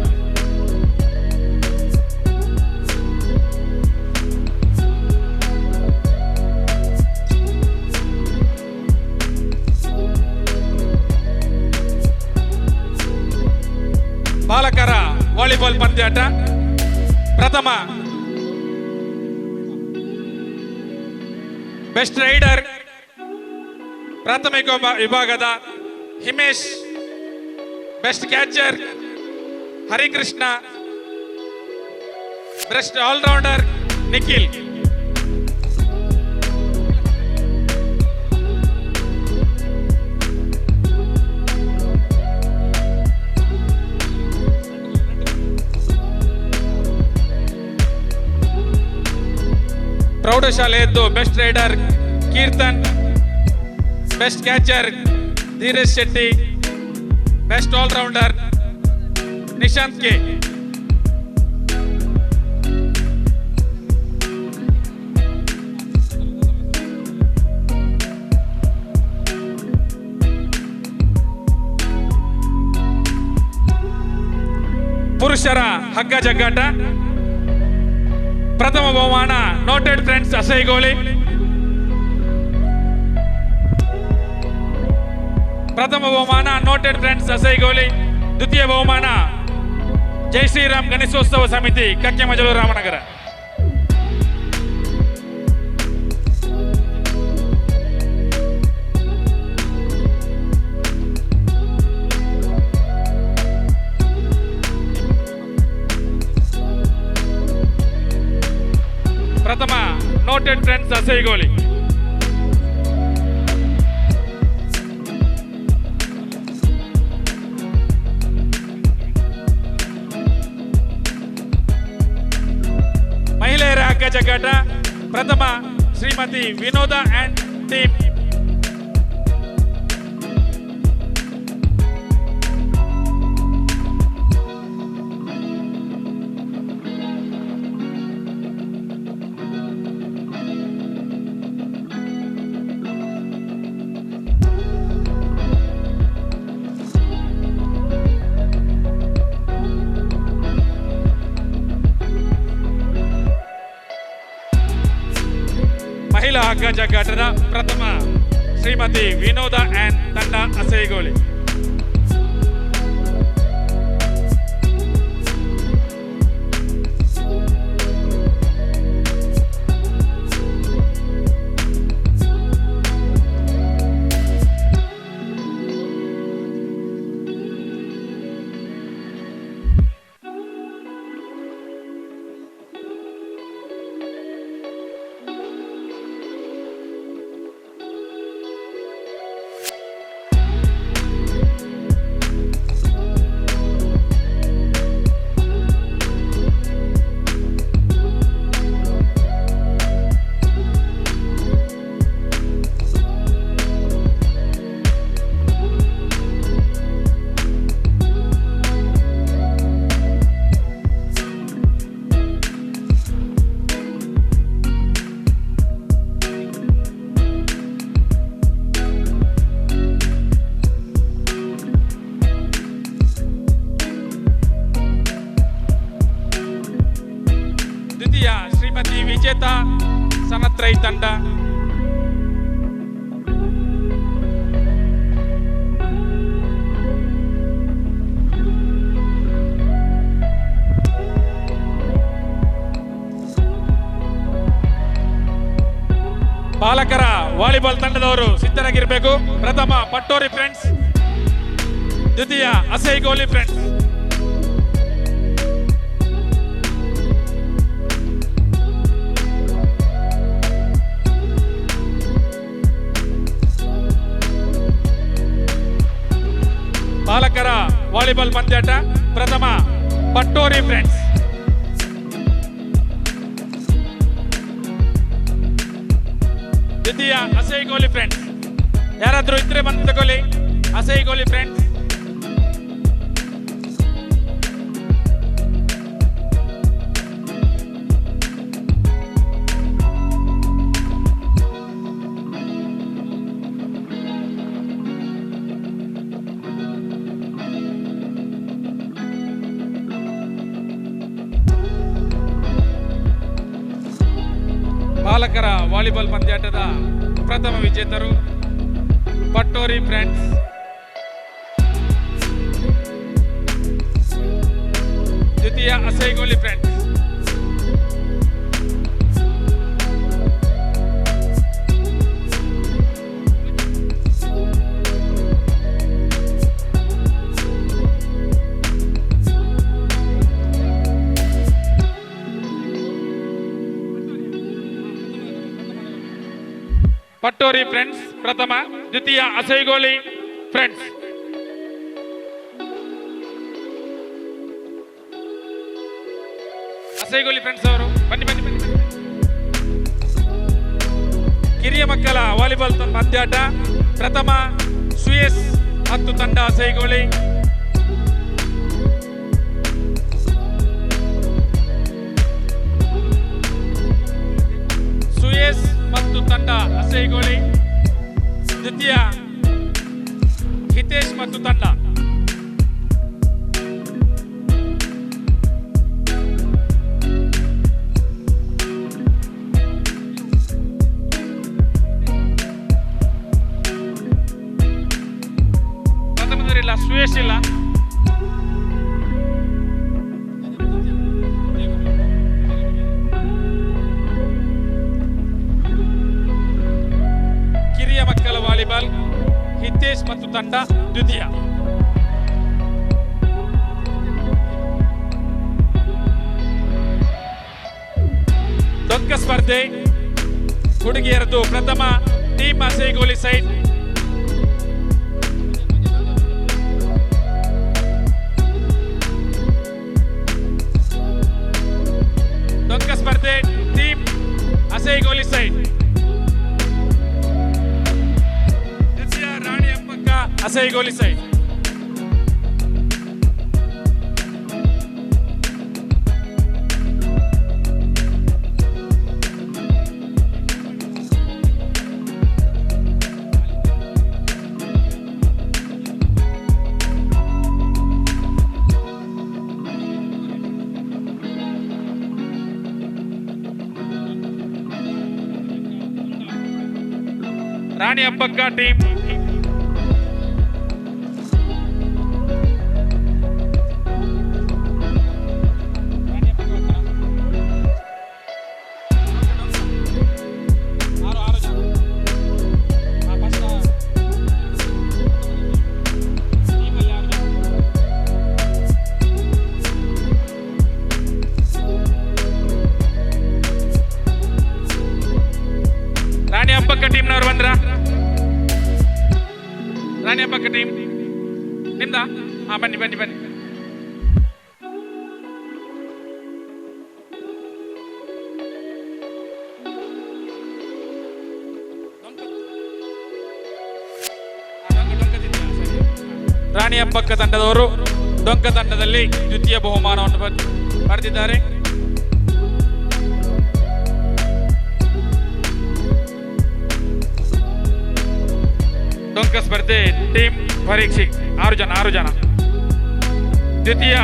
ಬಾಲಕರ ವಾಲಿಬಾಲ್ ಪಂದ್ಯಾಟ ಪ್ರಥಮ ಬೆಸ್ಟ್ ರೈಡರ್ ಪ್ರಾಥಮಿಕ ವಿಭಾಗದ Himesh, best catcher Harikrishna, best all rounder Nikhil. ಪ್ರೌಢಶಾಲೆಯದ್ದು best rider Keerthan, best catcher Dheeresh Shetty, best all rounder Nishanth K. ಪುರುಷರ ಹಗ್ಗ ಜಗ್ಗಾಟ ಪ್ರಥಮ ಬಹುಮಾನ ನೋಟೆಡ್ ಫ್ರೆಂಡ್ಸ್ ಅಸೈಗೋಳಿ. ಪ್ರಥಮ ಬಹುಮಾನ ನೋಟೆಡ್ ಫ್ರೆಂಡ್ಸ್ ಅಸೈಗೋಳಿ. ದ್ವಿತೀಯ ಬಹುಮಾನ ಜೈ ಶ್ರೀರಾಮ್ ಗಣೇಶೋತ್ಸವ ಸಮಿತಿ ಕಕ್ಕೆಮಜಲು ರಾಮನಗರ. ಪ್ರಥಮ ನೋಟೆಡ್ ಫ್ರೆಂಡ್ಸ್ ಅಸೈಗೋಳಿ. ಮಹಿಳೆಯರ ಹಗ್ಗ ಜಗ್ಗಾಟ ಪ್ರಥಮ ಶ್ರೀಮತಿ ವಿನೋದ ಅಂಡ್ ಟೀಮ್. ಮಹಿಳಾ ಹಗ್ಗ ಜಗ್ಗಾಟದ ಪ್ರಥಮ ಶ್ರೀಮತಿ ವಿನೋದ ಅಂಡ್ ತಂಡ ಅಸೈಗೋಳಿ. ತಂಡ, ಬಾಲಕರ ವಾಲಿಬಾಲ್ ತಂಡದವರು ಸಿದ್ಧರಾಗಿರಬೇಕು. ಪ್ರಥಮ ಪಟ್ಟೋರಿ ಫ್ರೆಂಡ್ಸ್, ದ್ವಿತೀಯ ಅಸೈಗೋಲಿ ಫ್ರೆಂಡ್ಸ್. ಬಾಲಕರ ವಾಲಿಬಾಲ್ ಪಂದ್ಯಾಟ, ಪ್ರಥಮ ಪಟ್ಟೋರಿ ಫ್ರೆಂಡ್ಸ್, ದ್ವಿತೀಯ ಅಸೈಗೋಲಿ ಫ್ರೆಂಡ್ಸ್. ಯಾರಾದ್ರೂ ಇದ್ರೆ ಬಂದು ತಗೊಳ್ಳಿ. ಅಸೈಗೋಲಿ ಫ್ರೆಂಡ್ಸ್, ಬಾಲಕರ ವಾಲಿಬಾಲ್ ಪಂದ್ಯಾಟದ ಪ್ರಥಮ ವಿಜೇತರು ಪಟ್ಟೋರಿ ಫ್ರೆಂಡ್ಸ್, ದ್ವಿತೀಯ ಅಸೈಗೋಲಿ ಫ್ರೆಂಡ್ಸ್. ಪಟ್ಟೋರಿ ಫ್ರೆಂಡ್ಸ್ ಪ್ರಥಮ, ದ್ವಿತೀಯ ಅಸೈಗೋಲಿ ಫ್ರೆಂಡ್ಸ್. ಅಸೈಗೋಲಿ ಫ್ರೆಂಡ್ಸ್ ಅವರು ಬನ್ನಿ ಬನ್ನಿ ಬನ್ನಿ. ಕಿರಿಯ ಮಕ್ಕಳ ವಾಲಿಬಾಲ್ ಪಂದ್ಯಾಟ, ಪ್ರಥಮ ಸುಯೇಸ್ ಮತ್ತು ತಂಡ ಅಸೈಗೋಲಿ, ಸುಯೇಸ್ ಮತ್ತು ತಂಡ ಅಸೈಗೋಲಿ, ದ್ವಿತೀಯ ಹಿತೇಶ್ ಮತ್ತು ತಂಡ. ಪ್ರಥಮದರಿಲ್ಲ, ಸುಯೇಶ್ ಇಲ್ಲ. ಕಿರಿಯ ಮಕ್ಕಳ ವಾಲಿಬಾಲ್ ಹಿತೇಶ್ ಮತ್ತು ತಂಡ ದ್ವಿತೀಯ. ದೊಡ್ಡ ಸ್ಪರ್ಧೆ ಹುಡುಗಿಯರದು, ಪ್ರಥಮ ಟೀಮ್ ಅಸೈಗೋಲಿ ಸೈಡ್, ದೊಡ್ಡ ಸ್ಪರ್ಧೆ ಟೀಮ್ ಅಸೈಗೋಲಿ ಸೈಡ್, ದ್ವಿತೀಯ ರಾಣಿ ಅಪ್ಪಕ್ಕ ಅಸೈಗೋಲಿ ಸೈಡ್. ರಾಣಿ ಅಪ್ಪಕ್ಕ ಟೀಮ್, ರಾಣಿ ಅಪ್ಪಕ್ಕ ಟೀಮ್ನವ್ರು ಬಂದ್ರ? ರಾಣಿ ಅಪ್ಪಕ್ಕ ಟೀಮ್ ನಿಮ್ದ? ಹಾ ಬನ್ನಿ ಬನ್ನಿ ಬನ್ನಿ. ರಾಣಿ ಅಪ್ಪಕ್ಕ ತಂಡದವರು ಡೊಂಕ ತಂಡದಲ್ಲಿ ದ್ವಿತೀಯ ಬಹುಮಾನವನ್ನು ಪಡೆದಿದ್ದಾರೆ. ಡೊಂಕ ಸ್ಪರ್ಧೆ ಟೀಮ್ ಪರೀಕ್ಷೆ 6 ಜನ. ದ್ವಿತೀಯ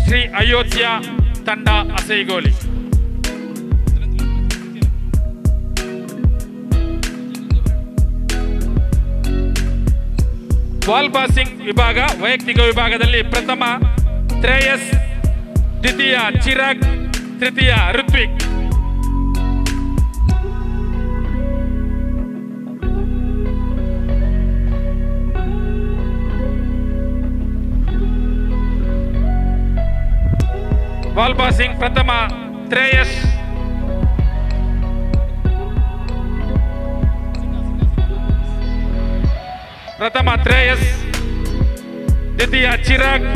ಶ್ರೀ ಅಯೋಧ್ಯ ತಂಡ ಅಸೈಗೋಲಿ, ಬಾಲ್ ಪಾಸಿಂಗ್ ವಿಭಾಗ ವೈಯಕ್ತಿಕ ವಿಭಾಗದಲ್ಲಿ ಪ್ರಥಮ ಶ್ರೇಯಸ್, ದ್ವಿತೀಯ ಚಿರಾಗ್, ತೃತೀಯ ಋತ್ವಿಕ್. ಬಾಲ್ ಪಾಸಿಂಗ್ ಪ್ರಥಮ ಶ್ರೇಯಸ್, ದ್ವಿತೀಯ ಚಿರಾಗ್,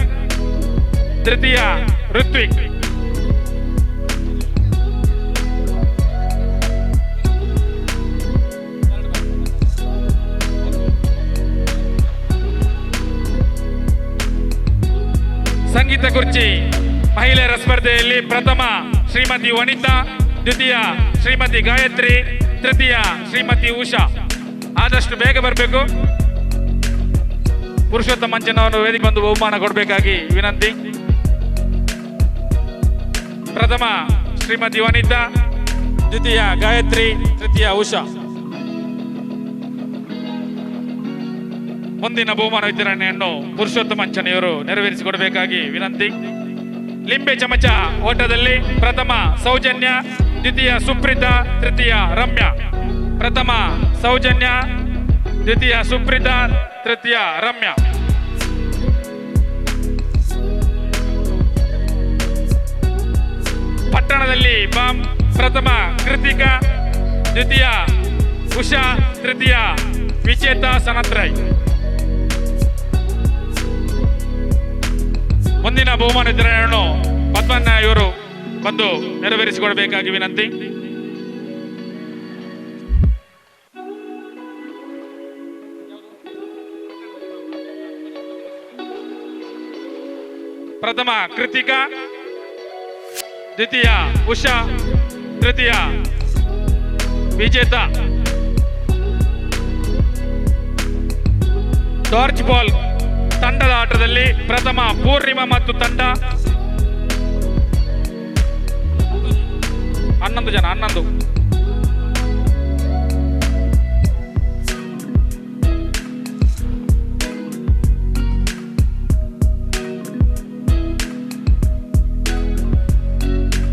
ತೃತೀಯ ಋತ್ವಿಕ್. ಸಂಗೀತ ಕುರ್ಚಿ ಮಹಿಳೆಯರ ಸ್ಪರ್ಧೆಯಲ್ಲಿ ಪ್ರಥಮ ಶ್ರೀಮತಿ ವನಿತಾ, ದ್ವಿತೀಯ ಶ್ರೀಮತಿ ಗಾಯತ್ರಿ, ತೃತೀಯ ಶ್ರೀಮತಿ ಉಷಾ. ಆದಷ್ಟು ಬೇಗ ಬರಬೇಕು. ಪುರುಷೋತ್ತಮ ಮಂಚನವರು ವೇದಿಕೆ ಬಂದು ಬಹುಮಾನ ಕೊಡಬೇಕಾಗಿ ವಿನಂತಿ. ಪ್ರಥಮ ಶ್ರೀಮತಿ ವನಿತಾ, ದ್ವಿತೀಯ ಗಾಯತ್ರಿ, ತೃತೀಯ ಉಷಾ. ಮುಂದಿನ ಬಹುಮಾನ ವಿತರಣೆಯನ್ನು ಪುರುಷೋತ್ತಮ ಮಂಚನೆಯವರು ನೆರವೇರಿಸಿಕೊಡಬೇಕಾಗಿ ವಿನಂತಿ. ಲಿಂಬೆ ಚಮಚ ಓಟದಲ್ಲಿ ಪ್ರಥಮ ಸೌಜನ್ಯ, ದ್ವಿತೀಯ ಸುಪ್ರೀತಾ, ತೃತೀಯ ರಮ್ಯಾ. ಪ್ರಥಮ ಸೌಜನ್ಯ, ದ್ವಿತೀಯ ಸುಪ್ರೀತಾ, ತೃತೀಯ ರಮ್ಯಾ. ಪಟ್ಟಣದಲ್ಲಿ ಬಾಂಬ್ ಪ್ರಥಮ ಕೃತಿಕಾ, ದ್ವಿತೀಯ ಉಷಾ, ತೃತೀಯ ವಿಜೇತಾ ಸನತ್ರಯ್. ಮುಂದಿನ ಬಹುಮಾನ ವಿತರಣೆಯನ್ನು ಪದ್ಮಣ್ಣ ಇವರು ಬಂದು ನೆರವೇರಿಸಿಕೊಡಬೇಕಾಗಿ ವಿನಂತಿ. ಪ್ರಥಮ ಕೃತಿಕಾ, ದ್ವಿತೀಯ ಉಷಾ, ತೃತೀಯ ವಿಜೇತಾ. ಡಾರ್ಜ್ ಬಾಲ್ ತಂಡದ ಆಟದಲ್ಲಿ ಪ್ರಥಮ ಪೂರ್ಣಿಮಾ ಮತ್ತು ತಂಡ 11 ಜನ.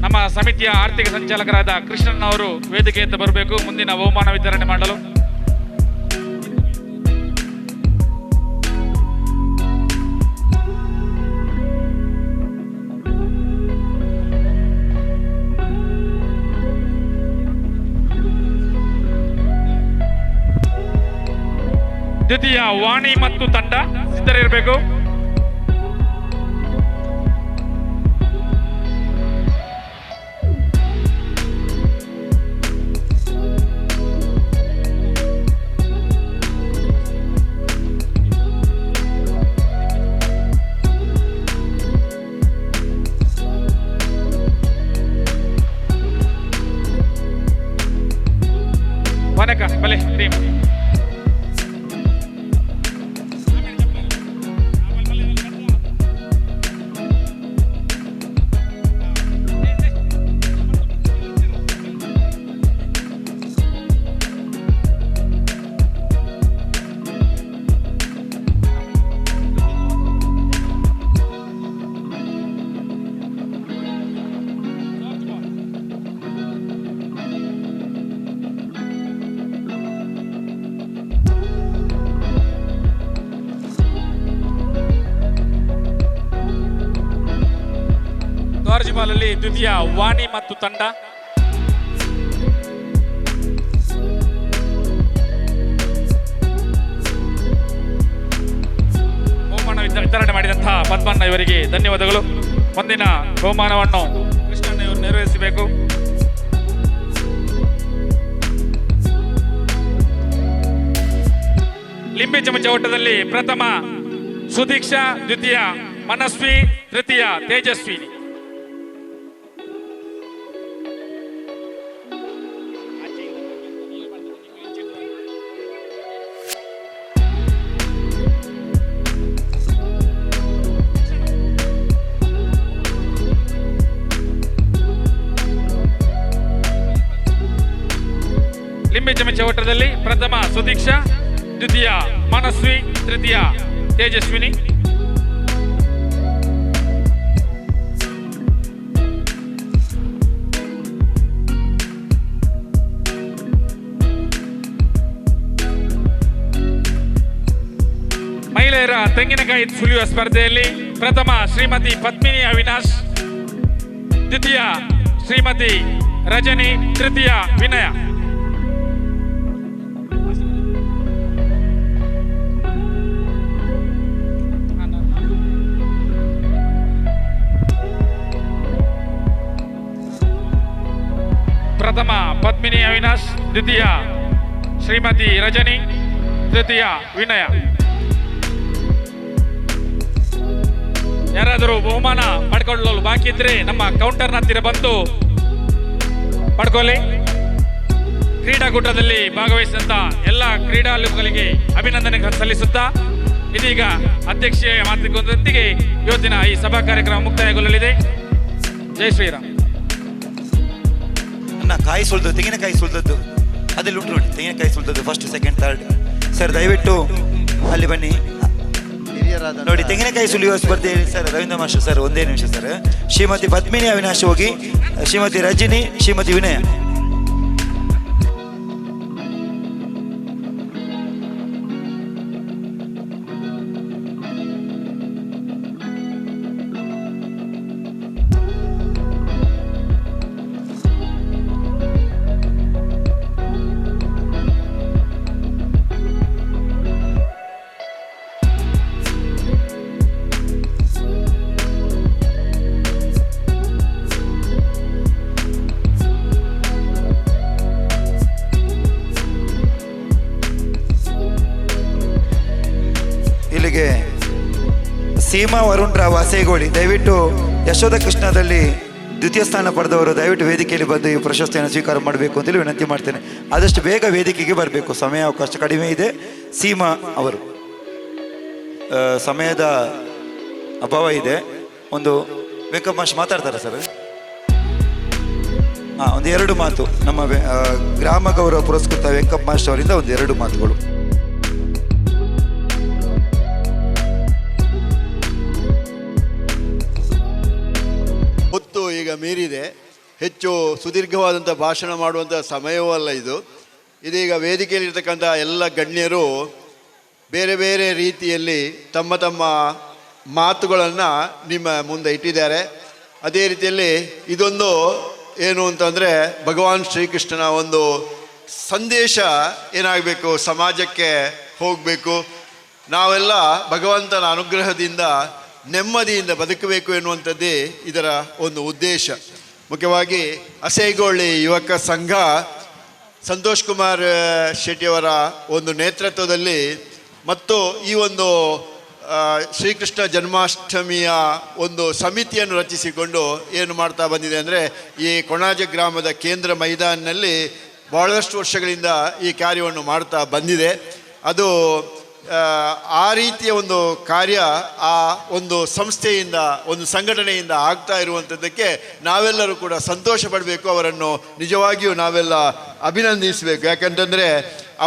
ನಮ್ಮ ಸಮಿತಿಯ ಆರ್ಥಿಕ ಸಂಚಾಲಕರಾದ ಕೃಷ್ಣನ್ ಅವರು ವೇದಿಕೆಯಿಂದ ಬರಬೇಕು ಮುಂದಿನ ಬಹುಮಾನ ವಿತರಣೆ ಮಾಡಲು. ದ್ವಿತೀಯ ವಾಣಿ ಮತ್ತು ತಂಡ ಸಿದ್ಧರಿರಬೇಕು. ವನಕ ಬಲೆ ಟೀಮ್. ಬಾಲಲ್ಲಿ ದ್ವಿತೀಯ ವಾಣಿ ಮತ್ತು ತಂಡ. ಬಹುಮಾನ ವಿತರಣೆ ಮಾಡಿದಂತಹ ಪದ್ಮಣ್ಣ ಇವರಿಗೆ ಧನ್ಯವಾದಗಳು. ಮುಂದಿನ ಬಹುಮಾನವನ್ನು ಕೃಷ್ಣಣ್ಣ ಇವರು ನೆರವೇರಿಸಬೇಕು. ಲಿಂಬೆ ಚಮಚ ಓಟದಲ್ಲಿ ಪ್ರಥಮ ಸುದೀಕ್ಷಾ, ದ್ವಿತೀಯ ಮನಸ್ವಿ, ತೃತೀಯ ತೇಜಸ್ವಿನಿ. ಲಿಂಬೆ ಚಮಚ ಓಟದಲ್ಲಿ ಪ್ರಥಮ ಸುದೀಕ್ಷಾ, ದ್ವಿತೀಯ ಮನಸ್ವಿ, ತೃತೀಯ ತೇಜಸ್ವಿನಿ. ಮಹಿಳೆಯರ ತೆಂಗಿನಕಾಯಿ ಸುಲಿಯುವ ಸ್ಪರ್ಧೆಯಲ್ಲಿ ಪ್ರಥಮ ಶ್ರೀಮತಿ ಪದ್ಮಿನಿ ಅವಿನಾಶ್, ದ್ವಿತೀಯ ಶ್ರೀಮತಿ ರಜನಿ, ತೃತೀಯ ವಿನಯ. ಪ್ರಥಮ ಪದ್ಮಿನಿ ಅವಿನಾಶ್, ದ್ವಿತೀಯ ಶ್ರೀಮತಿ ರಜನಿ, ತೃತೀಯ ವಿನಯ. ಯಾರಾದರೂ ಬಹುಮಾನ ಪಡ್ಕೊಳ್ಳಲು ಬಾಕಿ ಇದ್ರೆ ನಮ್ಮ ಕೌಂಟರ್ನ ಹತ್ತಿರ ಬಂದು ಪಡ್ಕೊಳ್ಳಿ. ಕ್ರೀಡಾಕೂಟದಲ್ಲಿ ಭಾಗವಹಿಸಿದಂತ ಎಲ್ಲ ಕ್ರೀಡಾಳುಗಳಿಗೆ ಅಭಿನಂದನೆ ಸಲ್ಲಿಸುತ್ತಾ ಇದೀಗ ಅಧ್ಯಕ್ಷೀಯ ಮಾತುಕತೆಯೊಂದಿಗೆ ಇವತ್ತಿನ ಈ ಸಭಾ ಕಾರ್ಯಕ್ರಮ ಮುಕ್ತಾಯಗೊಳ್ಳಲಿದೆ. ಜೈ ಶ್ರೀರಾಮ್. ನನ್ನ ಕಾಯಿ ಸುಲಿದು, ತೆಂಗಿನಕಾಯಿ ಸುಲಿದದ್ದು ಅದರಲ್ಲಿ ಉಂಟು ನೋಡಿ, ತೆಂಗಿನಕಾಯಿ ಸುಲಿದದ್ದು ಫಸ್ಟ್, ಸೆಕೆಂಡ್, ಥರ್ಡ್. ಸರ್ ದಯವಿಟ್ಟು ಅಲ್ಲಿ ಬನ್ನಿ ನೋಡಿ. ತೆಂಗಿನಕಾಯಿ ಸುಲಿಯುವ ಸ್ಪರ್ಧೆ ಸರ್ ರವೀಂದ್ರ ಮಾಸ್ಟರ್ ಸರ್, ಒಂದೇ ನಿಮಿಷ ಸರ್. ಶ್ರೀಮತಿ ಪದ್ಮಿನಿ ಅವಿನಾಶ್ ಹೋಗಿ, ಶ್ರೀಮತಿ ರಜನಿ, ಶ್ರೀಮತಿ ವಿನಯ. ಇಲ್ಲಿಗೆ ಸೀಮಾ ವರುಣ್ ರಾವ್ ಅಸೇಗೋಳಿ, ದಯವಿಟ್ಟು ಯಶೋಧ ಕೃಷ್ಣದಲ್ಲಿ ದ್ವಿತೀಯ ಸ್ಥಾನ ಪಡೆದವರು ದಯವಿಟ್ಟು ವೇದಿಕೆಯಲ್ಲಿ ಬಂದು ಈ ಪ್ರಶಸ್ತಿಯನ್ನು ಸ್ವೀಕಾರ ಮಾಡಬೇಕು ಅಂತೇಳಿ ವಿನಂತಿ ಮಾಡ್ತೇನೆ. ಆದಷ್ಟು ಬೇಗ ವೇದಿಕೆಗೆ ಬರಬೇಕು, ಸಮಯ ಅವಕಾಶ ಕಡಿಮೆ ಇದೆ. ಸೀಮಾ ಅವರು ಸಮಯದ ಅಭಾವ ಇದೆ. ಒಂದು ವೆಂಕಪ್ಪ ಮಾಸ್ಟರ್ ಮಾತಾಡ್ತಾರೆ ಸರ್. ಒಂದು 2 ಮಾತು ನಮ್ಮ ಗ್ರಾಮ ಗೌರವ ಪುರಸ್ಕೃತ ವೆಂಕಪ್ಪ ಮಾಸ್ಟರ್ ಅವರಿಂದ ಒಂದು 2 ಮಾತುಗಳು. ಹೊತ್ತು ಈಗ ಮೀರಿದೆ, ಹೆಚ್ಚು ಸುದೀರ್ಘವಾದಂಥ ಭಾಷಣ ಮಾಡುವಂಥ ಸಮಯವೂ ಅಲ್ಲ ಇದು. ಇದೀಗ ವೇದಿಕೆಯಲ್ಲಿರ್ತಕ್ಕಂಥ ಎಲ್ಲ ಗಣ್ಯರು ಬೇರೆ ಬೇರೆ ರೀತಿಯಲ್ಲಿ ತಮ್ಮ ತಮ್ಮ ಮಾತುಗಳನ್ನು ನಿಮ್ಮ ಮುಂದೆ ಇಟ್ಟಿದ್ದಾರೆ. ಅದೇ ರೀತಿಯಲ್ಲಿ ಇದೊಂದು ಏನು ಅಂತಂದರೆ ಭಗವಾನ್ ಶ್ರೀಕೃಷ್ಣನ ಒಂದು ಸಂದೇಶ ಏನಾಗಬೇಕು, ಸಮಾಜಕ್ಕೆ ಹೋಗಬೇಕು, ನಾವೆಲ್ಲ ಭಗವಂತನ ಅನುಗ್ರಹದಿಂದ ನೆಮ್ಮದಿಯಿಂದ ಬದುಕಬೇಕು ಎನ್ನುವಂಥದ್ದೇ ಇದರ ಒಂದು ಉದ್ದೇಶ. ಮುಖ್ಯವಾಗಿ ಅಸೇಗೋಳಿ ಯುವಕ ಸಂಘ ಸಂತೋಷ್ ಕುಮಾರ್ ಶೆಟ್ಟಿಯವರ ಒಂದು ನೇತೃತ್ವದಲ್ಲಿ ಮತ್ತು ಈ ಒಂದು ಶ್ರೀಕೃಷ್ಣ ಜನ್ಮಾಷ್ಟಮಿಯ ಒಂದು ಸಮಿತಿಯನ್ನು ರಚಿಸಿಕೊಂಡು ಏನು ಮಾಡ್ತಾ ಬಂದಿದೆ ಅಂದರೆ, ಈ ಕೊಣಾಜೆ ಗ್ರಾಮದ ಕೇಂದ್ರ ಮೈದಾನಿನಲ್ಲಿ ಭಾಳಷ್ಟು ವರ್ಷಗಳಿಂದ ಈ ಕಾರ್ಯವನ್ನು ಮಾಡ್ತಾ ಬಂದಿದೆ. ಅದು ಆ ರೀತಿಯ ಒಂದು ಕಾರ್ಯ ಆ ಒಂದು ಸಂಸ್ಥೆಯಿಂದ, ಒಂದು ಸಂಘಟನೆಯಿಂದ ಆಗ್ತಾ ಇರುವಂಥದ್ದಕ್ಕೆ ನಾವೆಲ್ಲರೂ ಕೂಡ ಸಂತೋಷ ಪಡಬೇಕು. ಅವರನ್ನು ನಿಜವಾಗಿಯೂ ನಾವೆಲ್ಲ ಅಭಿನಂದಿಸಬೇಕು. ಯಾಕಂತಂದರೆ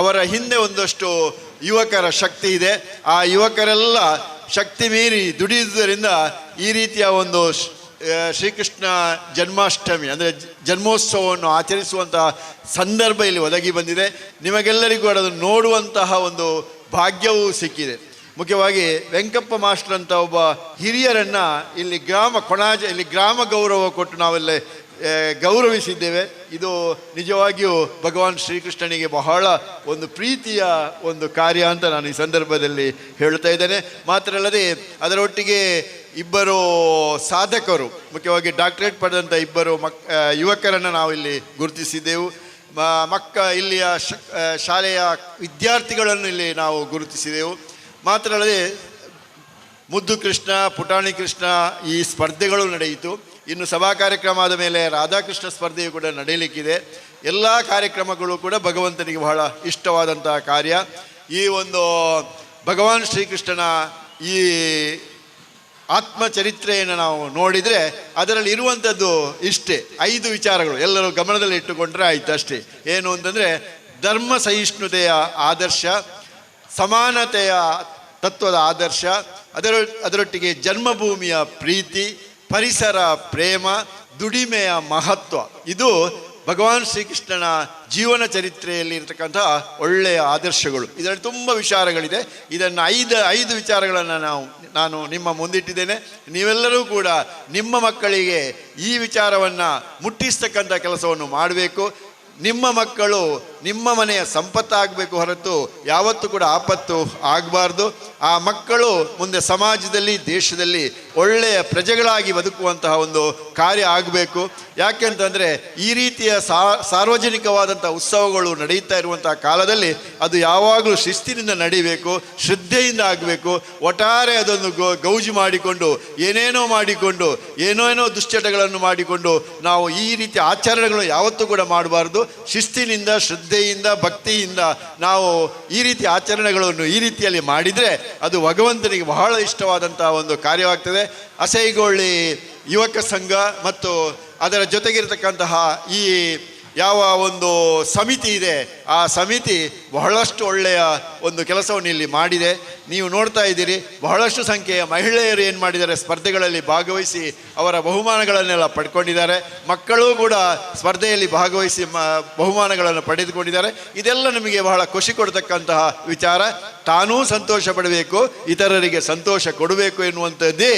ಅವರ ಹಿಂದೆ ಒಂದಷ್ಟು ಯುವಕರ ಶಕ್ತಿ ಇದೆ. ಆ ಯುವಕರೆಲ್ಲ ಶಕ್ತಿ ಮೀರಿ ದುಡಿಯುವುದರಿಂದ ಈ ರೀತಿಯ ಒಂದು ಶ್ರೀಕೃಷ್ಣ ಜನ್ಮಾಷ್ಟಮಿ ಅಂದರೆ ಜನ್ಮೋತ್ಸವವನ್ನು ಆಚರಿಸುವಂತಹ ಸಂದರ್ಭ ಇಲ್ಲಿ ಒದಗಿ ಬಂದಿದೆ. ನಿಮಗೆಲ್ಲರಿಗೂ ಅದನ್ನು ನೋಡುವಂತಹ ಒಂದು ಭಾಗ್ಯವೂ ಸಿಕ್ಕಿದೆ. ಮುಖ್ಯವಾಗಿ ವೆಂಕಪ್ಪ ಮಾಸ್ಟರ್ ಅಂತ ಒಬ್ಬ ಹಿರಿಯರನ್ನು ಇಲ್ಲಿ ಇಲ್ಲಿ ಗ್ರಾಮ ಗೌರವ ಕೊಟ್ಟು ನಾವೆಲ್ಲ ಗೌರವಿಸಿದ್ದೇವೆ. ಇದು ನಿಜವಾಗಿಯೂ ಭಗವಾನ್ ಶ್ರೀಕೃಷ್ಣನಿಗೆ ಬಹಳ ಒಂದು ಪ್ರೀತಿಯ ಒಂದು ಕಾರ್ಯ ಅಂತ ನಾನು ಈ ಸಂದರ್ಭದಲ್ಲಿ ಹೇಳ್ತಾ ಇದ್ದೇನೆ. ಮಾತ್ರ ಅಲ್ಲದೆ ಅದರೊಟ್ಟಿಗೆ ಇಬ್ಬರು ಸಾಧಕರು, ಮುಖ್ಯವಾಗಿ ಡಾಕ್ಟರೇಟ್ ಪಡೆದಂಥ ಇಬ್ಬರು ಯುವಕರನ್ನು ನಾವು ಇಲ್ಲಿ ಗುರುತಿಸಿದ್ದೆವು. ಇಲ್ಲಿಯ ಶಾಲೆಯ ವಿದ್ಯಾರ್ಥಿಗಳನ್ನು ಇಲ್ಲಿ ನಾವು ಗುರುತಿಸಿದೆವು. ಮಾತ್ರ ಅಲ್ಲದೆ ಮುದ್ದು ಕೃಷ್ಣ, ಪುಟಾಣಿ ಕೃಷ್ಣ ಈ ಸ್ಪರ್ಧೆಗಳು ನಡೆಯಿತು. ಇನ್ನು ಸಭಾ ಕಾರ್ಯಕ್ರಮ ಆದ ಮೇಲೆ ರಾಧಾಕೃಷ್ಣ ಸ್ಪರ್ಧೆಯು ಕೂಡ ನಡೆಯಲಿಕ್ಕಿದೆ. ಎಲ್ಲ ಕಾರ್ಯಕ್ರಮಗಳು ಕೂಡ ಭಗವಂತನಿಗೆ ಬಹಳ ಇಷ್ಟವಾದಂತಹ ಕಾರ್ಯ. ಈ ಒಂದು ಭಗವಾನ್ ಶ್ರೀಕೃಷ್ಣನ ಈ ಆತ್ಮಚರಿತ್ರೆಯನ್ನು ನಾವು ನೋಡಿದರೆ ಅದರಲ್ಲಿ ಇರುವಂಥದ್ದು ಇಷ್ಟೇ 5 ವಿಚಾರಗಳು ಎಲ್ಲರೂ ಗಮನದಲ್ಲಿ ಇಟ್ಟುಕೊಂಡ್ರೆ ಆಯ್ತು ಅಷ್ಟೇ. ಏನು ಅಂತಂದರೆ ಧರ್ಮ ಸಹಿಷ್ಣುತೆಯ ಆದರ್ಶ, ಸಮಾನತೆಯ ತತ್ವದ ಆದರ್ಶ, ಅದರೊಟ್ಟಿಗೆ ಜನ್ಮಭೂಮಿಯ ಪ್ರೀತಿ, ಪರಿಸರ ಪ್ರೇಮ, ದುಡಿಮೆಯ ಮಹತ್ವ, ಇದು ಭಗವಾನ್ ಶ್ರೀಕೃಷ್ಣನ ಜೀವನ ಚರಿತ್ರೆಯಲ್ಲಿ ಇರತಕ್ಕಂಥ ಒಳ್ಳೆಯ ಆದರ್ಶಗಳು. ಇದರಲ್ಲಿ ತುಂಬ ವಿಚಾರಗಳಿದೆ. ಇದನ್ನು ಐದು ವಿಚಾರಗಳನ್ನು ನಾನು ನಿಮ್ಮ ಮುಂದಿಟ್ಟಿದ್ದೇನೆ. ನೀವೆಲ್ಲರೂ ಕೂಡ ನಿಮ್ಮ ಮಕ್ಕಳಿಗೆ ಈ ವಿಚಾರವನ್ನು ಮುಟ್ಟಿಸ್ತಕ್ಕಂಥ ಕೆಲಸವನ್ನು ಮಾಡಬೇಕು. ನಿಮ್ಮ ಮಕ್ಕಳು ನಿಮ್ಮ ಮನೆಯ ಸಂಪತ್ತಾಗಬೇಕು ಹೊರತು ಯಾವತ್ತೂ ಕೂಡ ಆಪತ್ತು ಆಗಬಾರ್ದು. ಆ ಮಕ್ಕಳು ಮುಂದೆ ಸಮಾಜದಲ್ಲಿ, ದೇಶದಲ್ಲಿ ಒಳ್ಳೆಯ ಪ್ರಜೆಗಳಾಗಿ ಬದುಕುವಂತಹ ಒಂದು ಕಾರ್ಯ ಆಗಬೇಕು. ಯಾಕೆಂತಂದರೆ ಈ ರೀತಿಯ ಸಾರ್ವಜನಿಕವಾದಂಥ ಉತ್ಸವಗಳು ನಡೆಯುತ್ತಾ ಇರುವಂತಹ ಕಾಲದಲ್ಲಿ ಅದು ಯಾವಾಗಲೂ ಶಿಸ್ತಿನಿಂದ ನಡಿಬೇಕು, ಶ್ರದ್ಧೆಯಿಂದ ಆಗಬೇಕು. ಒಟ್ಟಾರೆ ಅದನ್ನು ಗೌಜು ಮಾಡಿಕೊಂಡು ಏನೇನೋ ದುಶ್ಚಟಗಳನ್ನು ಮಾಡಿಕೊಂಡು ನಾವು ಈ ರೀತಿಯ ಆಚರಣೆಗಳನ್ನು ಯಾವತ್ತೂ ಕೂಡ ಮಾಡಬಾರ್ದು. ಶಿಸ್ತಿನಿಂದ, ಶ್ರದ್ಧೆಯಿಂದ, ಭಕ್ತಿಯಿಂದ ನಾವು ಈ ರೀತಿಯ ಆಚರಣೆಗಳನ್ನು ಈ ರೀತಿಯಲ್ಲಿ ಮಾಡಿದರೆ ಅದು ಭಗವಂತನಿಗೆ ಬಹಳ ಇಷ್ಟವಾದಂಥ ಒಂದು ಕಾರ್ಯವಾಗ್ತದೆ. ಅಸೈಗೊಳ್ಳಿ ಯುವಕ ಸಂಘ ಮತ್ತು ಅದರ ಜೊತೆಗಿರತಕ್ಕಂತಹ ಈ ಯಾವ ಒಂದು ಸಮಿತಿ ಇದೆ, ಆ ಸಮಿತಿ ಬಹಳಷ್ಟು ಒಳ್ಳೆಯ ಒಂದು ಕೆಲಸವನ್ನು ಇಲ್ಲಿ ಮಾಡಿದೆ. ನೀವು ನೋಡ್ತಾ ಇದ್ದೀರಿ, ಬಹಳಷ್ಟು ಸಂಖ್ಯೆಯ ಮಹಿಳೆಯರು ಏನು ಮಾಡಿದ್ದಾರೆ, ಸ್ಪರ್ಧೆಗಳಲ್ಲಿ ಭಾಗವಹಿಸಿ ಅವರ ಬಹುಮಾನಗಳನ್ನೆಲ್ಲ ಪಡ್ಕೊಂಡಿದ್ದಾರೆ. ಮಕ್ಕಳು ಕೂಡ ಸ್ಪರ್ಧೆಯಲ್ಲಿ ಭಾಗವಹಿಸಿ ಬಹುಮಾನಗಳನ್ನು ಪಡೆದುಕೊಂಡಿದ್ದಾರೆ. ಇದೆಲ್ಲ ನಮಗೆ ಬಹಳ ಖುಷಿ ಕೊಡ್ತಕ್ಕಂತಹ ವಿಚಾರ. ತಾನೂ ಸಂತೋಷ ಪಡಬೇಕು, ಇತರರಿಗೆ ಸಂತೋಷ ಕೊಡಬೇಕು ಎನ್ನುವಂಥದ್ದೇ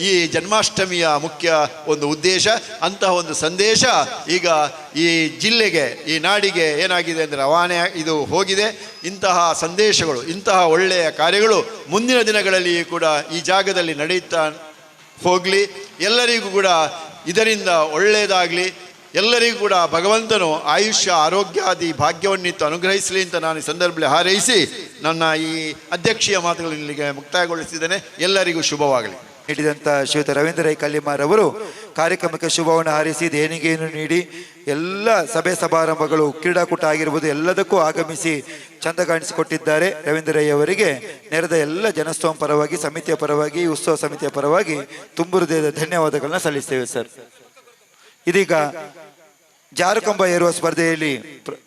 ಈ ಜನ್ಮಾಷ್ಟಮಿಯ ಮುಖ್ಯ ಒಂದು ಉದ್ದೇಶ. ಅಂತಹ ಒಂದು ಸಂದೇಶ ಈಗ ಈ ಜಿಲ್ಲೆಗೆ, ಈ ನಾಡಿಗೆ ಏನಾಗಿದೆ ಅಂದರೆ ಇದು ಹೋಗಿದೆ. ಇಂತಹ ಸಂದೇಶಗಳು, ಇಂತಹ ಒಳ್ಳೆಯ ಕಾರ್ಯಗಳು ಮುಂದಿನ ದಿನಗಳಲ್ಲಿ ಕೂಡ ಈ ಜಾಗದಲ್ಲಿ ನಡೆಯುತ್ತಾ ಹೋಗಲಿ. ಎಲ್ಲರಿಗೂ ಕೂಡ ಇದರಿಂದ ಒಳ್ಳೆಯದಾಗಲಿ. ಎಲ್ಲರಿಗೂ ಕೂಡ ಭಗವಂತನು ಆಯುಷ್ಯ, ಆರೋಗ್ಯಾದಿ ಭಾಗ್ಯವನ್ನಿತ್ತು ಅನುಗ್ರಹಿಸಲಿ ಅಂತ ನಾನು ಈ ಸಂದರ್ಭದಲ್ಲಿ ಹಾರೈಸಿ ನನ್ನ ಈ ಅಧ್ಯಕ್ಷೀಯ ಮಾತುಗಳನ್ನು ಇಲ್ಲಿಗೆ ಮುಕ್ತಾಯಗೊಳಿಸಿದ್ದೇನೆ. ಎಲ್ಲರಿಗೂ ಶುಭವಾಗಲಿ. ನೀಡಿದಂಥ ಶ್ರೀಯುತ ರವೀಂದ್ರ ರೈ ಕಲ್ಲಿಮಾರ್ ಅವರು ಕಾರ್ಯಕ್ರಮಕ್ಕೆ ಶುಭವನ್ನು ಹಾರೈಸಿ ದೇಣಿಗೆಯನ್ನು ನೀಡಿ ಎಲ್ಲ ಸಭೆ ಸಮಾರಂಭಗಳು, ಕ್ರೀಡಾಕೂಟ ಆಗಿರ್ಬೋದು ಎಲ್ಲದಕ್ಕೂ ಆಗಮಿಸಿ ಚಂದ ಕಾಣಿಸಿಕೊಟ್ಟಿದ್ದಾರೆ. ರವೀಂದ್ರ ರೈ ಅವರಿಗೆ ನೆರೆದ ಎಲ್ಲ ಜನಸ್ತೋಮ ಪರವಾಗಿ, ಸಮಿತಿಯ ಪರವಾಗಿ, ಉತ್ಸವ ಸಮಿತಿಯ ಪರವಾಗಿ ತುಂಬು ಹೃದಯದ ಧನ್ಯವಾದಗಳನ್ನ ಸಲ್ಲಿಸ್ತೇವೆ ಸರ್. ಇದೀಗ ಜಾರುಕಂಬ ಏರುವ ಸ್ಪರ್ಧೆಯಲ್ಲಿ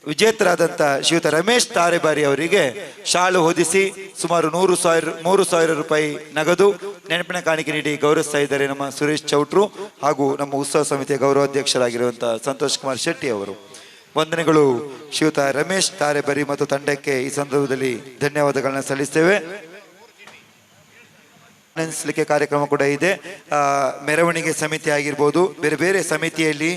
ವಿಜೇತರಾದಂಥ ಶ್ರೀಯುತ ರಮೇಶ್ ತಾರೆಬಾರಿ ಅವರಿಗೆ ಶಾಲು ಹೊದಿಸಿ ಸುಮಾರು 3,000 ರೂಪಾಯಿ ನಗದು ನೆನಪಿನ ಕಾಣಿಕೆ ನೀಡಿ ಗೌರವಿಸ್ತಾ ಇದ್ದಾರೆ ನಮ್ಮ ಸುರೇಶ್ ಚೌಟ್ರು ಹಾಗೂ ನಮ್ಮ ಉತ್ಸವ ಸಮಿತಿಯ ಗೌರವಾಧ್ಯಕ್ಷರಾಗಿರುವಂತಹ ಸಂತೋಷ್ ಕುಮಾರ್ ಶೆಟ್ಟಿ ಅವರು. ವಂದನೆಗಳು ಶ್ರೀಯುತ ರಮೇಶ್ ತಾರೆಬಾರಿ ಮತ್ತು ತಂಡಕ್ಕೆ ಈ ಸಂದರ್ಭದಲ್ಲಿ ಧನ್ಯವಾದಗಳನ್ನ ಸಲ್ಲಿಸ್ತೇವೆ. ನೆನೆಸಲಿಕ್ಕೆ ಕಾರ್ಯಕ್ರಮ ಕೂಡ ಇದೆ. ಮೆರವಣಿಗೆ ಸಮಿತಿ ಆಗಿರ್ಬೋದು, ಬೇರೆ ಬೇರೆ ಸಮಿತಿಯಲ್ಲಿ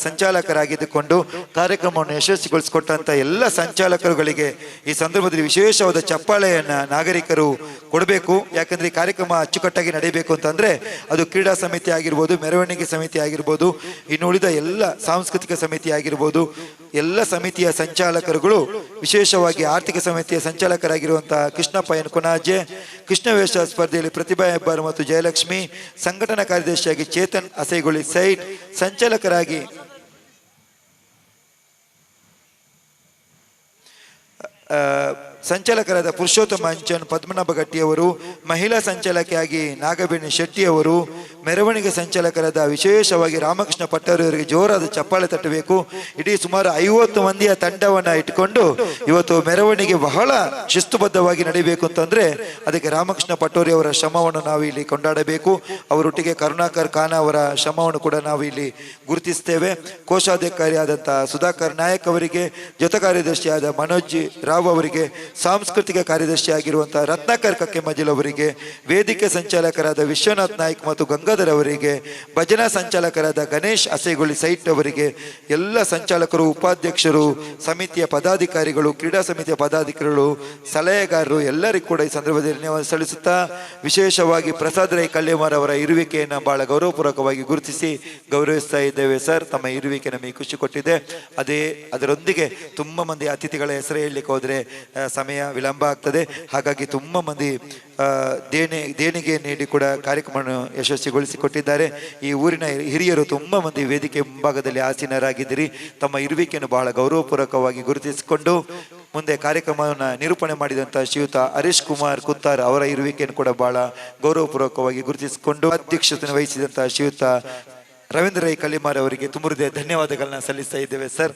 ಸಂಚಾಲಕರಾಗಿದ್ದುಕೊಂಡು ಕಾರ್ಯಕ್ರಮವನ್ನು ಯಶಸ್ವಿಗೊಳಿಸಿಕೊಟ್ಟಂಥ ಎಲ್ಲ ಸಂಚಾಲಕರುಗಳಿಗೆ ಈ ಸಂದರ್ಭದಲ್ಲಿ ವಿಶೇಷವಾದ ಚಪ್ಪಾಳೆಯನ್ನು ನಾಗರಿಕರು ಕೊಡಬೇಕು. ಯಾಕಂದರೆ ಈ ಕಾರ್ಯಕ್ರಮ ಅಚ್ಚುಕಟ್ಟಾಗಿ ನಡೀಬೇಕು ಅಂತಂದರೆ ಅದು ಕ್ರೀಡಾ ಸಮಿತಿ ಆಗಿರ್ಬೋದು, ಮೆರವಣಿಗೆ ಸಮಿತಿ ಆಗಿರ್ಬೋದು, ಇನ್ನು ಉಳಿದ ಎಲ್ಲ ಸಾಂಸ್ಕೃತಿಕ ಸಮಿತಿ ಆಗಿರ್ಬೋದು, ಎಲ್ಲ ಸಮಿತಿಯ ಸಂಚಾಲಕರುಗಳು, ವಿಶೇಷವಾಗಿ ಆರ್ಥಿಕ ಸಮಿತಿಯ ಸಂಚಾಲಕರಾಗಿರುವಂತಹ ಕೃಷ್ಣಪ್ಪ ಎನ್ ಕೊನಾಜೆ, ಕೃಷ್ಣವೇಷ ಸ್ಪರ್ಧೆಯಲ್ಲಿ ಪ್ರತಿಭಾ ಹೆಬ್ಬಾರ್ ಮತ್ತು ಜಯಲಕ್ಷ್ಮಿ, ಸಂಘಟನಾ ಕಾರ್ಯದರ್ಶಿಯಾಗಿ ಚೇತನ್ ಅಸೈಗೊಳಿ ಸೈಟ್, ಸಂಚಾಲಕರಾಗಿ ಸಂಚಾಲಕರಾದ ಪುರುಷೋತ್ತಮ ಅಂಚನ್ ಪದ್ಮನಾಭ ಗಟ್ಟಿಯವರು, ಮಹಿಳಾ ಸಂಚಾಲಕಿಯಾಗಿ ನಾಗಬೇಣಿ ಶೆಟ್ಟಿಯವರು, ಮೆರವಣಿಗೆ ಸಂಚಾಲಕರಾದ ವಿಶೇಷವಾಗಿ ರಾಮಕೃಷ್ಣ ಪಟ್ಟವರಿಗೆ ಜೋರಾದ ಚಪ್ಪಾಳೆ ತಟ್ಟಬೇಕು. ಇಡೀ ಸುಮಾರು 50 ಮಂದಿಯ ತಂಡವನ್ನು ಇಟ್ಕೊಂಡು ಇವತ್ತು ಮೆರವಣಿಗೆ ಬಹಳ ಶಿಸ್ತುಬದ್ಧವಾಗಿ ನಡೀಬೇಕು ಅಂತಂದ್ರೆ ಅದಕ್ಕೆ ರಾಮಕೃಷ್ಣ ಪಟ್ಟೋರಿ ಅವರ ಶ್ರಮವನ್ನು ನಾವು ಇಲ್ಲಿ ಕೊಂಡಾಡಬೇಕು. ಅವರೊಟ್ಟಿಗೆ ಕರುಣಾಕರ್ ಖಾನ್ ಅವರ ಶ್ರಮವನ್ನು ಕೂಡ ನಾವು ಇಲ್ಲಿ ಗುರುತಿಸ್ತೇವೆ. ಕೋಶಾಧಿಕಾರಿಯಾದಂತಹ ಸುಧಾಕರ್ ನಾಯಕ್ ಅವರಿಗೆ, ಜೊತೆ ಕಾರ್ಯದರ್ಶಿಯಾದ ಮನೋಜ್ ರಾವ್ ಅವರಿಗೆ, ಸಾಂಸ್ಕೃತಿಕ ಕಾರ್ಯದರ್ಶಿ ಆಗಿರುವಂತಹ ರತ್ನಾಕರ್ ಕಕ್ಕೆಮಜಿಲ್ ಅವರಿಗೆ, ವೇದಿಕೆ ಸಂಚಾಲಕರಾದ ವಿಶ್ವನಾಥ್ ನಾಯ್ಕ್ ಮತ್ತು ಗಂಗಾಧರ್ ಅವರಿಗೆ, ಭಜನಾ ಸಂಚಾಲಕರಾದ ಗಣೇಶ್ ಅಸೈಗೊಳಿ ಸೈಟ್ ಅವರಿಗೆ, ಎಲ್ಲ ಸಂಚಾಲಕರು, ಉಪಾಧ್ಯಕ್ಷರು, ಸಮಿತಿಯ ಪದಾಧಿಕಾರಿಗಳು, ಕ್ರೀಡಾ ಸಮಿತಿಯ ಪದಾಧಿಕಾರಿಗಳು, ಸಲಹೆಗಾರರು ಎಲ್ಲರಿಗೂ ಕೂಡ ಈ ಸಂದರ್ಭದಲ್ಲಿ ಧನ್ಯವಾದ ಸಲ್ಲಿಸುತ್ತಾ ವಿಶೇಷವಾಗಿ ಪ್ರಸಾದ್ ರೈ ಕಲ್ಲೇಮಾರ್ ಅವರ ಇರುವಿಕೆಯನ್ನು ಬಹಳ ಗೌರವಪೂರ್ವಕವಾಗಿ ಗುರುತಿಸಿ ಗೌರವಿಸ್ತಾ ಇದ್ದೇವೆ ಸರ್. ತಮ್ಮ ಇರುವಿಕೆ ನಮಗೆ ಖುಷಿ ಕೊಟ್ಟಿದೆ. ಅದರೊಂದಿಗೆ ತುಂಬ ಮಂದಿ ಅತಿಥಿಗಳ ಹೆಸರು ಹೇಳಲಿಕ್ಕೆ ಹೋದರೆ ಸಮಯ ವಿಳಂಬ ಆಗ್ತದೆ. ಹಾಗಾಗಿ ತುಂಬ ಮಂದಿ ದೇಣಿಗೆ ನೀಡಿ ಕೂಡ ಕಾರ್ಯಕ್ರಮವನ್ನು ಯಶಸ್ವಿಗೊಳಿಸಿಕೊಟ್ಟಿದ್ದಾರೆ. ಈ ಊರಿನ ಹಿರಿಯರು ತುಂಬ ಮಂದಿ ವೇದಿಕೆ ಮುಂಭಾಗದಲ್ಲಿ ಆಸೀನರಾಗಿದ್ದೀರಿ. ತಮ್ಮ ಇರುವಿಕೆಯನ್ನು ಬಹಳ ಗೌರವಪೂರ್ವಕವಾಗಿ ಗುರುತಿಸಿಕೊಂಡು ಮುಂದೆ ಕಾರ್ಯಕ್ರಮವನ್ನು ನಿರೂಪಣೆ ಮಾಡಿದಂಥ ಶ್ರೀಯುತ ಹರೀಶ್ ಕುಮಾರ್ ಕುತ್ತಾರ್ ಅವರ ಇರುವಿಕೆಯನ್ನು ಕೂಡ ಬಹಳ ಗೌರವಪೂರ್ವಕವಾಗಿ ಗುರುತಿಸಿಕೊಂಡು ಅಧ್ಯಕ್ಷತೆ ವಹಿಸಿದಂಥ ಶ್ರೀಯುತ ರವೀಂದ್ರ ರೈ ಕಲ್ಲಿಮಾರ್ ಅವರಿಗೆ ತುಂಬ ಹೃದಯ ಧನ್ಯವಾದಗಳನ್ನ ಸಲ್ಲಿಸ್ತಾ ಇದ್ದೇವೆ ಸರ್.